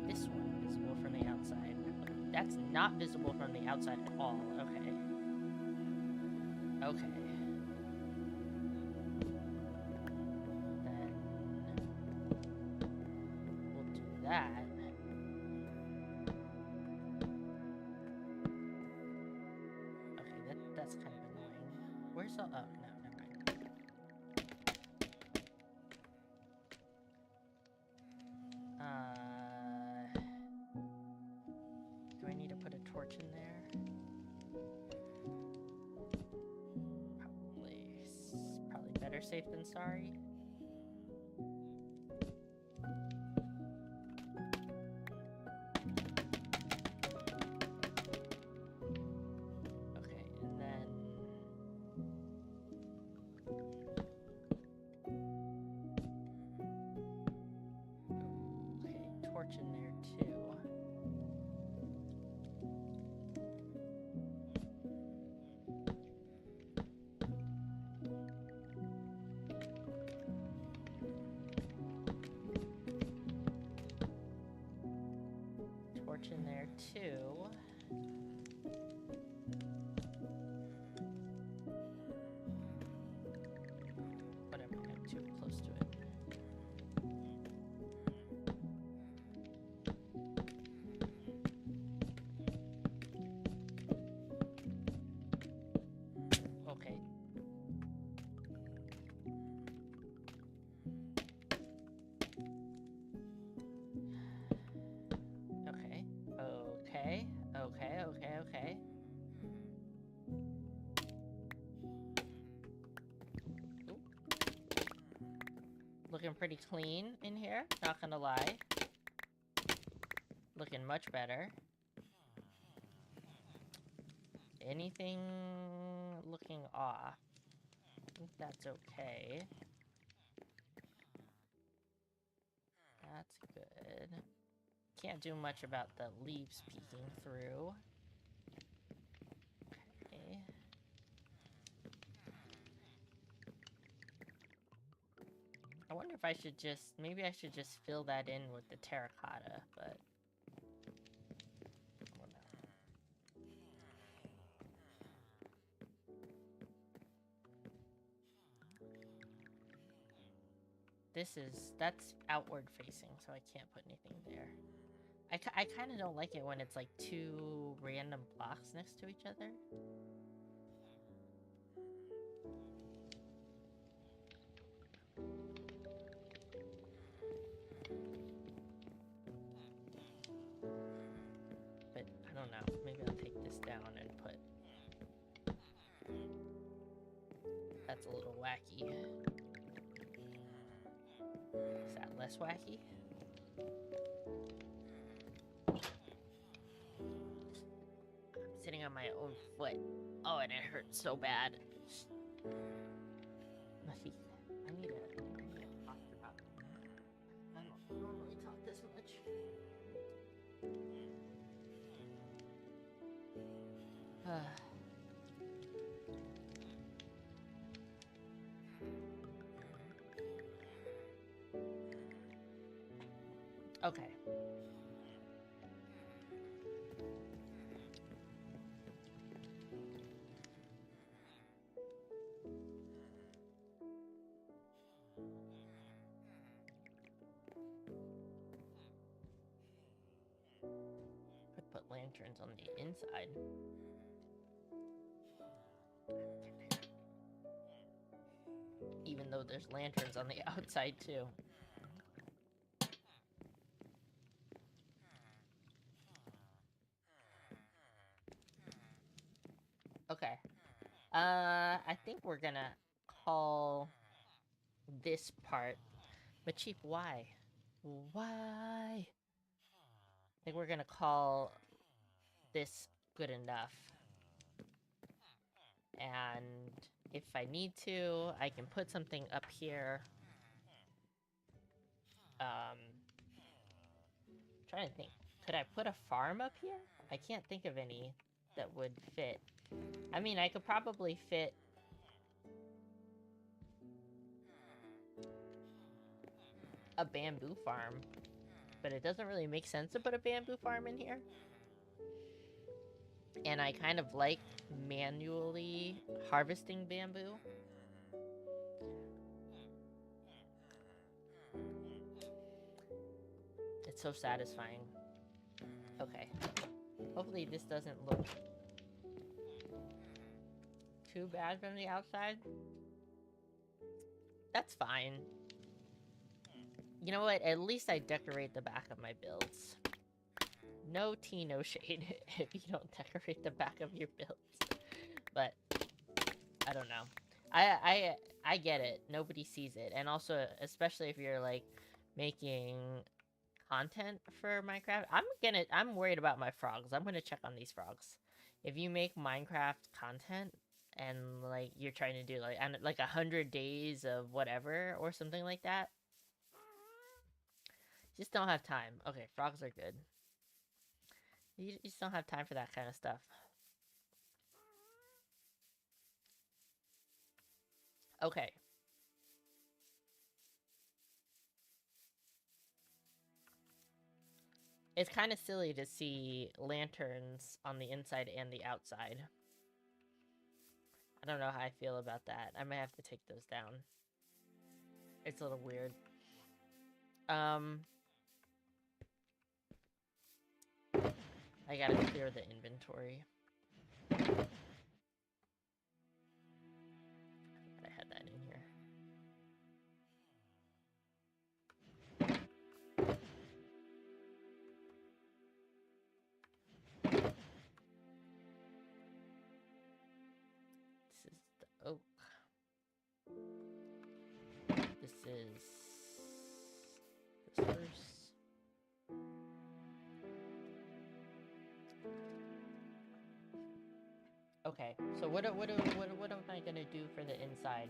this one visible from the outside? That's not visible from the outside at all. Okay. Okay. Then we'll do that. Okay, that's kind of annoying. Where's the... Oh, no, never mind. Do I need to put a torch in there? Probably better safe than sorry. Okay, and then okay, torch in there too. In there too. Whatever, I'm too close to it. Okay. Okay. Looking pretty clean in here, not gonna lie. Looking much better. Anything looking off? I think that's okay. That's good. Can't do much about the leaves peeking through. Okay. I wonder if I should just... Maybe I should just fill that in with the terracotta, but... I don't know. That's outward facing, so I can't put anything there. I kind of don't like it when it's like two random blocks next to each other. But I don't know, maybe I'll take this down and put... That's a little wacky. Is that less wacky? I'm sitting on my own foot. Oh, and it hurts so bad. My feet. I need to talk about it. I don't normally talk this much. Okay. Could put lanterns on the inside. Even though there's lanterns on the outside too. Okay. I think we're gonna call this part... But Chief, why? Why? I think we're gonna call this good enough. And if I need to, I can put something up here. Trying to think. Could I put a farm up here? I can't think of any that would fit. I mean, I could probably fit... a bamboo farm. But it doesn't really make sense to put a bamboo farm in here. And I kind of like manually harvesting bamboo. It's so satisfying. Okay. Hopefully this doesn't look too bad from the outside. That's fine. You know what? At least I decorate the back of my builds. No tea, no shade if you don't decorate the back of your builds. But I don't know. I get it. Nobody sees it. And also, especially if you're like making content for Minecraft, I'm worried about my frogs. I'm gonna check on these frogs. If you make Minecraft content and like you're trying to do like 100 days of whatever or something like that, just don't have time. Okay, frogs are good. You just don't have time for that kind of stuff. Okay. It's kind of silly to see lanterns on the inside and the outside. I don't know how I feel about that. I might have to take those down. It's a little weird. I gotta clear the inventory. I had that in here. This is the oak. This is first. Okay, so what am I gonna do for the inside?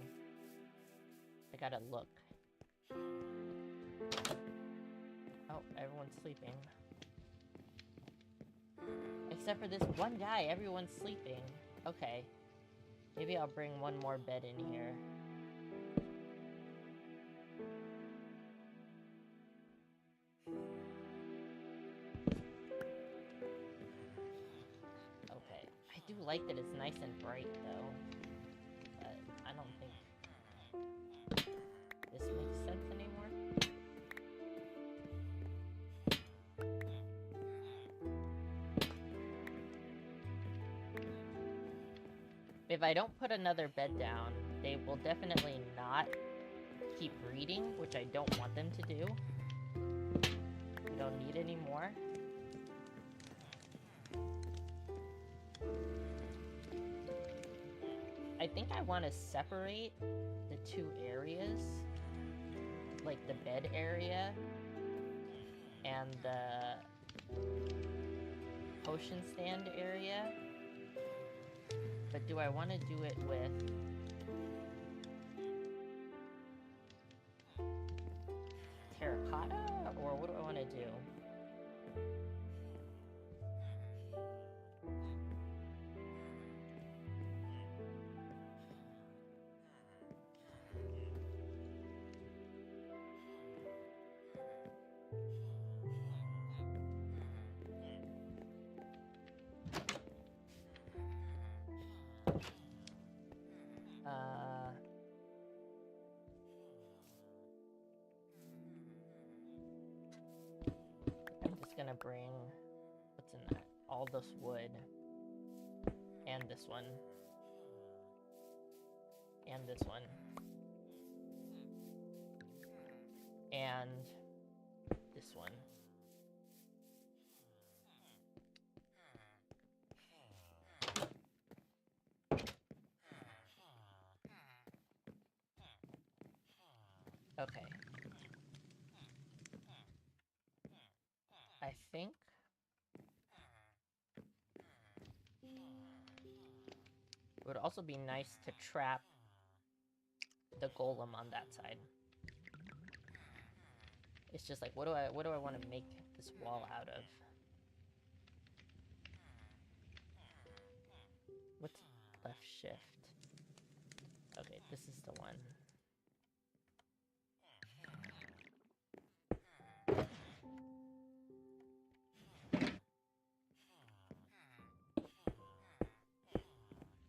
I gotta look. Oh, everyone's sleeping. Except for this one guy, everyone's sleeping. Okay. Maybe I'll bring one more bed in here. Okay. I do like that it's nice and bright, though. But I don't think this makes sense anymore. If I don't put another bed down, they will definitely not keep reading, which I don't want them to do. We don't need any more. I think I want to separate the two areas, like the bed area and the potion stand area. But do I want to do it with terracotta, or what do I want to do? I'm just gonna bring, what's in that? All this wood. And this one. And this one. And this one. Okay. I think it would also be nice to trap the golem on that side. It's just like, what do I want to make this wall out of? What's left shift? Okay, this is the one.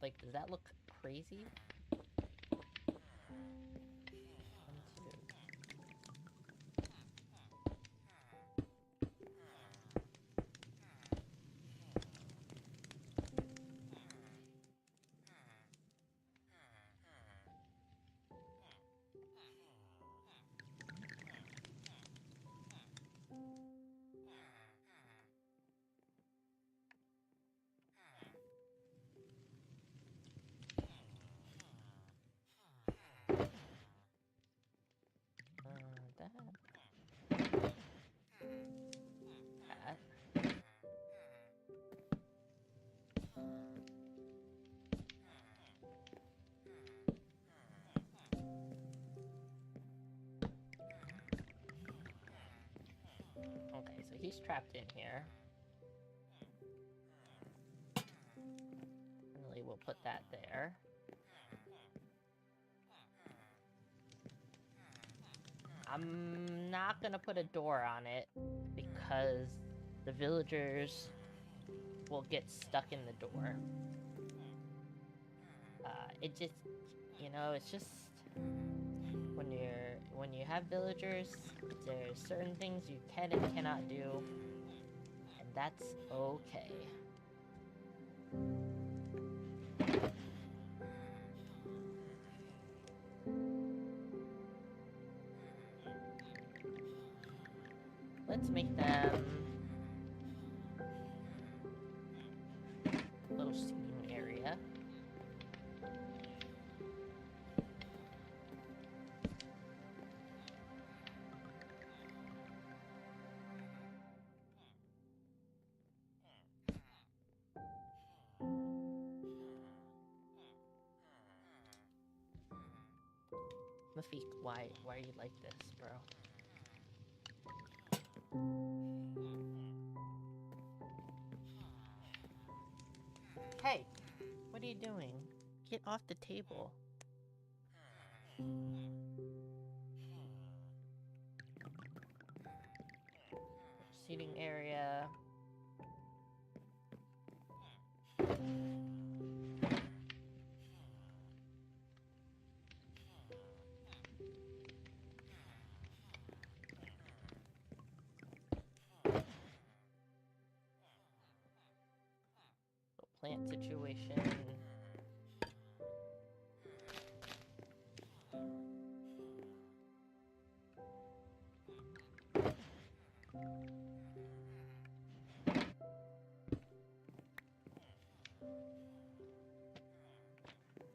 Like, does that look crazy? 1, 2. That. Okay, so he's trapped in here. Finally, we'll put that there. I'm not gonna put a door on it because the villagers will get stuck in the door. It just, you know, it's just when you have villagers, there's certain things you can and cannot do, and that's okay. Let's make them a little seating area. Mafik, why are you like this, bro? Hey, what are you doing? Get off the table. Seating area. Plant situation.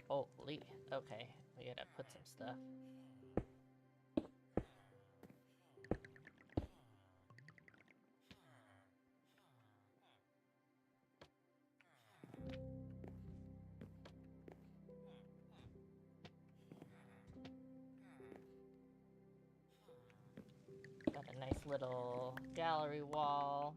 Holy, okay, we gotta put some stuff. Got a nice little gallery wall.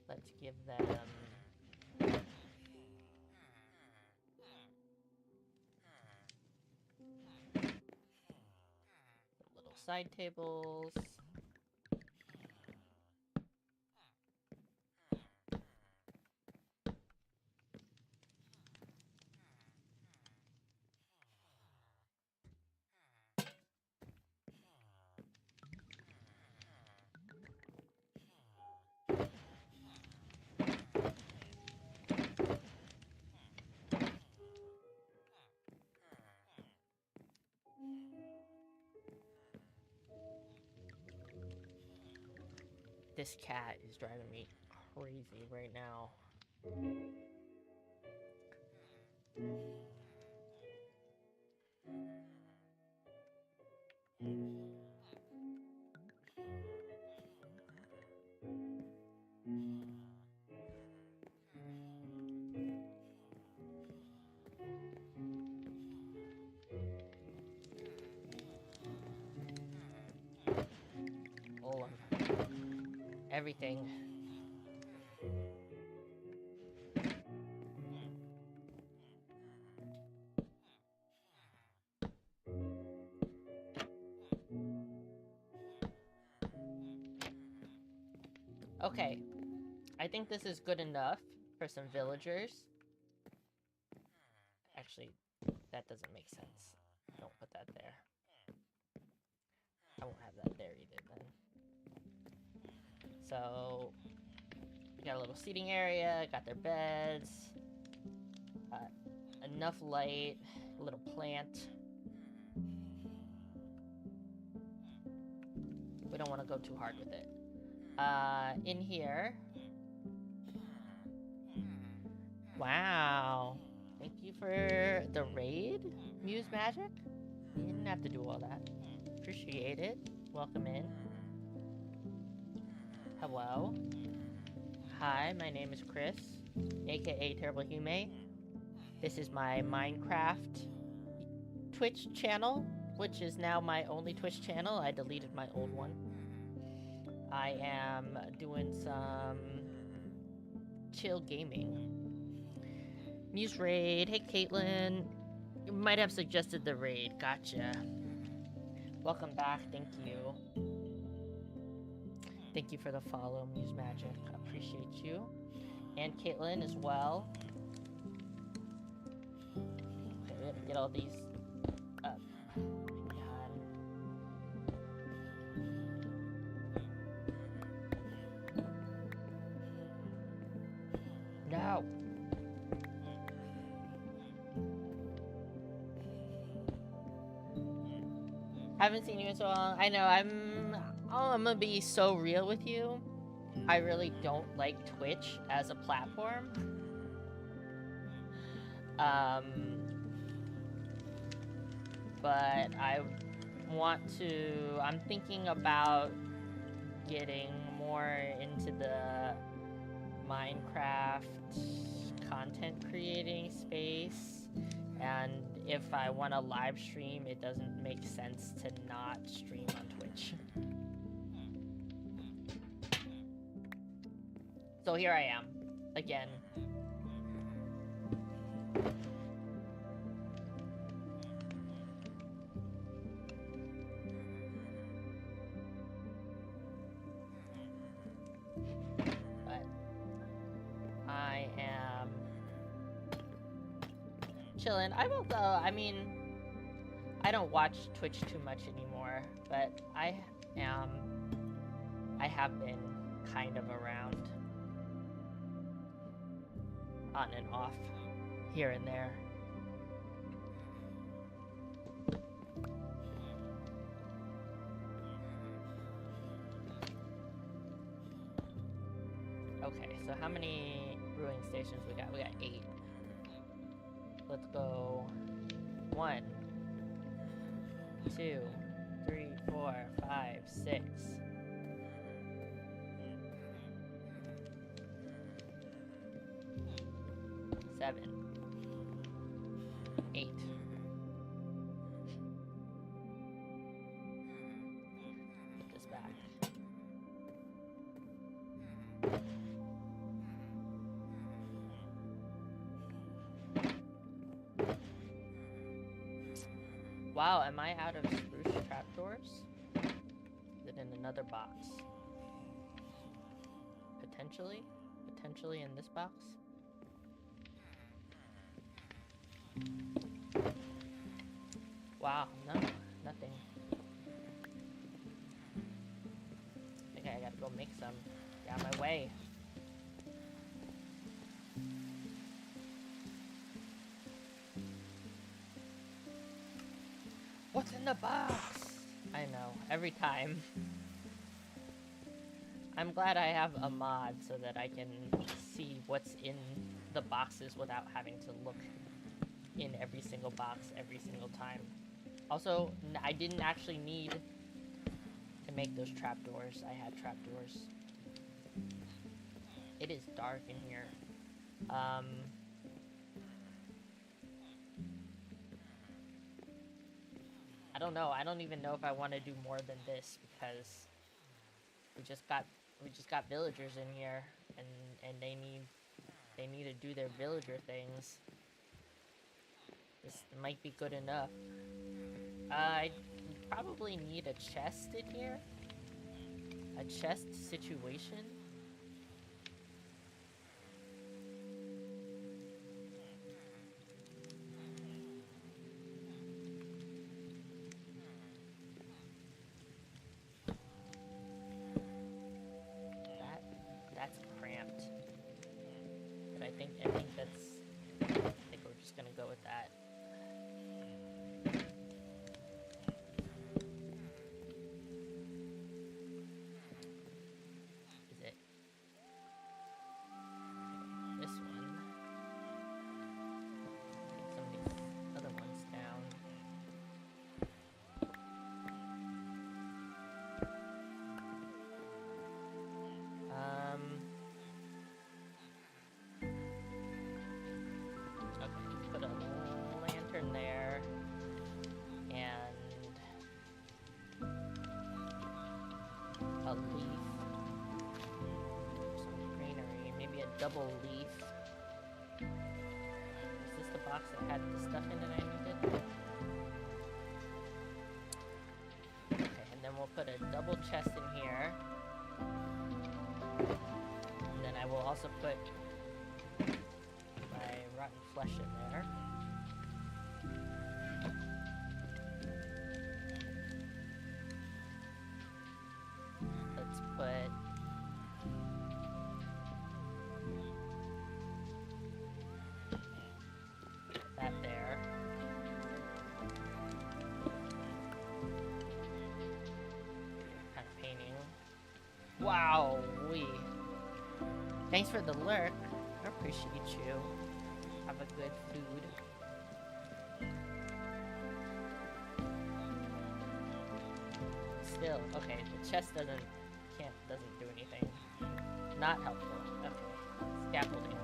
Let's give them little side tables. This cat is driving me crazy right now. All of everything. Okay, I think this is good enough for some villagers. Actually, that doesn't make sense. Don't put that there. I won't have that there either then. So, we got a little seating area, got their beds, enough light, a little plant. We don't want to go too hard with it. In here. Wow. Thank you for the raid, Muse Magic. You didn't have to do all that. Appreciate it. Welcome in. Hello. Hi, my name is Chris, aka TerribleHime. This is my Minecraft Twitch channel, which is now my only Twitch channel. I deleted my old one. I am doing some chill gaming. Muse raid. Hey, Caitlin. You might have suggested the raid. Gotcha. Welcome back. Thank you. Thank you for the follow, Muse Magic. Appreciate you. And Caitlin as well. Okay, we have to get all these up. Oh my god. No! Haven't seen you in so long. I know, I'm gonna be so real with you. I really don't like Twitch as a platform. but I'm thinking about getting more into the Minecraft content creating space, and if I want to live stream, it doesn't make sense to not stream on Twitch. So here I am, again. But I am chilling. I mean, I don't watch Twitch too much anymore, but I have been kind of around. On and off, here and there. Okay, so how many brewing stations we got? We got 8. Let's go 1, 2, 3, 4, 5, 6. 7, 8. Put this back. Wow, am I out of spruce trapdoors? Is it in another box? Potentially? Potentially in this box? Wow, no, nothing. Okay, I gotta go make some. Get out of my way. What's in the box? I know, every time. I'm glad I have a mod so that I can see what's in the boxes without having to look in every single box every single time. Also, I didn't actually need to make those trapdoors. I had trapdoors. It is dark in here. I don't know. I don't even know if I want to do more than this because we just got villagers in here, and they need to do their villager things. This might be good enough. I probably need a chest in here. A chest situation. That's cramped. But I think we're just gonna go with that. There and a leaf, some greenery, maybe a double leaf. Is this the box that had the stuff in it I needed? Okay, and then we'll put a double chest in here, and then I will also put my rotten flesh in there. Wow-wee. Thanks for the lurk. I appreciate you. Have a good food. still. Okay, the chest doesn't do anything. Not helpful. Okay. Scaffolding.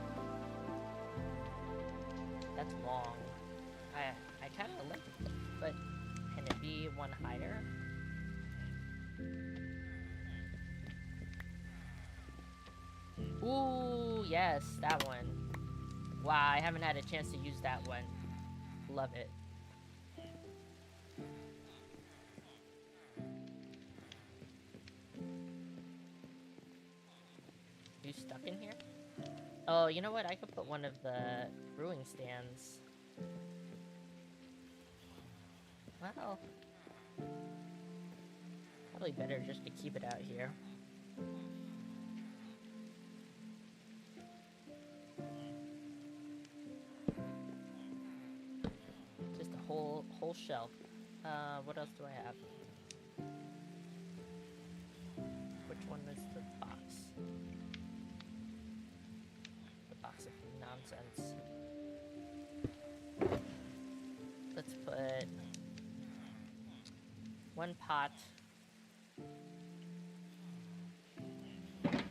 That's long. I kind of like it, but can it be one higher? Ooh, yes, that one. Wow, I haven't had a chance to use that one. Love it. You stuck in here? Oh, you know what? I could put one of the brewing stands. Well, probably better just to keep it out here. Just a whole shelf. What else do I have? Which one is the box? The box of nonsense. Let's put one pot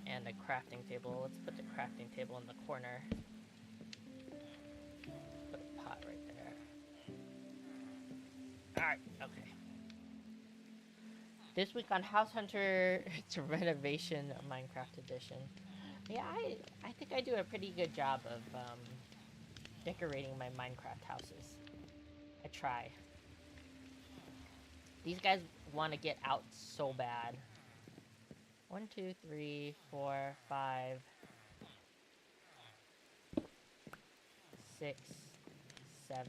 and a crafting table. Let's put the crafting table in the corner. Put a pot right there. Alright, okay. This week on House Hunter, it's a renovation of Minecraft Edition. Yeah, I think I do a pretty good job of decorating my Minecraft houses. I try. These guys want to get out so bad. 1, 2, 3, 4, 5, 6, 7.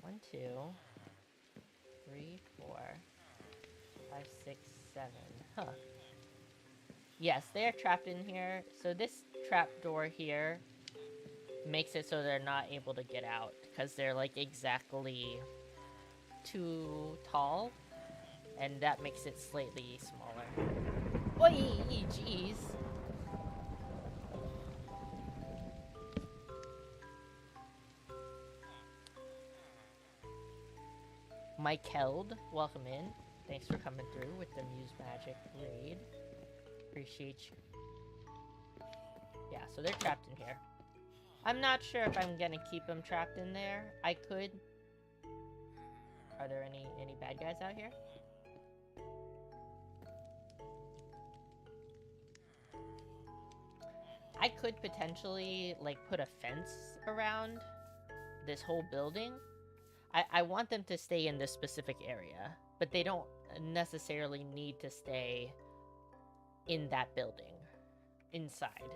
1, 2, 3, 4, 5, 6, 7. Huh. Yes, they are trapped in here. So this trap door here makes it so they're not able to get out because they're like exactly too tall, and that makes it slightly smaller. Oi, jeez. Mike Held, welcome in. Thanks for coming through with the Muse Magic raid. Appreciate you. Yeah, so they're trapped in here. I'm not sure if I'm gonna keep them trapped in there. I could. Are there any bad guys out here? I could potentially, like, put a fence around this whole building. I want them to stay in this specific area, but they don't necessarily need to stay in that building, inside.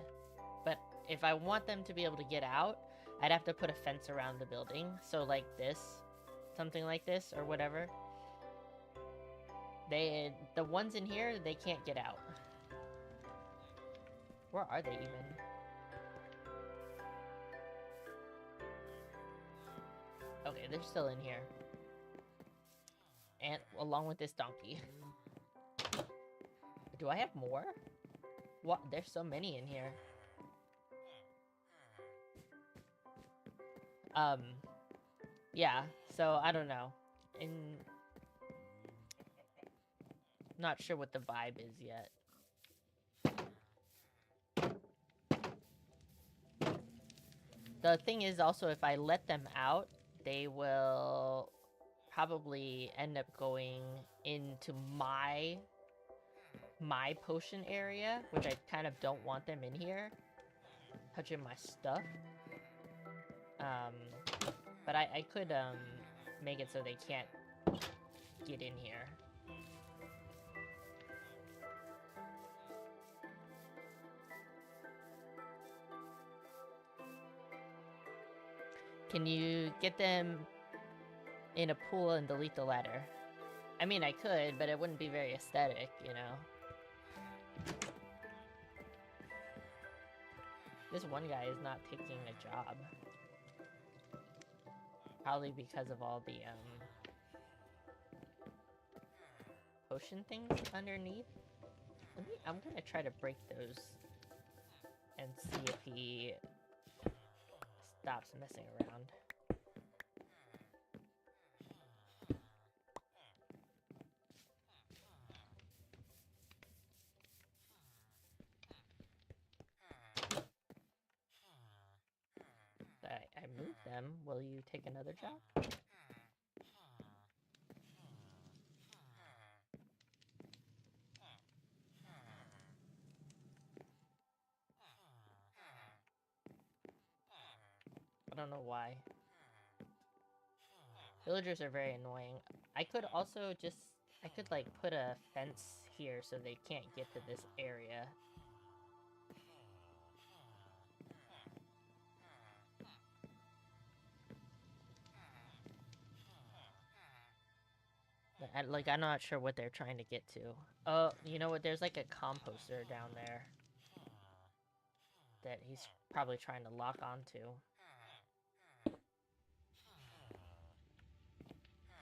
But if I want them to be able to get out, I'd have to put a fence around the building. So like this, something like this, or whatever. The ones in here, they can't get out. Where are they even? Okay, they're still in here. And along with this donkey. Do I have more? What? There's so many in here. Yeah, so I don't know. Not sure what the vibe is yet. The thing is also, if I let them out, they will probably end up going into my potion area, which I kind of don't want them in here, touching my stuff. But I could make it so they can't get in here. Can you get them in a pool and delete the ladder? I mean, I could, but it wouldn't be very aesthetic, you know? This one guy is not taking a job. Probably because of all the, potion things underneath. I'm gonna try to break those and see if he stops messing around. them, will you take another job? I don't know why. Villagers are very annoying. I could also just... I could, like, put a fence here so they can't get to this area. I'm not sure what they're trying to get to. Oh, you know what? There's, like, a composter down there that he's probably trying to lock onto.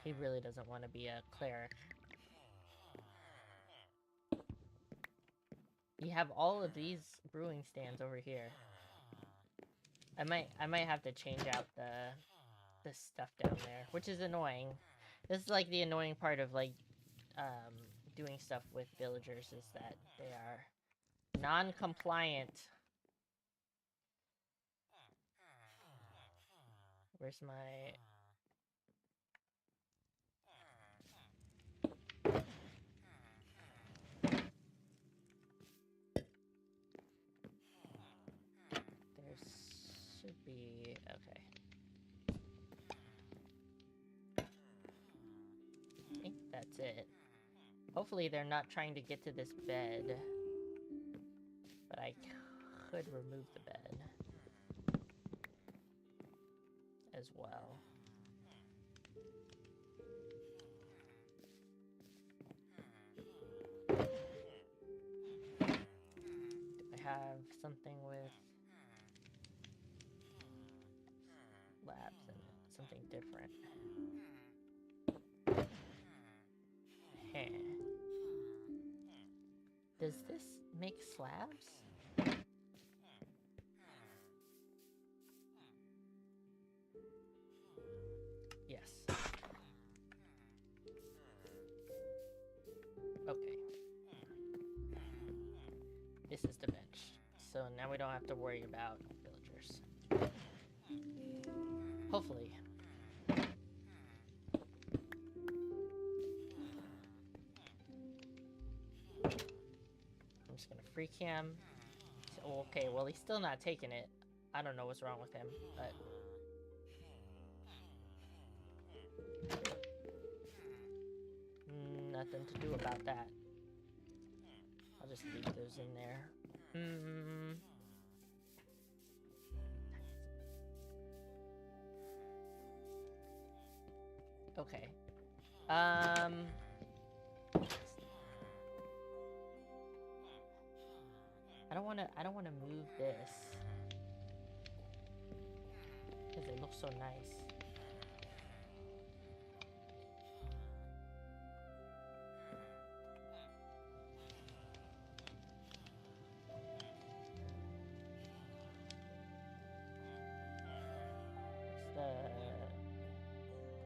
He really doesn't want to be a cleric. You have all of these brewing stands over here. I might have to change out the stuff down there, which is annoying. This is like the annoying part of like doing stuff with villagers is that they are non-compliant. Where's my... There should be... Okay. I think that's it. Hopefully they're not trying to get to this bed. But I could remove the bed as well. Do I have something with labs in it? Something different. Heh. Does this make slabs? Yes. Okay. This is the bench. So now we don't have to worry about villagers. Hopefully. I'm just gonna free cam. Oh, okay, well he's still not taking it. I don't know what's wrong with him, but... nothing to do about that. I'll just leave those in there. Okay. I don't wanna move this. Because it looks so nice.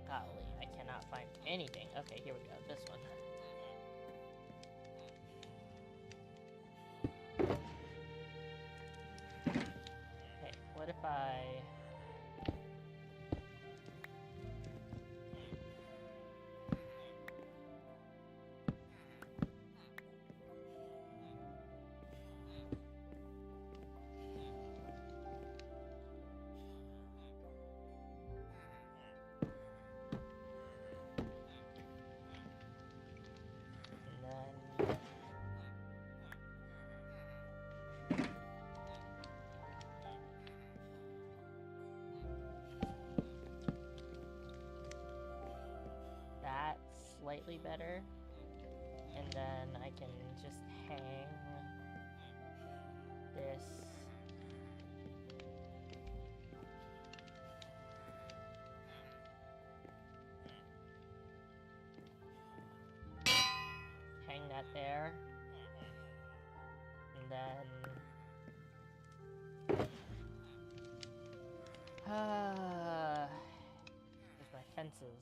Golly, I cannot find anything. Okay, here we go. This one. Okay, what if I... That's slightly better. And then I can just hang this. Hang that there. And then... There's my fences.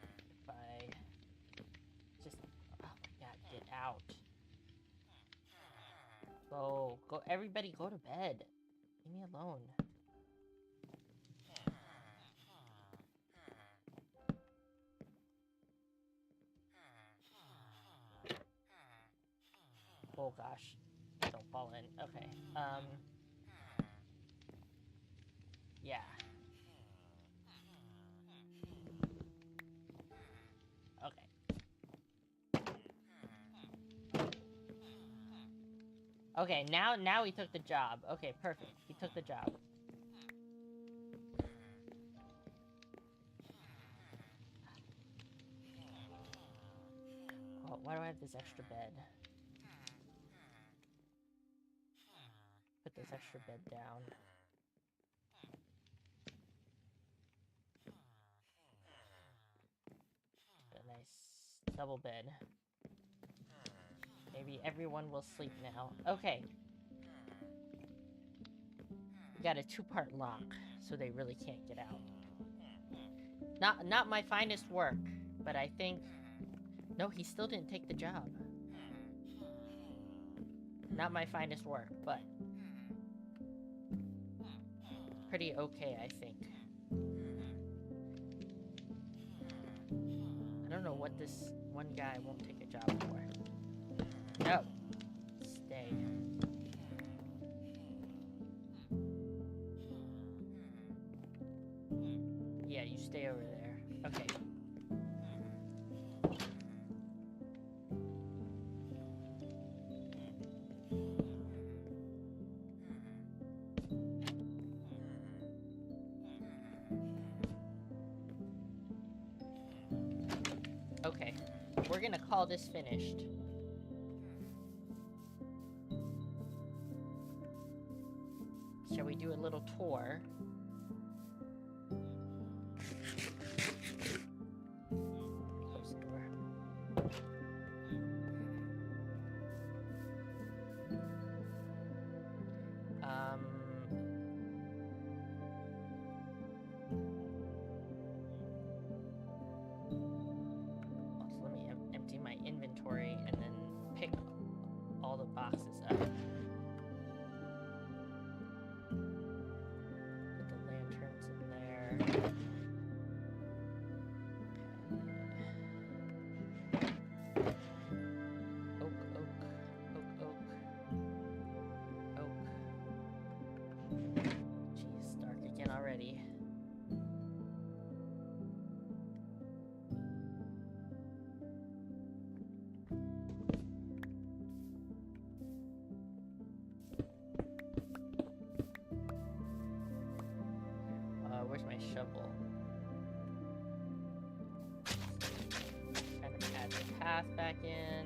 If I out. Go, everybody go to bed. Leave me alone. Oh gosh. Don't fall in. Okay. Yeah. Okay. Okay, now he took the job. Okay, perfect. He took the job. Oh, why do I have this extra bed? Put this extra bed down. A nice double bed. Maybe everyone will sleep now. Okay. We got a 2-part lock, so they really can't get out. Not my finest work, but I think... No, he still didn't take the job. Not my finest work, but... pretty okay, I think. I don't know what this one guy won't take a job for. No. Stay. Yeah, you stay over there. Okay. Okay. We're gonna call this finished. Shall we do a little tour? Close the door. Also, let me empty my inventory and then pick all the boxes up. Put the lanterns in there. Oak, oak, oak, oak, oak. Jeez, dark again already. Where's my shovel? Kind of add the path back in.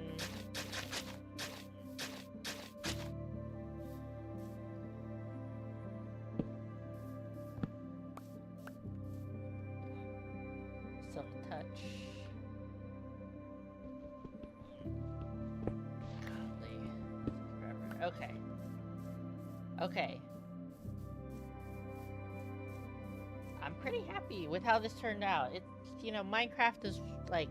Silk touch. Golly. Forever. Okay. Okay. I'm pretty happy with how this turned out. It's, you know, Minecraft is like...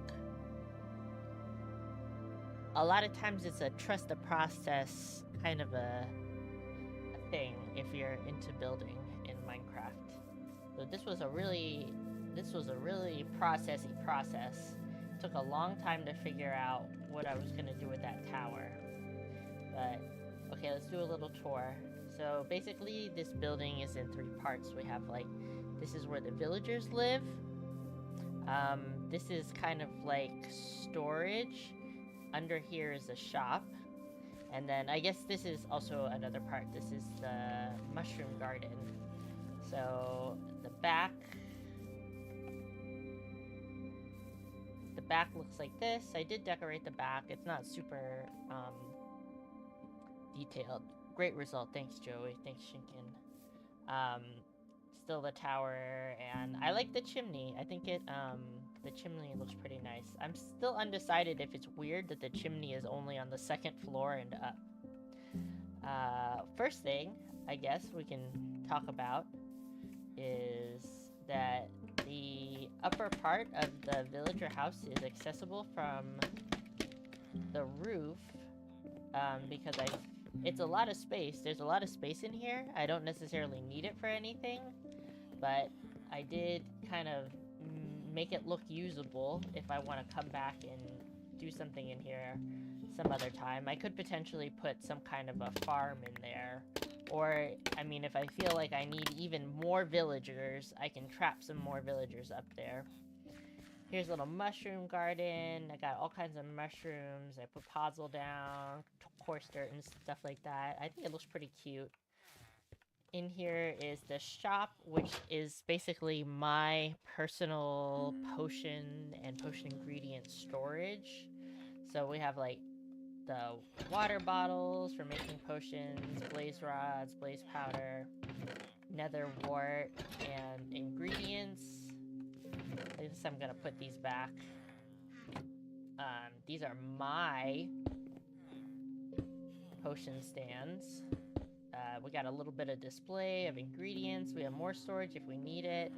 a lot of times it's a trust the process kind of a thing if you're into building in Minecraft. So this was a really processy process. It took a long time to figure out what I was gonna do with that tower. But, okay, let's do a little tour. So basically this building is in 3 parts. We have like, this is where the villagers live. This is kind of like storage. Under here is a shop. And then I guess this is also another part. This is the mushroom garden. So the back looks like this. I did decorate the back. It's not super detailed. Great result. Thanks, Joey. Thanks, Shinkin. Still the tower, and I like the chimney. I think the chimney looks pretty nice. I'm still undecided if it's weird that the chimney is only on the 2nd floor and up. First thing, I guess we can talk about is that the upper part of the villager house is accessible from the roof, because it's a lot of space. There's a lot of space in here. I don't necessarily need it for anything, but I did kind of make it look usable if I want to come back and do something in here some other time. I could potentially put some kind of a farm in there. Or, I mean, if I feel like I need even more villagers, I can trap some more villagers up there. Here's a little mushroom garden. I got all kinds of mushrooms. I put podzol down, coarse dirt and stuff like that. I think it looks pretty cute. In here is the shop, which is basically my personal potion and potion ingredient storage. So we have like the water bottles for making potions, blaze rods, blaze powder, nether wart, and ingredients. I guess I'm gonna put these back. These are my potion stands. We got a little bit of display of ingredients. We have more storage if we need it.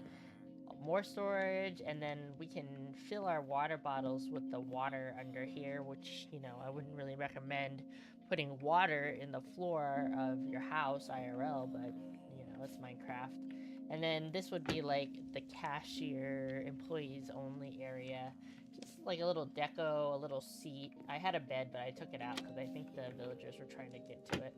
More storage, and then we can fill our water bottles with the water under here, which, you know, I wouldn't really recommend putting water in the floor of your house IRL, but, you know, it's Minecraft. And then this would be like the cashier, employees only area. Just like a little deco, a little seat. I had a bed, but I took it out because I think the villagers were trying to get to it.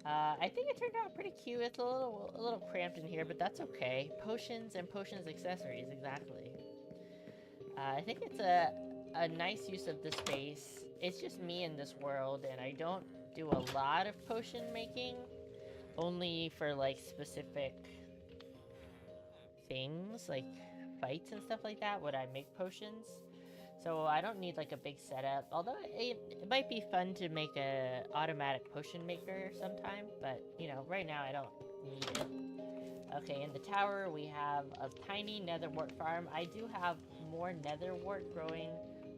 I think it turned out pretty cute. It's a little cramped in here, but that's okay. Potions and potions accessories, exactly. I think it's a nice use of the space. It's just me in this world, and I don't do a lot of potion making. Only for, like, specific things, like fights and stuff like that, would I make potions. So I don't need, like, a big setup. Although it might be fun to make a automatic potion maker sometime, but, you know, right now I don't need it. Okay, in the tower we have a tiny netherwort farm. I do have more netherwort growing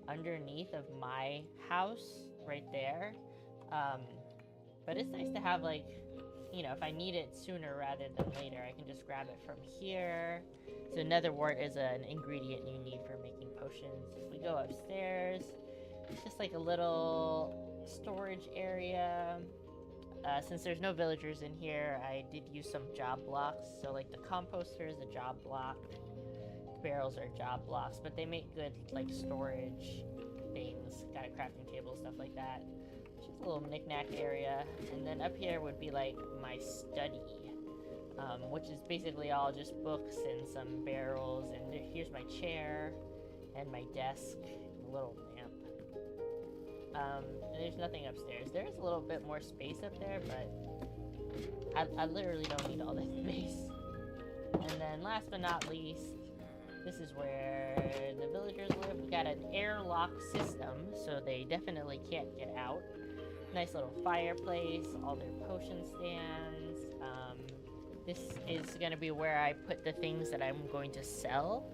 underneath of my house right there. But it's nice to have, like, you know, if I need it sooner rather than later, I can just grab it from here. So netherwort is an ingredient you need for making potions. If we go upstairs, it's just like a little storage area. Since there's no villagers in here, I did use some job blocks. So like the composter is a job block. Barrels are job blocks, but they make good like storage things. Got a crafting table, stuff like that. Just a little knick-knack area. And then up here would be like my study, which is basically all just books and some barrels. And here's my chair and my desk, and a little lamp. And there's nothing upstairs. There's a little bit more space up there, but I literally don't need all this space. And then last but not least, this is where the villagers live. We got an airlock system, so they definitely can't get out. Nice little fireplace, all their potion stands. This is gonna be where I put the things that I'm going to sell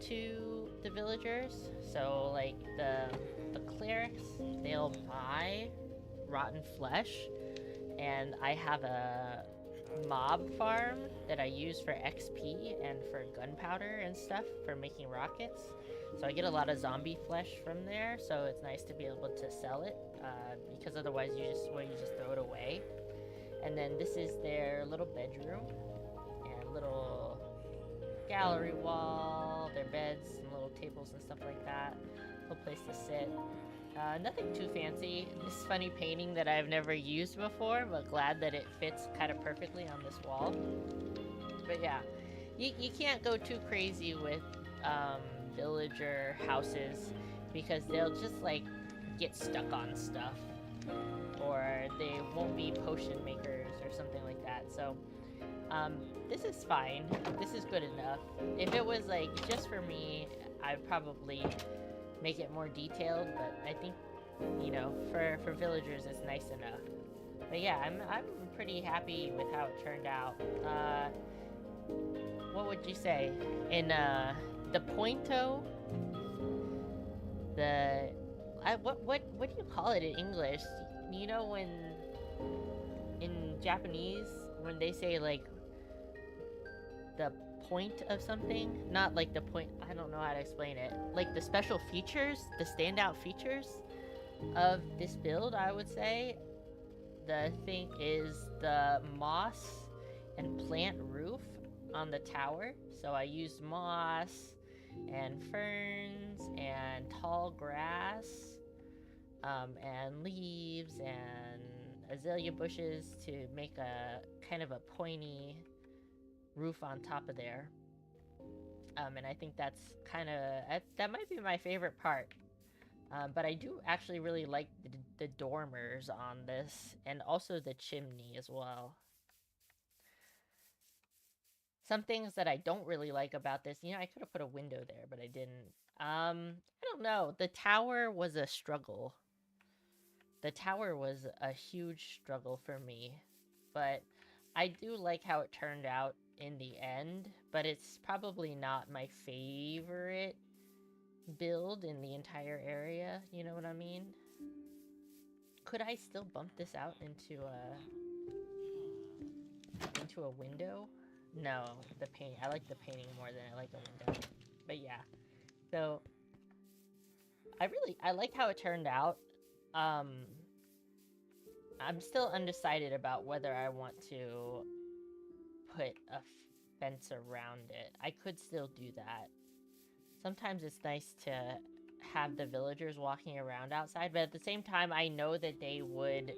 to the villagers. So like the clerics, they'll buy rotten flesh, and I have a mob farm that I use for XP and for gunpowder and stuff for making rockets. So I get a lot of zombie flesh from there, so it's nice to be able to sell it, because otherwise you just throw it away. And then this is their little bedroom and little gallery wall, their beds and little tables and stuff like that. Little place to sit. Nothing too fancy. This funny painting that I've never used before, but glad that it fits kind of perfectly on this wall. But yeah, you can't go too crazy with villager houses, because they'll just like get stuck on stuff, or they won't be potion makers or something like that. So this is fine. This is good enough. If it was like just for me, I'd probably make it more detailed, but I think, you know, for villagers it's nice enough. But yeah, I'm pretty happy with how it turned out. What would you say? In the pointo, what do you call it in English? You know, when in Japanese when they say like the point of something, not like the point, I don't know how to explain it. Like the special features, the standout features of this build, I would say. The thing is the moss and plant roof on the tower. So I used moss and ferns and tall grass and leaves and azalea bushes to make a kind of a pointy roof on top of there. And I think that's kind of, that might be my favorite part. But I do actually really like the dormers on this, and also the chimney as well. Some things that I don't really like about this, I could have put a window there, but I didn't. I don't know. The tower was a struggle. The tower was a huge struggle for me, but I do like how it turned out in the end, but it's probably not my favorite build in the entire area, you know what I mean? Could I still bump this out into a window? No, the paint. I like the painting more than I like the window. But yeah. So I like how it turned out. I'm still undecided about whether I want to put a fence around it. I could still do that. Sometimes it's nice to have the villagers walking around outside, but at the same time, I know that they would,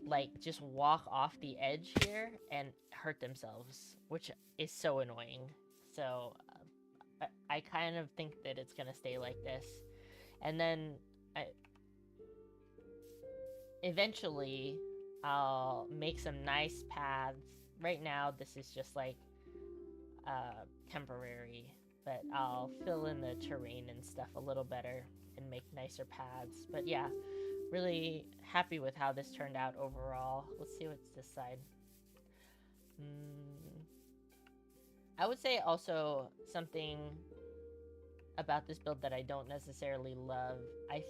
like, just walk off the edge here and hurt themselves, which is so annoying. So, I kind of think that it's gonna stay like this. And then, eventually, I'll make some nice paths. Right now, this is just, like, temporary, but I'll fill in the terrain and stuff a little better and make nicer paths. But yeah, really happy with how this turned out overall. Let's see what's this side. I would say also something about this build that I don't necessarily love. I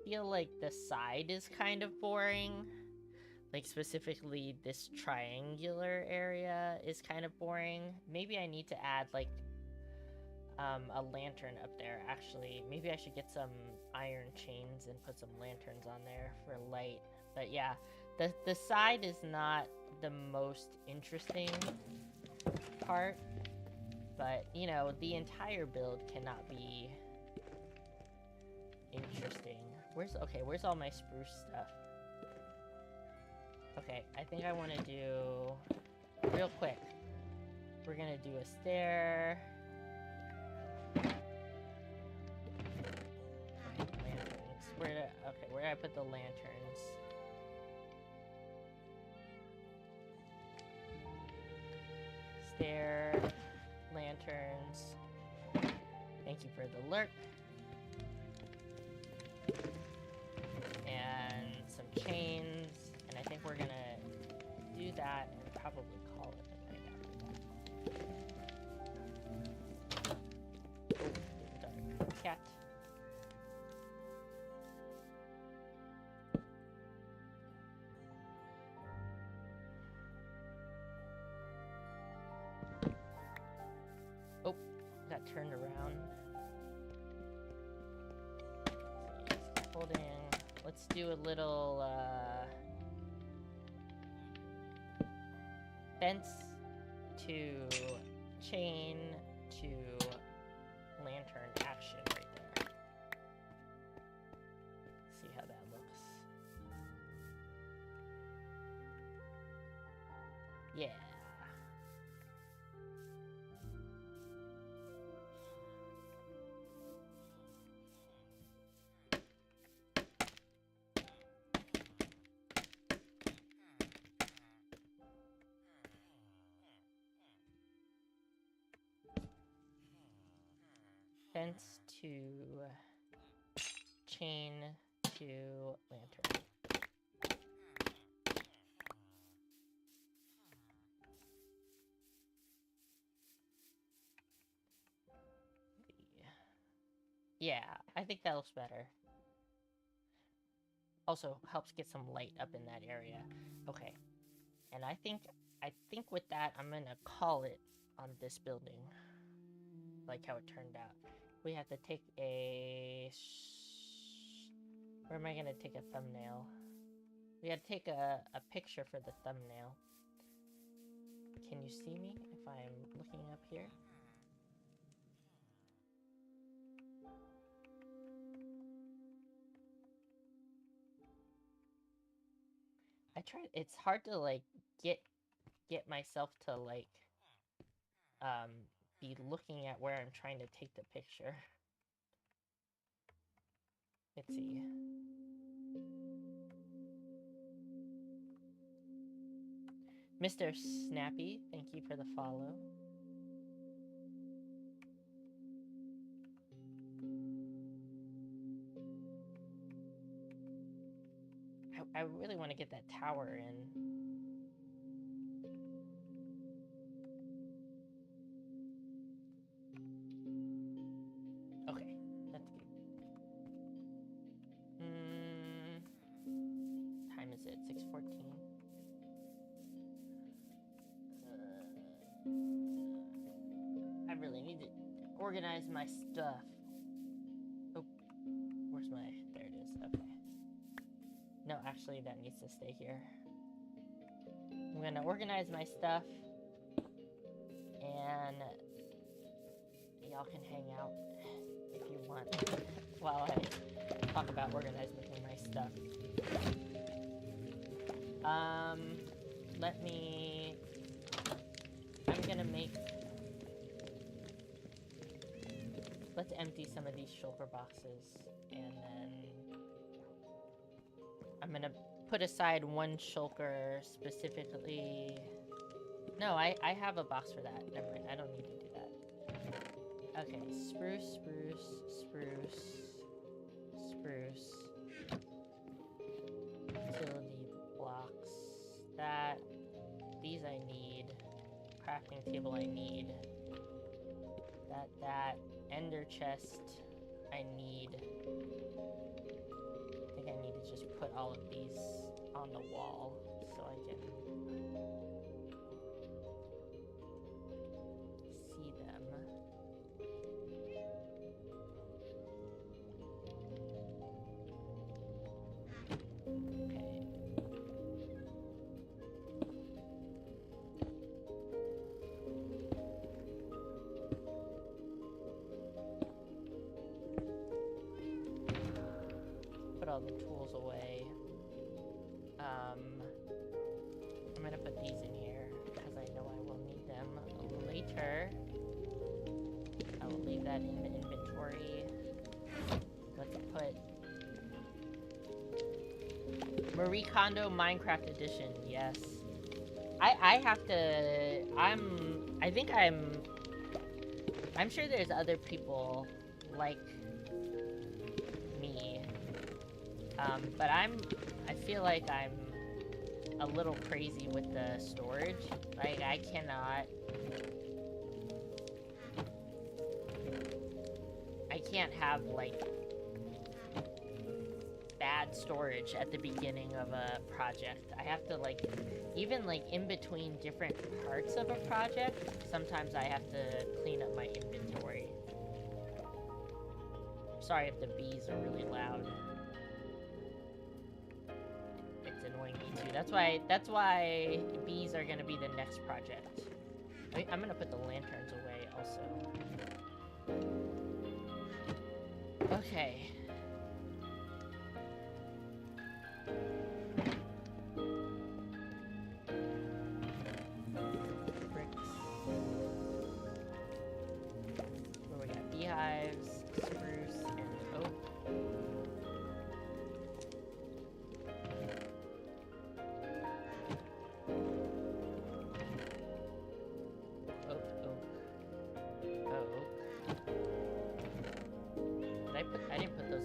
feel like the side is kind of boring. Like, specifically this triangular area is kind of boring. Maybe I need to add, like, a lantern up there, actually. Maybe I should get some iron chains and put some lanterns on there for light. But yeah, the side is not the most interesting part. But, the entire build cannot be interesting. Where's all my spruce stuff? Okay, I think I want to do, real quick, we're gonna do a stair. Lanterns. Where did I put the lanterns? Stair, lanterns. Thank you for the lurk. And some chains. And I think we're gonna do that and probably call it a night after that. Oh, dark cat. Oh, got turned around. Scaffolding. Let's do a little, fence to chain to lantern action right there. See how that looks. Yeah. Fence to chain to lantern. Yeah, I think that looks better. Also helps get some light up in that area. Okay. And I think with that I'm gonna call it on this building. Like how it turned out. We have to take a... Where am I gonna take a thumbnail? We gotta take a picture for the thumbnail. Can you see me if I'm looking up here? I tried. It's hard to like get myself to like be looking at where I'm trying to take the picture. Let's see. Mr. Snappy, thank you for the follow. I really want to get that tower in. Okay, that's good. Time is it? 6:14. I really need to organize my stuff. Oh, where's my... There it is. Okay. No, actually, that needs to stay here. I'm gonna organize my stuff, and y'all can hang out if you want while I talk about organizing my stuff. Let me... I'm gonna make... Let's empty some of these shulker boxes, and then I'm gonna put aside one shulker specifically. No, I have a box for that. Never mind, I don't need to do that. Okay, spruce, spruce, spruce, spruce. Utility blocks. That. These I need. Crafting table I need. That. Ender chest I need. I think I need to just put all of these on the wall so I can see them. Okay. Put all the tools away. I'm gonna put these in here because I know I will need them later. I will leave that in the inventory. Let's put Marie Kondo Minecraft Edition. Yes, I have to. I'm sure there's other people like me. But I feel like I'm a little crazy with the storage. Like, I can't have, like, bad storage at the beginning of a project. I have to, like, even, like, in between different parts of a project, sometimes I have to clean up my inventory. Sorry if the bees are really loud. It's annoying me too. That's why bees are gonna be the next project. I'm gonna put the lanterns away also. Okay. Bricks. Where we got beehives, spruce, and oak. I didn't put those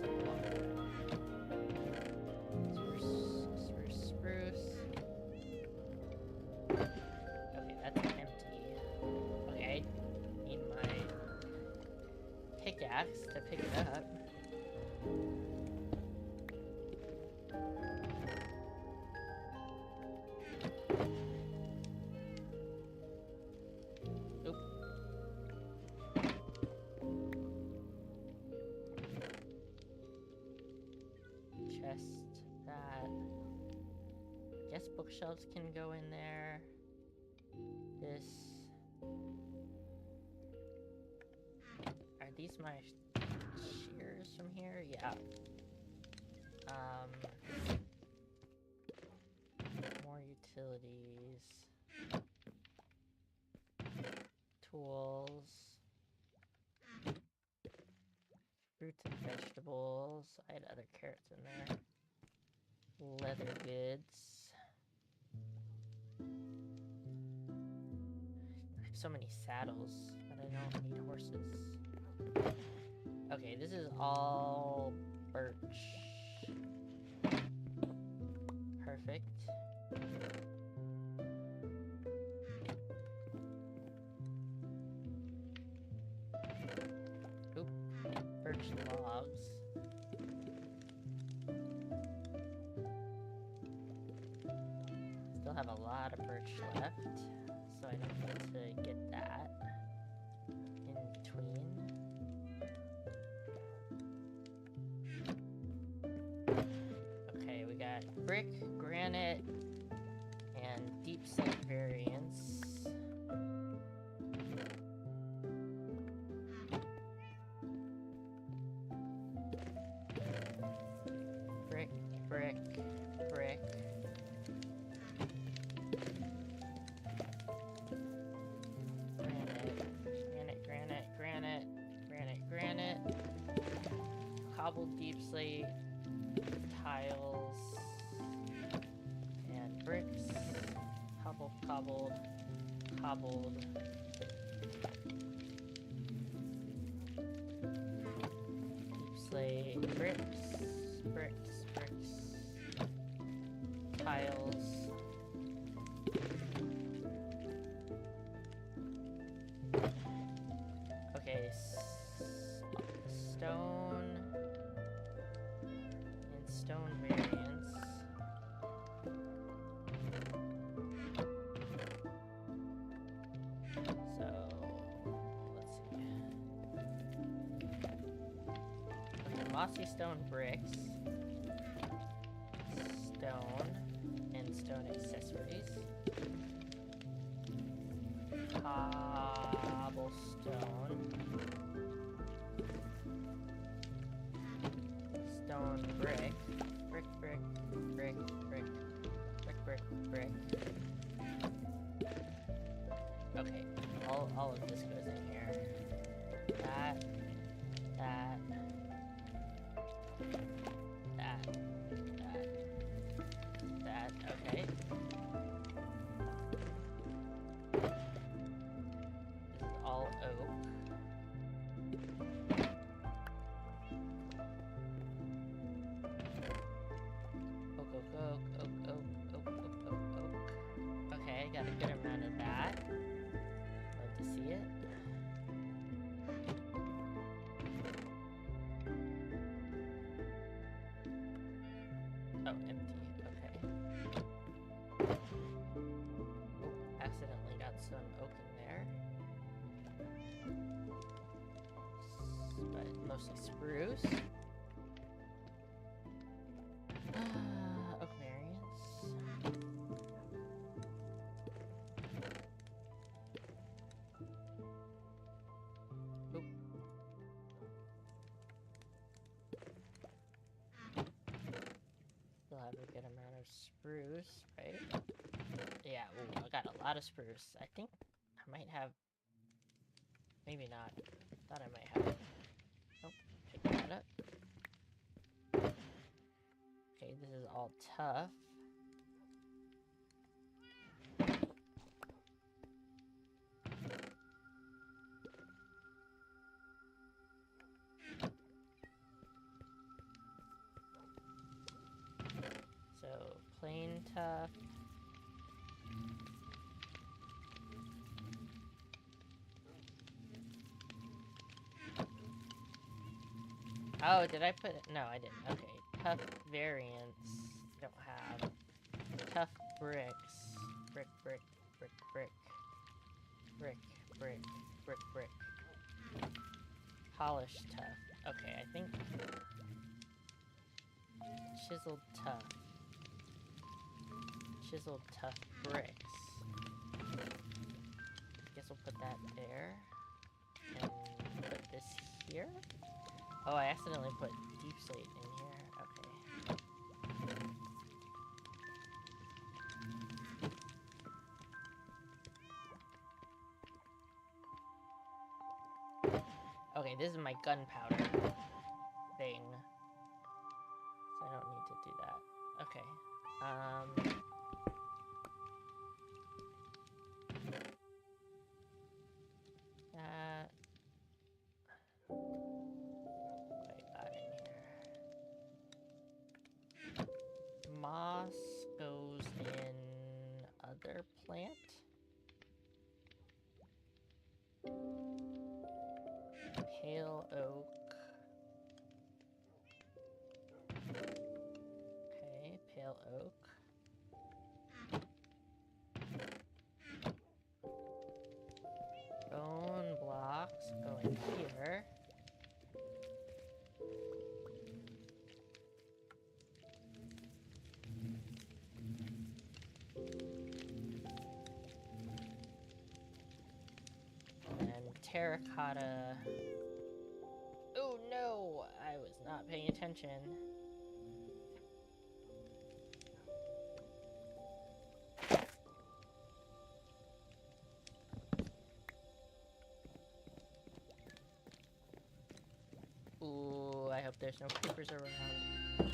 guess bookshelves can go in there. This... Are these my shears from here? Yeah. More utilities. Tools. Fruits and vegetables. I had other carrots in there. Leather goods. I have so many saddles, but I don't need horses. Okay, this is all birch. Perfect. Oop, birch logs. Still have a lot of birch left, so I don't need to get that in between. Okay, we got brick, granite, and deep slate variants. Brick, brick, brick. Granite. Cobbled deep slate, tiles, and bricks. Cobbled. Deep slate, bricks. Tiles. Okay, stone and stone variants. So, let's see. Okay, mossy stone bricks, stone, and stone accessories. Cobblestone. Stone brick. Brick. Okay, all of this goes in here. That. Okay. This is all oak. Oak. Okay, got a good amount of that. Love to see it. Oh, empty. Okay. Oh, accidentally got some oak in there. But mostly spruce. Oak variants. Oop. Still have a good amount of spruce, right? Yeah, ooh, I got a lot of spruce. I think I might have... Maybe not. Thought I might have... Oh, pick that up. Okay, this is all tough. So, plain tough. Oh, did I put it? No, I didn't. Okay. Tough variants. Don't have. Tough bricks. Brick. Polished tough. Okay, I think... Chiseled tough. chiseled tough bricks. Guess we'll put that there. And put this here? Oh, I accidentally put deep slate in here. Okay. Okay, this is my gunpowder thing. So I don't need to do that. Okay. That. What I got in here? Moss goes in other plant. Pale oak. Okay, pale oak. Bone blocks going here. And terracotta. Oh no! I was not paying attention. Ooh, I hope there's no creepers around.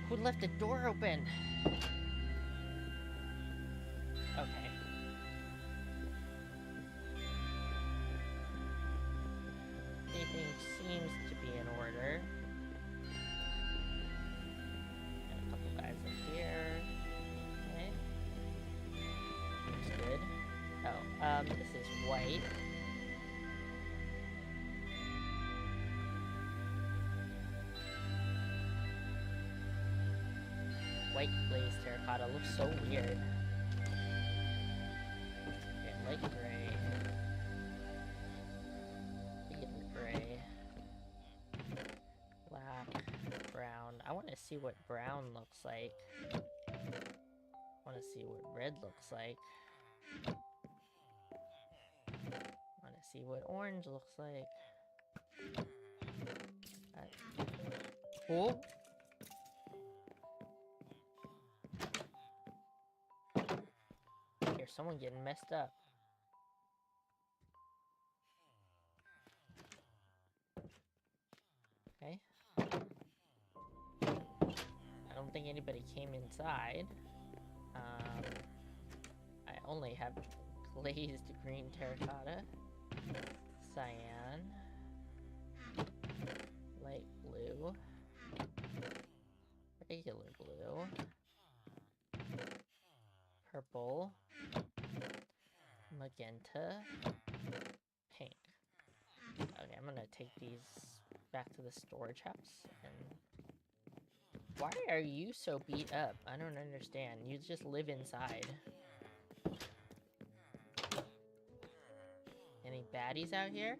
Who left the door open? Okay. Everything seems to be in order. And a couple guys up here. Okay. Looks good. Oh, this is white. White glazed terracotta looks so weird. Okay, light gray. Faded gray. Black. Brown. I want to see what brown looks like. I want to see what red looks like. I want to see what orange looks like. Oh! Here's someone getting messed up. Okay. I don't think anybody came inside. I only have glazed green terracotta. Cyan. Light blue. Regular blue. Purple. Magenta. Pink. Okay, I'm gonna take these back to the storage house and... Why are you so beat up? I don't understand. You just live inside. Any baddies out here?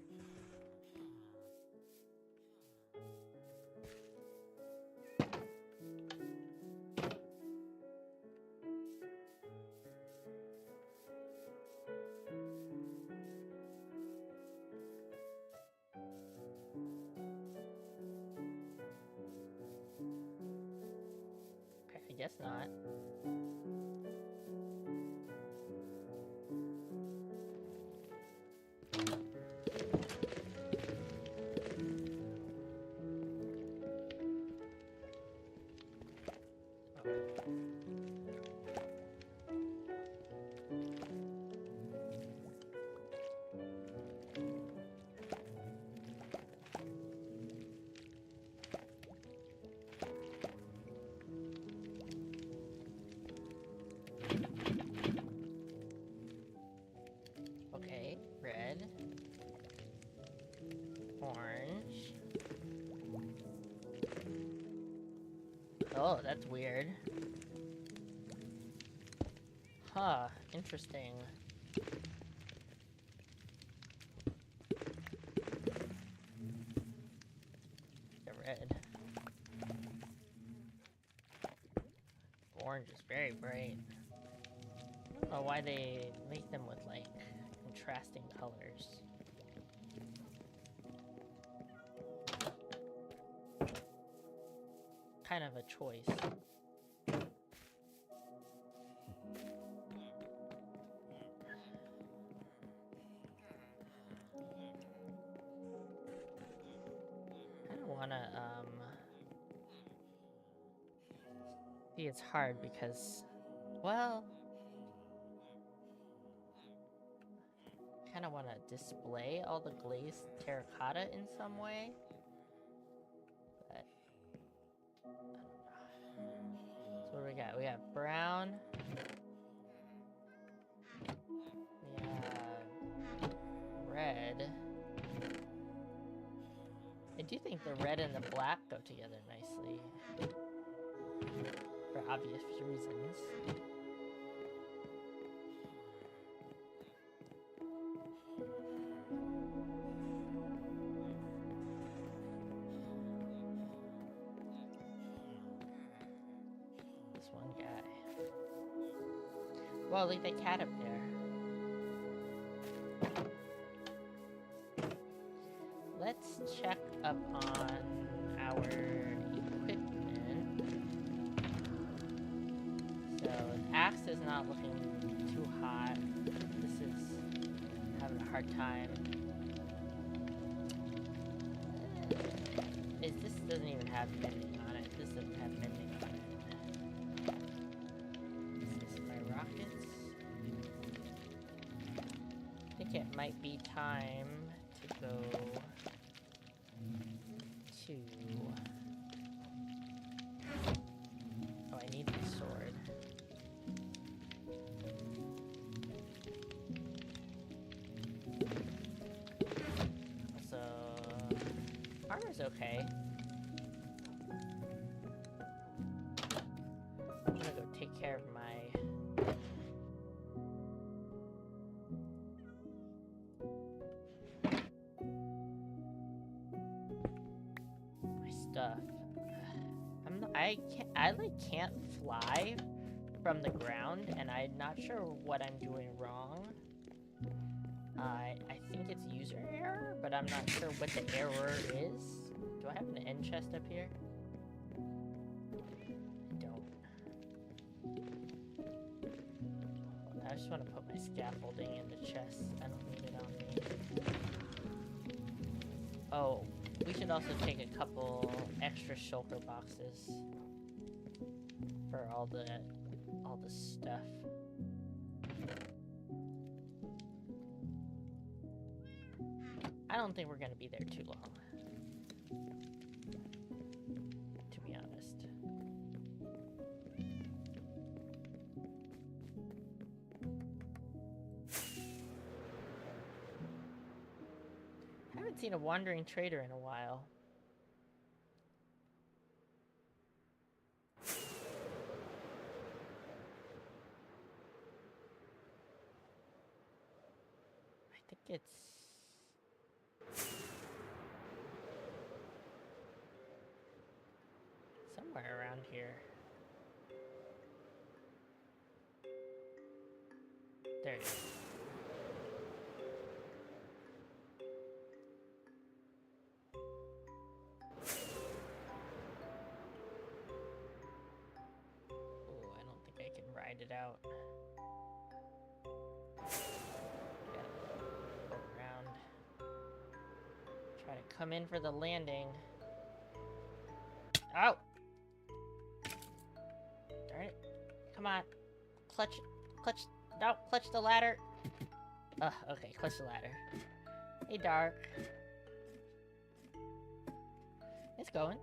Okay, I guess not. Oh, that's weird. Huh, interesting. The red. Orange is very bright. I don't know why they make them with, like, contrasting colors. Kind of a choice. I don't wanna, see, it's hard because, well, I kinda wanna display all the glazed terracotta in some way. But, I don't know. So what do we got? We got brown. We have red. I do think the red and the black go together nicely. For obvious reasons. This one guy. Well, leave that cat up there. Let's check up on our equipment. So, the axe is not looking too hot. This is having a hard time. This doesn't even have mending on it. This doesn't have mending on it. This is my rockets. I think it might be time to go to... Oh, I need the sword. So... armor's okay. I'm gonna go take care of my... stuff. I can't fly from the ground, and I'm not sure what I'm doing wrong. I think it's user error, but I'm not sure what the error is. Do I have an end chest up here? I don't. I just want to put my scaffolding in the chest. I don't need it on me. Oh. We should also take a couple extra shulker boxes for all the stuff. I don't think we're gonna be there too long, to be honest. I haven't seen a wandering trader in a while. I think it's... somewhere around here. There it is. It out. Gotta go around. Try to come in for the landing. Oh! Darn it. Come on. Clutch, no, clutch the ladder. Okay, clutch the ladder. Hey, Dark. It's going.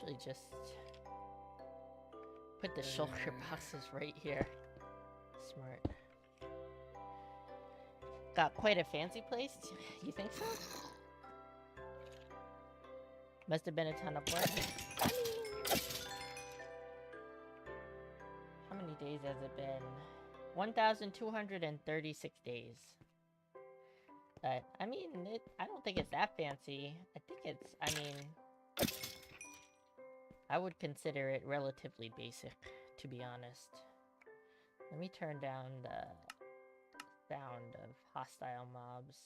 usually just put the shulker boxes right here. Smart. Got quite a fancy place? You think so? Must have been a ton of work. How many days has it been? 1,236 days. But, I mean, I don't think it's that fancy. I think it's, I mean... I would consider it relatively basic, to be honest. Let me turn down the sound of hostile mobs.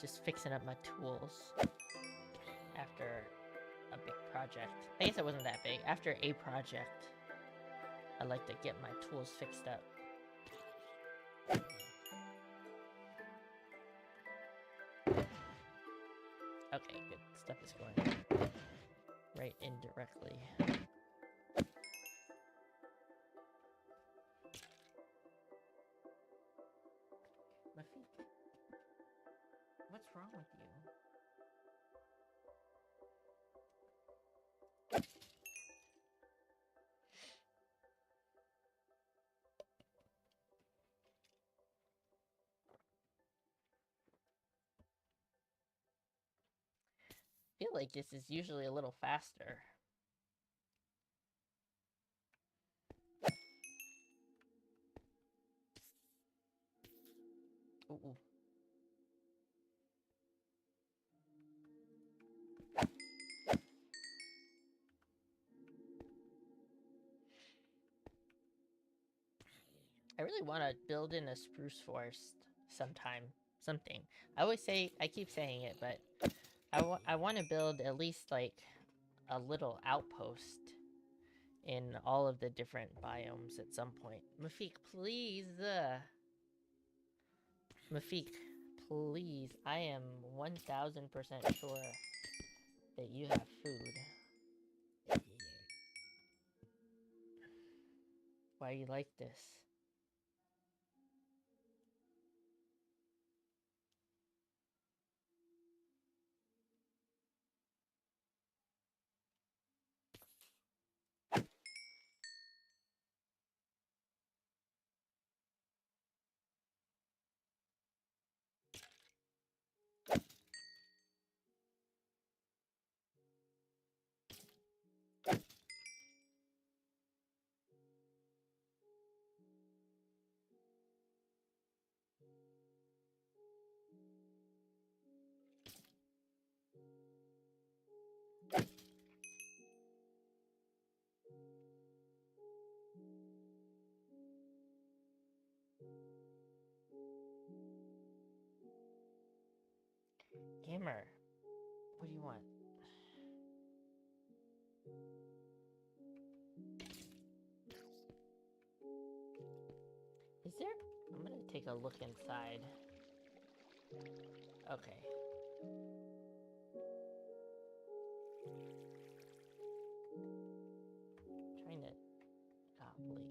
Just fixing up my tools after a big project. I guess it wasn't that big. After a project, I like to get my tools fixed up. Okay, good. Stuff is going right indirectly. My feet. What's wrong with you? I feel like this is usually a little faster. Ooh. I really want to build in a spruce forest sometime. Something. I keep saying it, but I want to build at least like a little outpost in all of the different biomes at some point. Mafik, please. Mafik, please. I am 1000% sure that you have food. Why you like this? Gamer, what do you want? Is there... I'm gonna take a look inside. Okay. Trying to... Golly.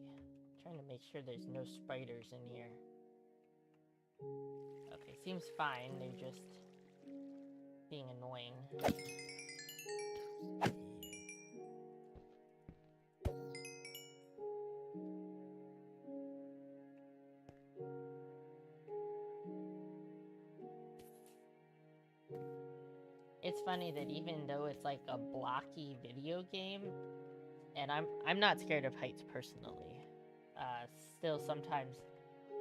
Trying to make sure there's no spiders in here. Okay, seems fine. They're just being annoying. It's funny that even though it's like a blocky video game, and I'm not scared of heights personally, still sometimes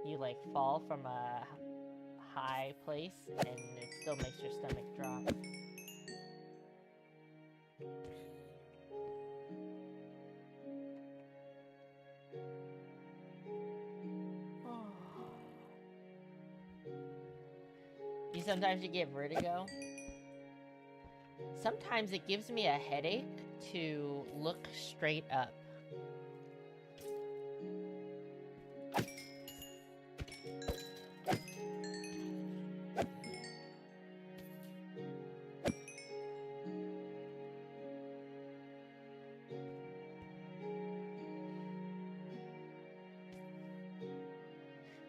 you like fall from a high place and it still makes your stomach drop. These sometimes you get vertigo? Sometimes it gives me a headache to look straight up.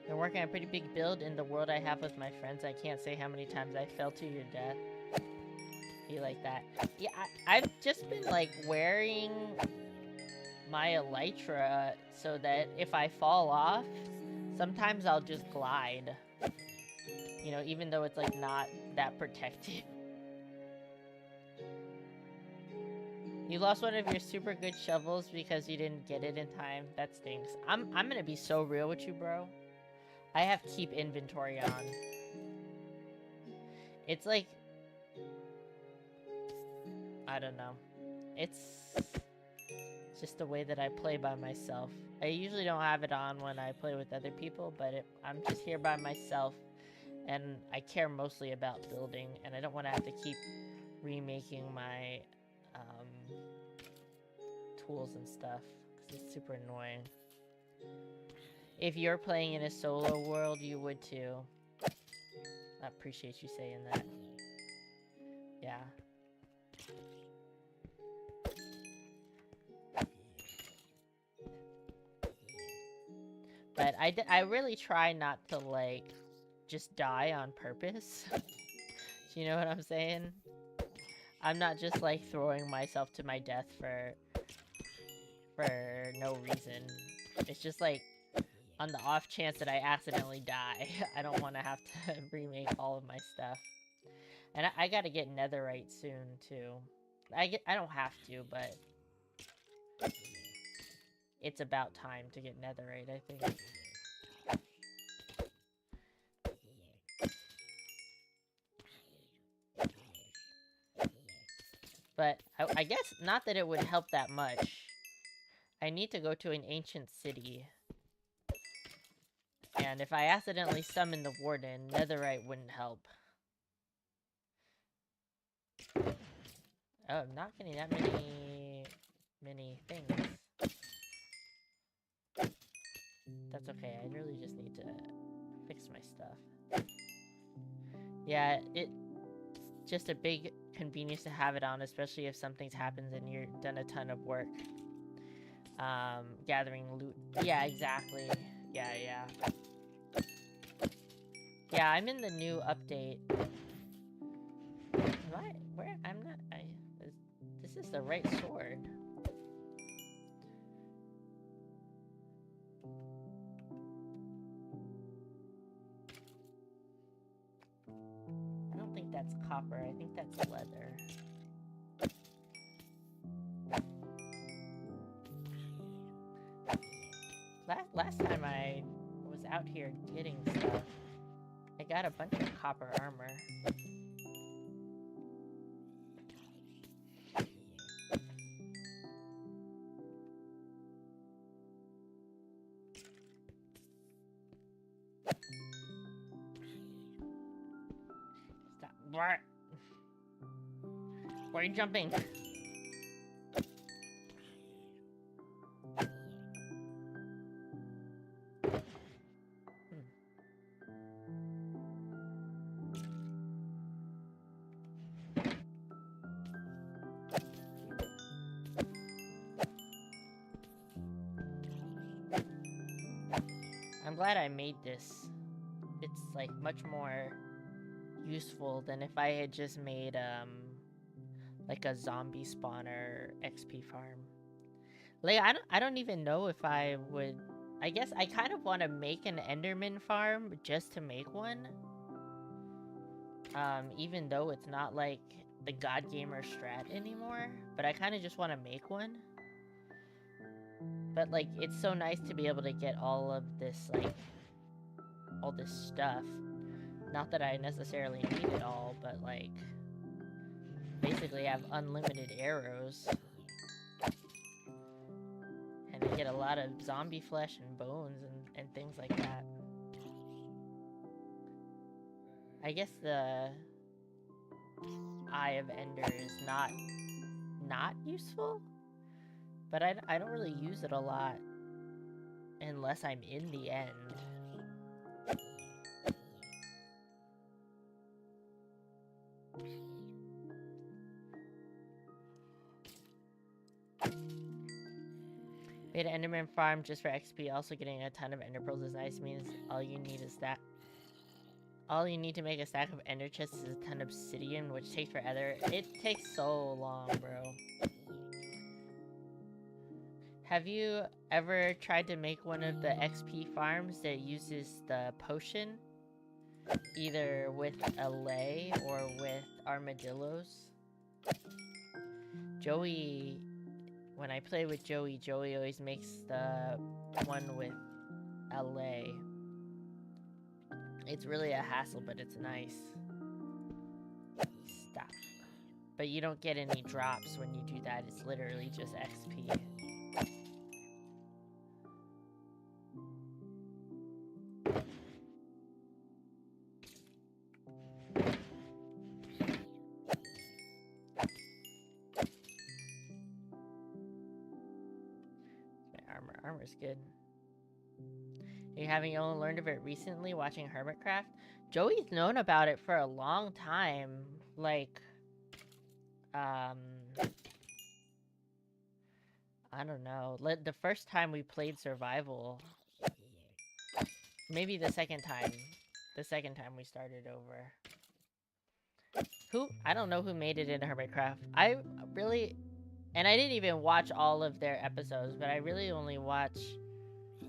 Been working on a pretty big build in the world I have with my friends. I can't say how many times I fell to your death. Be like that. Yeah, I've just been like wearing my elytra so that if I fall off, sometimes I'll just glide. You know, even though it's like not that protected. You lost one of your super good shovels because you didn't get it in time. That stinks. I'm gonna be so real with you, bro. I have keep inventory on. It's like, I don't know. It's just the way that I play by myself. I usually don't have it on when I play with other people, but I'm just here by myself, and I care mostly about building, and I don't want to have to keep remaking my tools and stuff, because it's super annoying. If you're playing in a solo world, you would too. I appreciate you saying that. Yeah. But I really try not to, like, just die on purpose. Do you know what I'm saying? I'm not just, like, throwing myself to my death for no reason. It's just, like, on the off chance that I accidentally die, I don't want to have to remake all of my stuff. And I gotta get netherite soon, too. I don't have to, but it's about time to get netherite, I think. But I guess not that it would help that much. I need to go to an ancient city. And if I accidentally summon the warden, netherite wouldn't help. Oh, I'm not getting that many things. That's okay, I really just need to fix my stuff. Yeah, it's just a big convenience to have it on, especially if something happens and you're done a ton of work. Gathering loot. Yeah, exactly. Yeah. Yeah, I'm in the new update. I'm not... this is the right sword. I don't think that's copper, I think that's leather. Last time I was out here getting stuff, I got a bunch of copper armor. Stop. Why are you jumping? I'm glad I made this. It's like much more useful than if I had just made like a zombie spawner XP farm. Like I don't even know if I would. I guess I kind of want to make an Enderman farm just to make one. Even though it's not like the God Gamer strat anymore, but I kind of just want to make one. But like, it's so nice to be able to get all of this, like, all this stuff. Not that I necessarily need it all, but like, basically have unlimited arrows. And I get a lot of zombie flesh and bones and things like that. I guess the Eye of Ender is not useful, but I don't really use it a lot unless I'm in the end. Made an Enderman farm just for XP. Also getting a ton of Ender pearls is nice. Means all you need is that. All you need to make a stack of ender chests is a ton of obsidian, which takes forever. It takes so long, bro. Have you ever tried to make one of the XP farms that uses the potion? Either with a lay or with armadillos? Joey, when I play with Joey always makes the one with a lay. It's really a hassle, but it's nice. Stop. But you don't get any drops when you do that. It's literally just XP. My armor's good. Are you having only learned of it recently watching Hermitcraft? Joey's known about it for a long time. Like, I don't know. The first time we played Survival, maybe the second time. The second time we started over. I don't know who made it in Hermitcraft. I didn't even watch all of their episodes, but I really only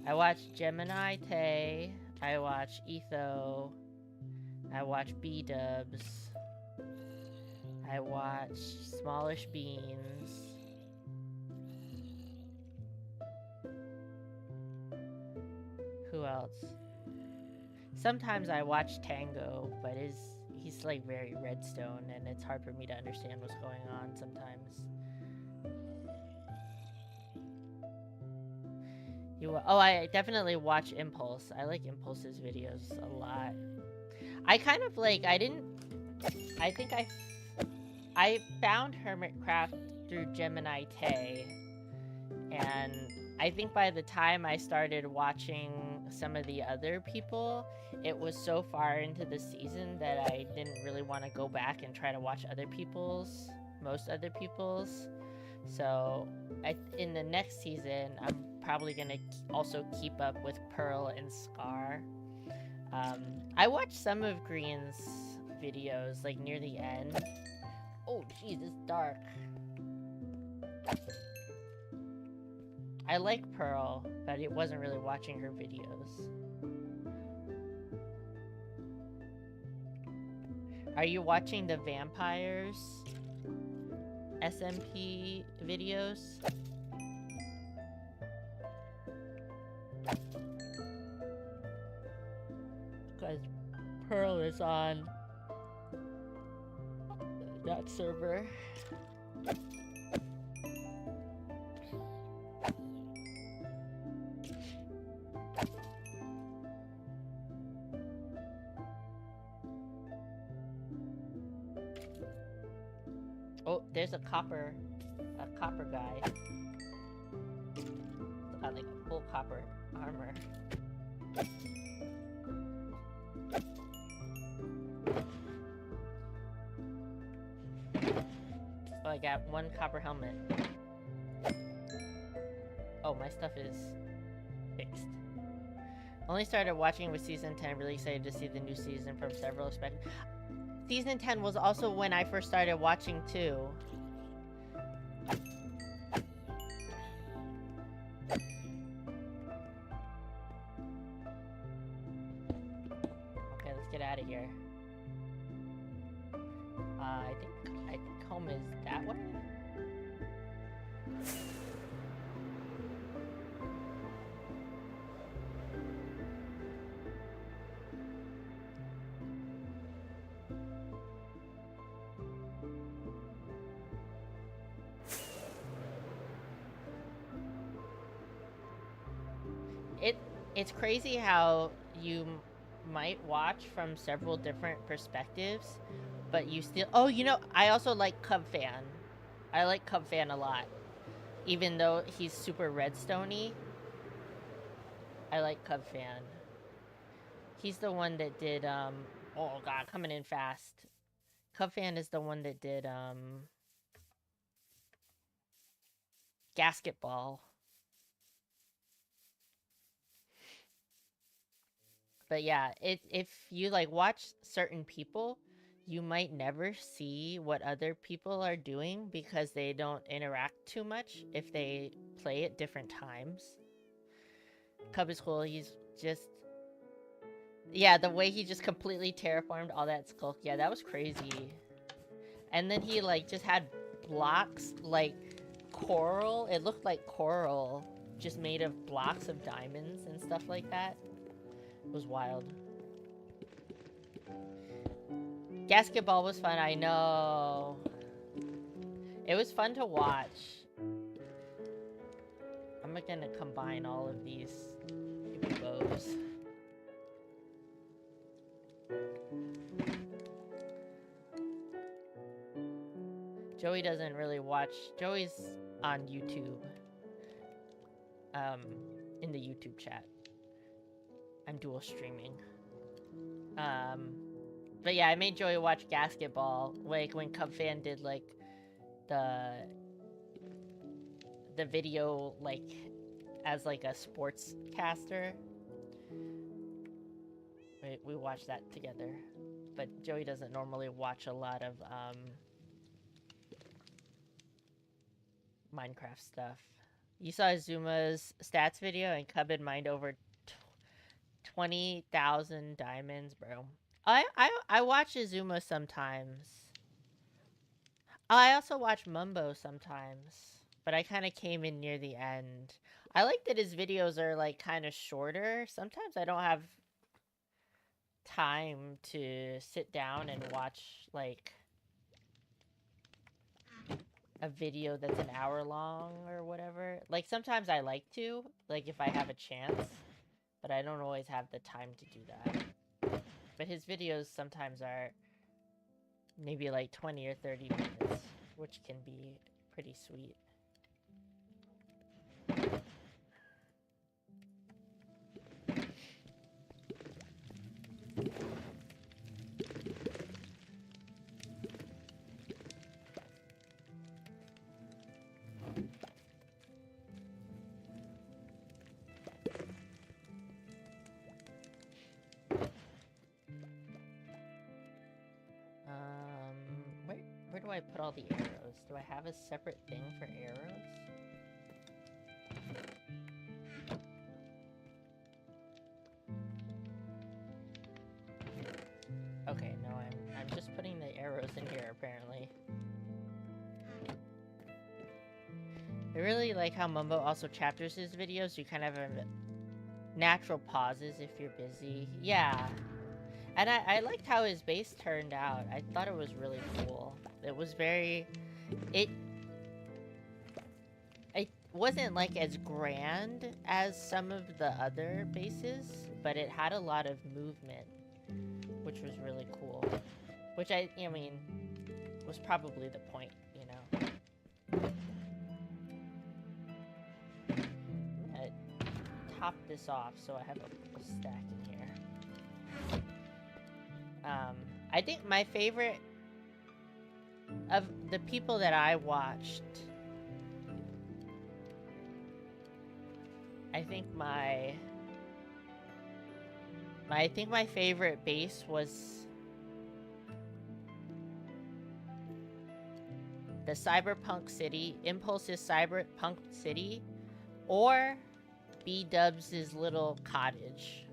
I watched Gemini Tay, I watched Etho, I watched B-Dubs, I watched Smallish Beans. Who else? Sometimes I watch Tango, but he's like very redstone and it's hard for me to understand what's going on sometimes. I definitely watch Impulse. I like Impulse's videos a lot. I kind of like, I found Hermitcraft through Gemini Tay, and I think by the time I started watching some of the other people, it was so far into the season that I didn't really want to go back and try to watch most other people's. So, in the next season, I'm probably gonna also keep up with Pearl and Scar. I watched some of Green's videos, like, near the end. Oh, jeez, it's dark. I like Pearl, but it wasn't really watching her videos. Are you watching the vampires SMP videos? Because Pearl is on that server. Oh, there's a copper guy. Got like a full copper armor. Oh, I got one copper helmet. Oh, my stuff is fixed. Only started watching with season 10. Really excited to see the new season from several aspects. Season 10 was also when I first started watching too. Okay, let's get out of here. I think home is that way. It's crazy how you might watch from several different perspectives, but you still... Oh, you know, I also like Cub Fan. I like Cub Fan a lot. Even though he's super redstone-y, I like Cub Fan. He's the one that did, oh god, coming in fast. Cub Fan is the one that did, Basketball. But yeah, if you like watch certain people, you might never see what other people are doing because they don't interact too much if they play at different times. Cub is cool. He's just... Yeah, the way he just completely terraformed all that skulk. Yeah, that was crazy. And then he like just had blocks like coral. It looked like coral just made of blocks of diamonds and stuff like that. It was wild. Basketball was fun, I know. It was fun to watch. I'm gonna combine all of these bows. Joey doesn't really watch. Joey's on YouTube. In the YouTube chat. I'm dual streaming. But yeah, I made Joey watch Basketball. Like when Cub Fan did like the video like as like a sports caster. We watched that together. But Joey doesn't normally watch a lot of Minecraft stuff. You saw Azuma's stats video and Cub had mined over 20,000 diamonds, bro. I watch Azuma sometimes. I also watch Mumbo sometimes, but I kind of came in near the end. I like that his videos are like kind of shorter. Sometimes I don't have time to sit down and watch like a video that's an hour long or whatever. Like sometimes I like to, like if I have a chance, but I don't always have the time to do that. But his videos sometimes are maybe like 20 or 30 minutes, which can be pretty sweet. Where do I put all the arrows? Do I have a separate thing for arrows? Okay, no, I'm just putting the arrows in here apparently. I really like how Mumbo also chapters his videos. You kind of have natural pauses if you're busy. Yeah. And I liked how his base turned out. I thought it was really cool. It was very... It wasn't like as grand as some of the other bases, but it had a lot of movement, which was really cool. Which I mean, was probably the point, you know? I'm gonna top this off so I have a stack in here. I think my favorite of the people that I watched, I think my favorite base was the Cyberpunk City, Impulse's Cyberpunk City, or B-Dubs' little cottage.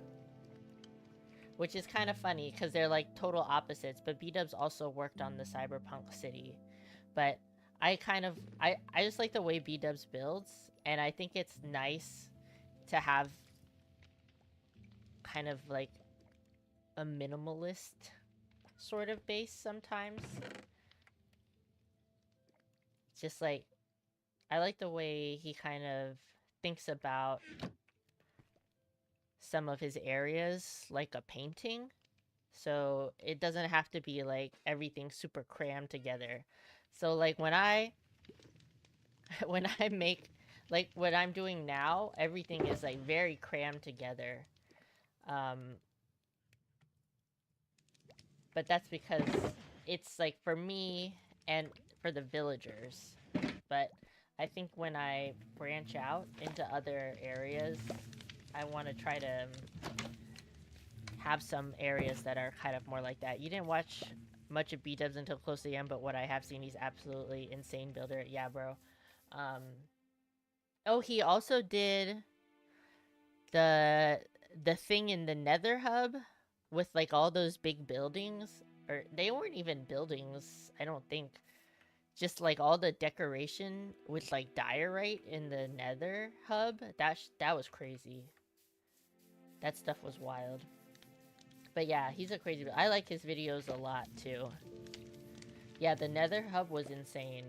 Which is kind of funny, because they're like total opposites, but B-Dubs also worked on the Cyberpunk City. But I just like the way B-Dubs builds, and I think it's nice to have kind of like a minimalist sort of base sometimes. Just like, I like the way he kind of thinks about some of his areas like a painting. So it doesn't have to be like everything super crammed together. So like when I when I make like what I'm doing now, everything is like very crammed together. But that's because it's like for me and for the villagers. But I think when I branch out into other areas, I want to try to have some areas that are kind of more like that. You didn't watch much of B-dubs until close to the end, but what I have seen, he's absolutely insane builder. Yeah, bro. Oh, he also did the thing in the Nether hub with like all those big buildings, or they weren't even buildings, I don't think. Just like all the decoration with like diorite in the Nether hub. That was crazy. That stuff was wild. But yeah, he's a crazy. I like his videos a lot too. Yeah, the Nether hub was insane.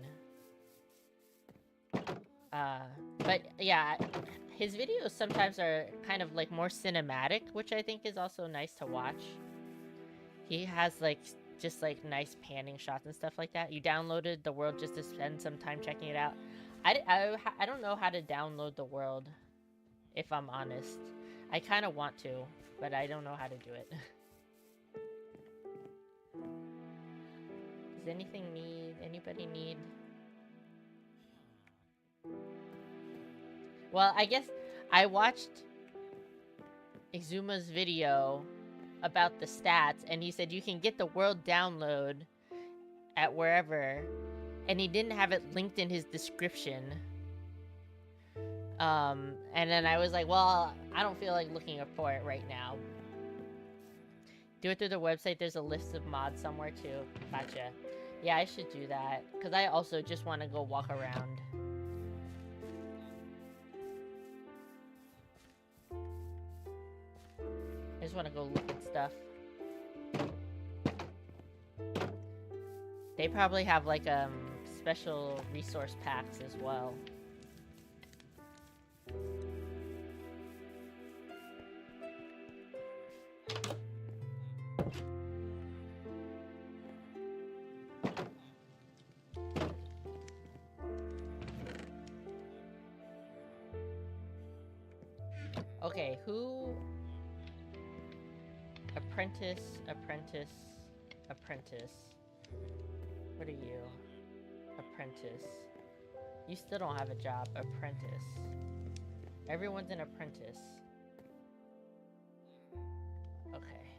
But yeah, his videos sometimes are kind of like more cinematic, which I think is also nice to watch. He has like just like nice panning shots and stuff like that. You downloaded the world just to spend some time checking it out. I don't know how to download the world, if I'm honest. I kind of want to, but I don't know how to do it. Does anybody need? Well, I guess I watched Exuma's video about the stats, and he said you can get the world download at wherever, and he didn't have it linked in his description. And then I was like, well, I don't feel like looking for it right now. Do it through the website. There's a list of mods somewhere too. Gotcha. Yeah, I should do that, because I also just want to go walk around. I just want to go look at stuff. They probably have like special resource packs as well. Okay, who? Apprentice. What are you? Apprentice. You still don't have a job. Apprentice. Everyone's an apprentice. Okay.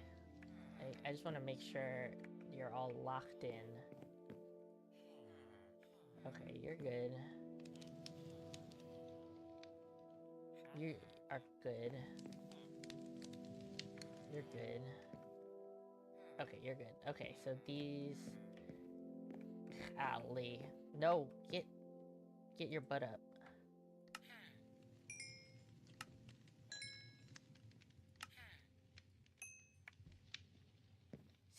I just want to make sure you're all locked in. Okay, you're good. You are good. You're good. Okay, you're good. Okay, so these... Golly. No, get your butt up.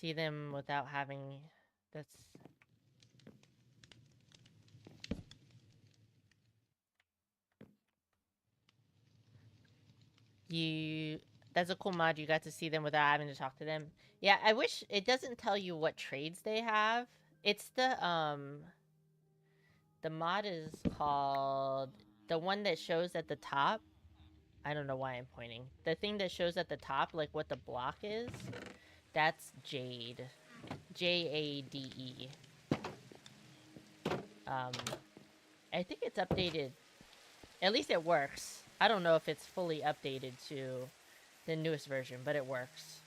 See them without having... That's... That's a cool mod. You got to see them without having to talk to them. Yeah, I wish it doesn't tell you what trades they have. It's the mod is called... The one that shows at the top. I don't know why I'm pointing. The thing that shows at the top, like what the block is, that's Jade. Jade. I think it's updated. At least it works. I don't know if it's fully updated to the newest version, but it works.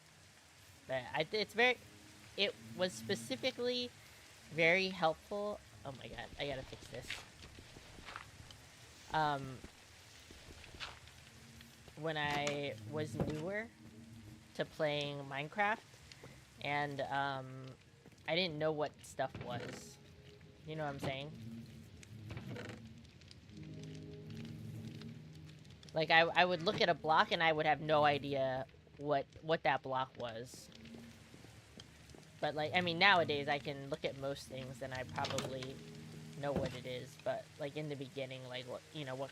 But it was specifically very helpful. Oh my god, I gotta fix this. When I was newer to playing Minecraft, and I didn't know what stuff was. You know what I'm saying? Like, I would look at a block and I would have no idea what that block was. But, like, I mean, nowadays I can look at most things and I probably know what it is. But, like, in the beginning, like, what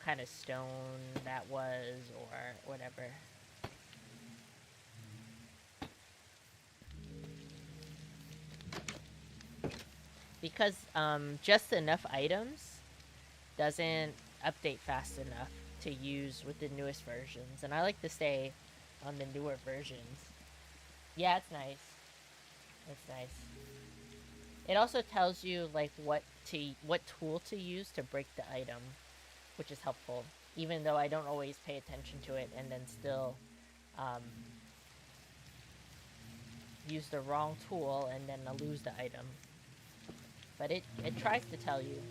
kind of stone that was or whatever. because just enough items doesn't update fast enough to use with the newest versions, and I like to stay on the newer versions. Yeah, it's nice. It's nice. It also tells you like what tool to use to break the item, which is helpful. Even though I don't always pay attention to it, and then still use the wrong tool, and then I lose the item. But it tries to tell you.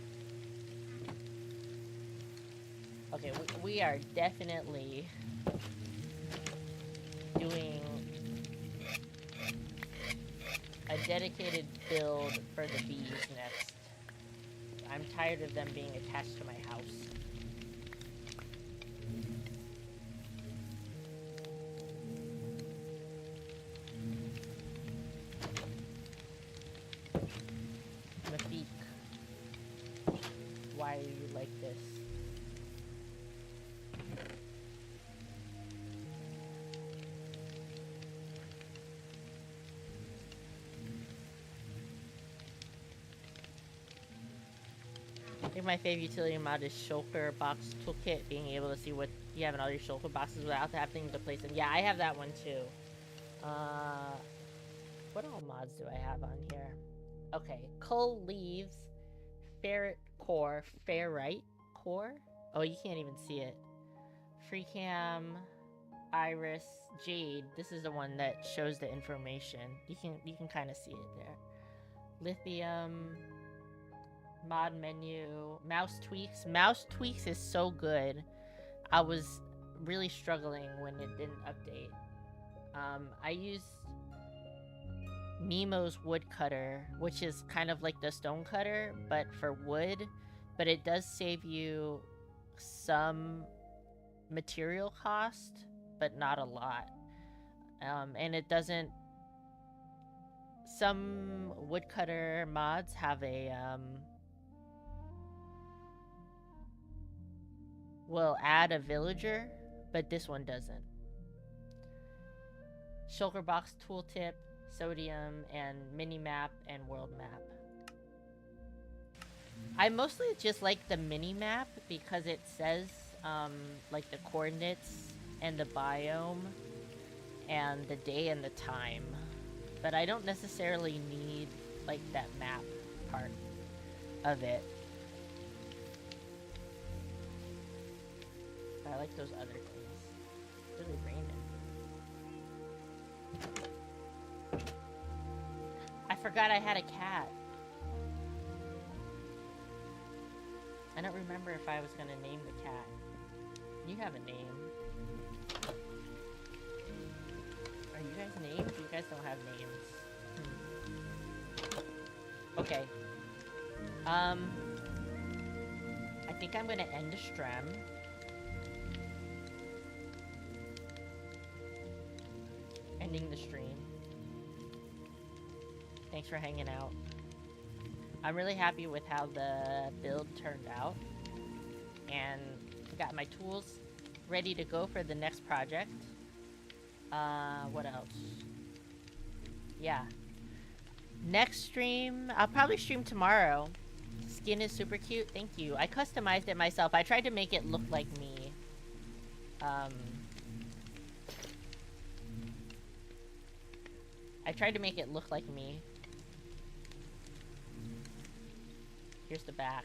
Okay, we are definitely doing a dedicated build for the bees next. I'm tired of them being attached to my house. Methodical. Why are you like this? I think my favorite utility mod is Shulker Box Toolkit, being able to see what you have in all your Shulker boxes without having to place them. Yeah, I have that one too. What all mods do I have on here? Okay, Cull Leaves, Ferret Core, Ferrite Core? Oh, you can't even see it. Freecam, Iris, Jade. This is the one that shows the information. You can kind of see it there. Lithium, mod menu, mouse tweaks. Mouse tweaks is so good. I was really struggling when it didn't update. I used Nemo's woodcutter, which is kind of like the stone cutter, but for wood. But it does save you some material cost, but not a lot. And it doesn't... Some woodcutter mods have a... will add a villager, but this one doesn't. Shulker Box Tooltip, Sodium, and Minimap, and World Map. I mostly just like the Minimap because it says, like the coordinates and the biome and the day and the time. But I don't necessarily need, like, that map part of it. I like those other things. It's really raining. I forgot I had a cat. I don't remember if I was gonna name the cat. You have a name. Are you guys named? You guys don't have names. Okay. I think I'm gonna end the stream. Ending the stream. Thanks for hanging out. I'm really happy with how the build turned out. And got my tools ready to go for the next project. What else? Yeah. Next stream, I'll probably stream tomorrow. Skin is super cute, thank you. I customized it myself. I tried to make it look like me. I tried to make it look like me. Here's the back.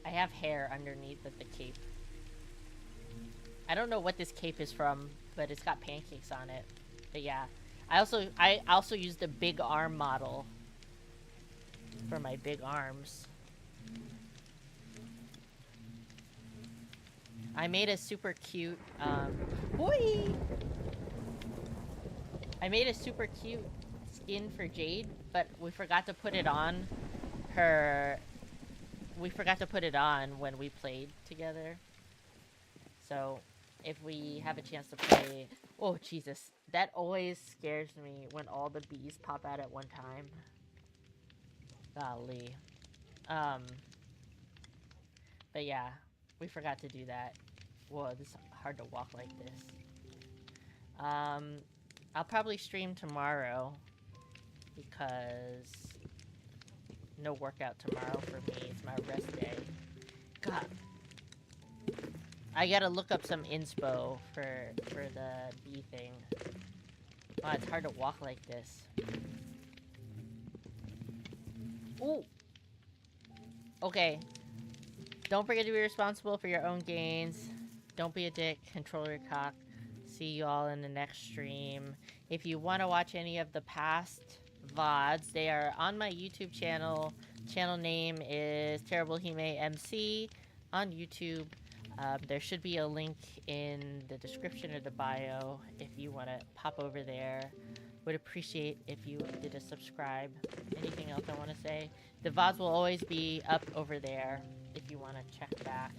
I have hair underneath of the cape. I don't know what this cape is from, but it's got pancakes on it. But yeah. I also used a big arm model for my big arms. I made a super cute, boy! I made a super cute skin for Jade, but we forgot to put it on her... We forgot to put it on when we played together. So, if we have a chance to play... Oh, Jesus. That always scares me when all the bees pop out at one time. Golly. But yeah, we forgot to do that. Whoa, this is hard to walk like this. I'll probably stream tomorrow because no workout tomorrow for me. It's my rest day. God. I gotta look up some inspo for the bee thing. Wow, it's hard to walk like this. Ooh! Okay. Don't forget to be responsible for your own gains. Don't be a dick. Control your cock. See you all in the next stream. If you want to watch any of the past VODs, they are on my YouTube channel. Channel name is TerribleHimeMC on YouTube. There should be a link in the description or the bio if you want to pop over there. Would appreciate if you did a subscribe. Anything else I want to say? The VODs will always be up over there if you want to check back.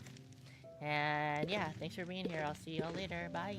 And yeah, thanks for being here. I'll see y'all later. Bye.